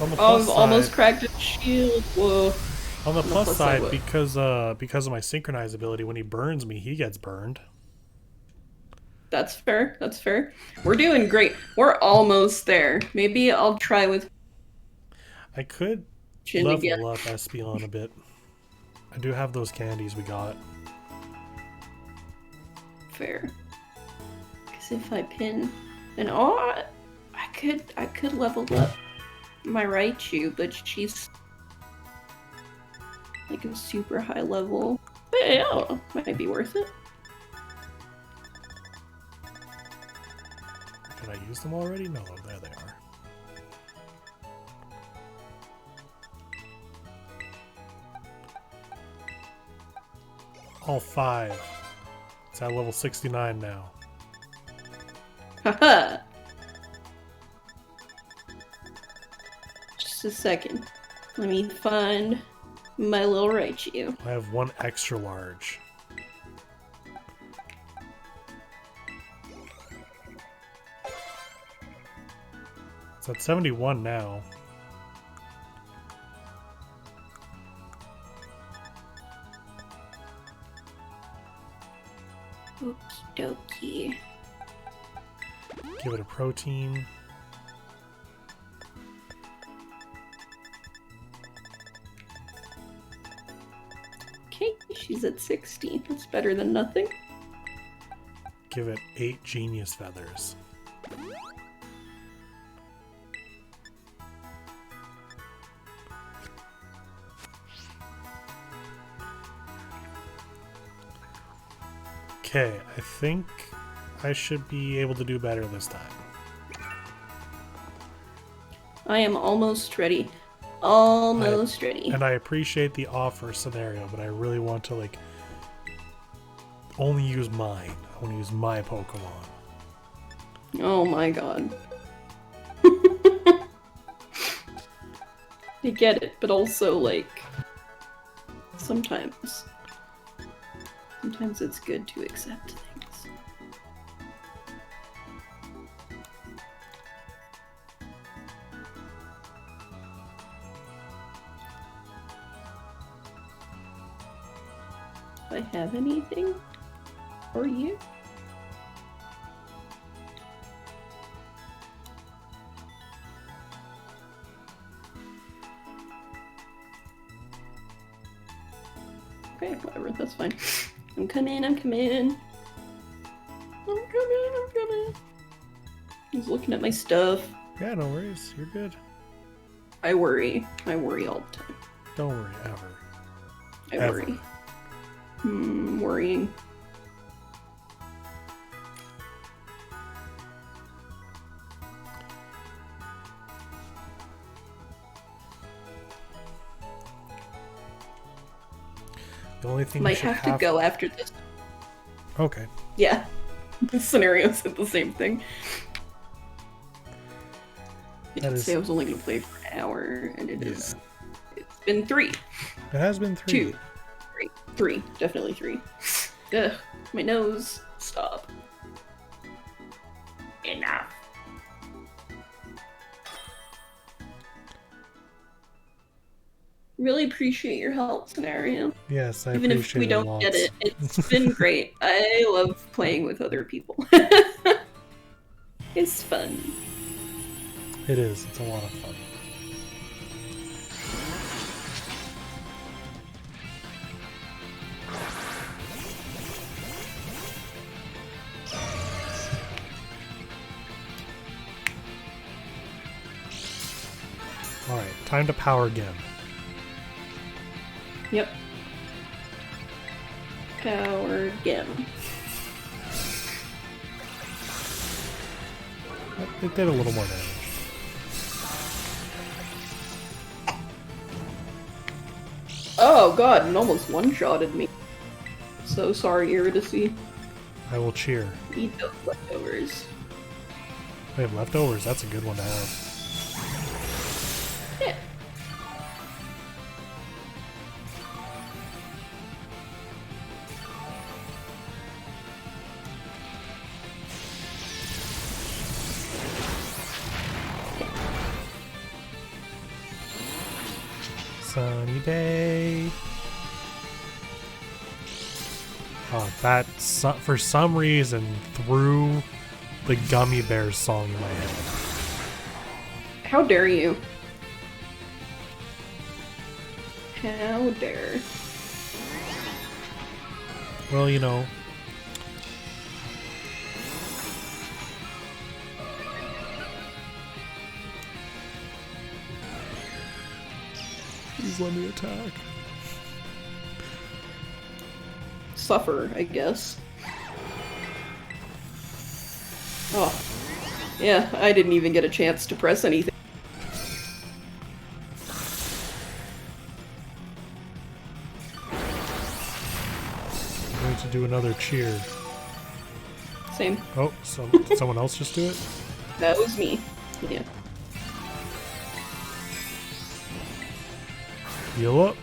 S1: On the
S2: Oh,
S1: plus
S2: I've almost
S1: side,
S2: cracked his shield. Whoa.
S1: on the plus
S2: plus
S1: side,
S2: side, what?
S1: because of my synchronize ability, when he burns me, he gets burned.
S2: That's fair. That's fair. We're doing great. We're almost there. Maybe I'll try with
S1: I could
S2: Chin
S1: level
S2: again.
S1: up Espeon a bit. I do have those candies we got.
S2: Fair. Because if I pin, then I could level up my Raichu, but she's like a super high level. But yeah, might be worth it.
S1: Did I use them already? No, there they are. All 5. It's at level 69 now.
S2: Haha. Just a second. Let me find my little Raichu.
S1: I have 1 extra large. It's at 71 now.
S4: dokie.
S1: Give it a protein.
S2: Okay, she's at 60. That's better than nothing.
S1: Give it 8 genius feathers. Okay, I think I should be able to do better this time.
S2: I am almost ready. Almost ready.
S1: And I appreciate the offer scenario, but I really want to, like, only use mine. I want to use my Pokemon.
S2: Oh my god. I get it, but also, like, sometimes it's good to accept things. Do I have anything for you? Okay, whatever, that's fine. I'm coming. He's looking at my stuff.
S1: Yeah, no worries. You're good.
S2: I worry all the time.
S1: Don't worry, ever.
S2: I
S1: Ever.
S2: worry. Worrying.
S1: The only thing
S2: Might
S1: you should
S2: have to go after this.
S1: Okay.
S2: Yeah. The scenario said the same thing. It
S1: That
S2: did
S1: is-
S2: say I was only going to play for an hour, and it is. It's been 3.
S1: It has been 3.
S2: 2. 3. Definitely 3. Ugh. My nose. Stop. Enough. Really appreciate your help, scenario.
S1: Yes, I
S2: Even
S1: appreciate
S2: if we don't
S1: lots.
S2: get it, it's been great. I love playing with other people. It's fun.
S1: It is. It's a lot of fun. Alright, time to power Gem.
S2: Yep. Power Gem.
S1: It did a little more damage.
S2: Oh god, it almost one-shotted me. So sorry, Iridice.
S1: I will cheer.
S2: Eat those leftovers.
S1: We have leftovers. That's a good one to have.
S2: Yeah.
S1: Sunny day. Oh, that for some reason threw the Gummy Bears song in my head.
S2: How dare you? How dare.
S1: Well, you know. Please let me attack.
S2: Suffer, I guess. Oh. Yeah, I didn't even get a chance to press anything.
S1: I need to do another cheer.
S2: Same.
S1: Oh, did someone else just do it?
S2: That was me. Yeah.
S1: Heal up.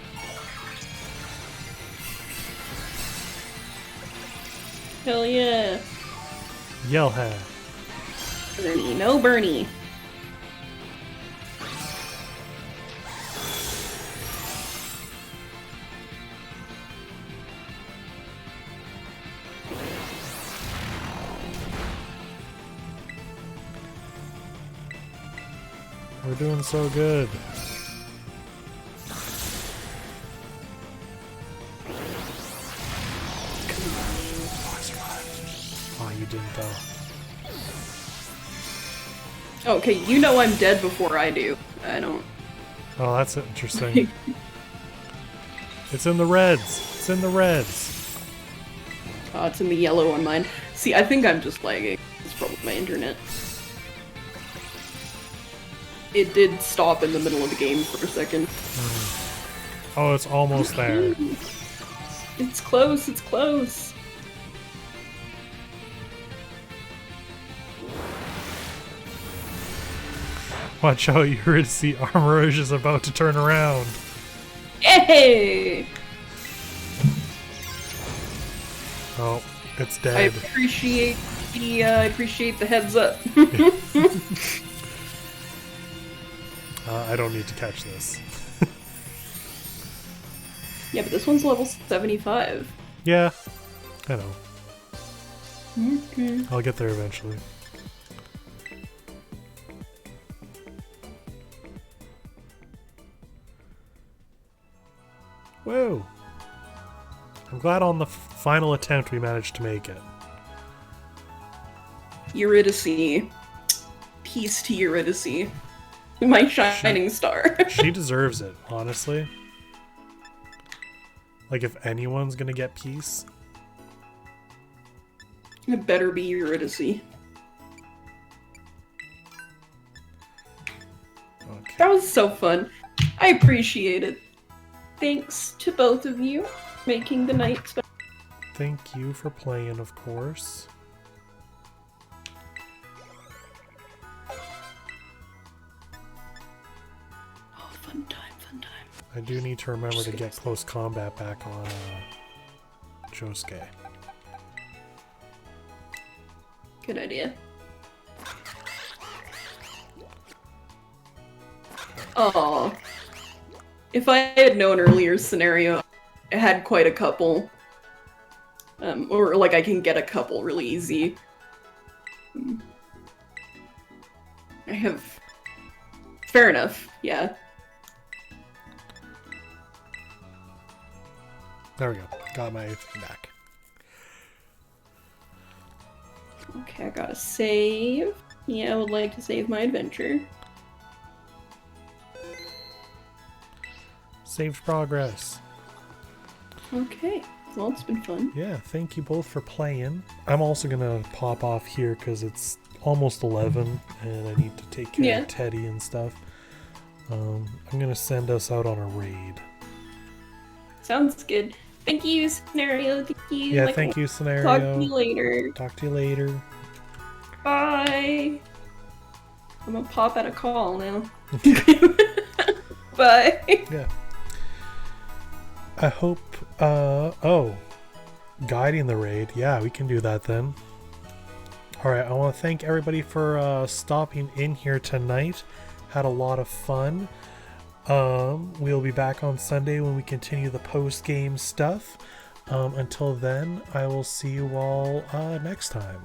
S2: Hell yeah.
S1: Yellhead.
S2: Bernie, no Bernie.
S1: We're doing so good. Oh, you didn't though.
S2: Okay, you know I'm dead before I do. I don't.
S1: Oh, that's interesting. It's in the reds. It's in the reds.
S2: Oh, it's in the yellow on mine. See, I think I'm just lagging. It's probably my internet. It did stop in the middle of the game for a second.
S1: Oh, it's almost there.
S2: It's close, it's close.
S1: Watch out, Eurydice. Armorage is about to turn around.
S2: Hey!
S1: Oh, it's
S2: I
S1: dead.
S2: appreciate the heads up.
S1: I don't need to catch this.
S2: Yeah, but this one's level 75.
S1: Yeah, I know.
S2: Okay.
S1: I'll get there eventually. Whoa! I'm glad on the final attempt we managed to make it.
S2: Eurydice. Peace to Eurydice. My shining star.
S1: She deserves it, honestly. Like, if anyone's gonna get peace.
S2: It better be Eurydice.
S1: Okay.
S2: That was so fun. I appreciate it. Thanks to both of you making the night special.
S1: Thank you for playing, of course.
S2: Oh, fun time, fun time.
S1: I do need to remember to get close combat back on Josuke.
S2: Good idea. Oh, if I had known earlier scenario, I had quite a couple. Or like I can get a couple really easy. I have. Fair enough. Yeah.
S1: There we go. Got my thing back.
S2: Okay, I gotta save. Yeah, I would like to save my adventure.
S1: Saved progress.
S2: Okay. Well, it's been fun.
S1: Yeah, thank you both for playing. I'm also gonna pop off here because it's almost 11 and I need to take care of Teddy and stuff. I'm gonna send us out on a raid.
S2: Sounds good. Thank you, Scenario. Thank you.
S1: Yeah, thank you, Scenario.
S2: Talk to you later.
S1: Talk to you later.
S2: Bye. I'm gonna pop at a call now. Bye.
S1: Yeah. I hope, oh, guiding the raid. Yeah, we can do that then. Alright, I want to thank everybody for stopping in here tonight. Had a lot of fun. We'll be back on Sunday when we continue the post-game stuff. Until then, I will see you all next time.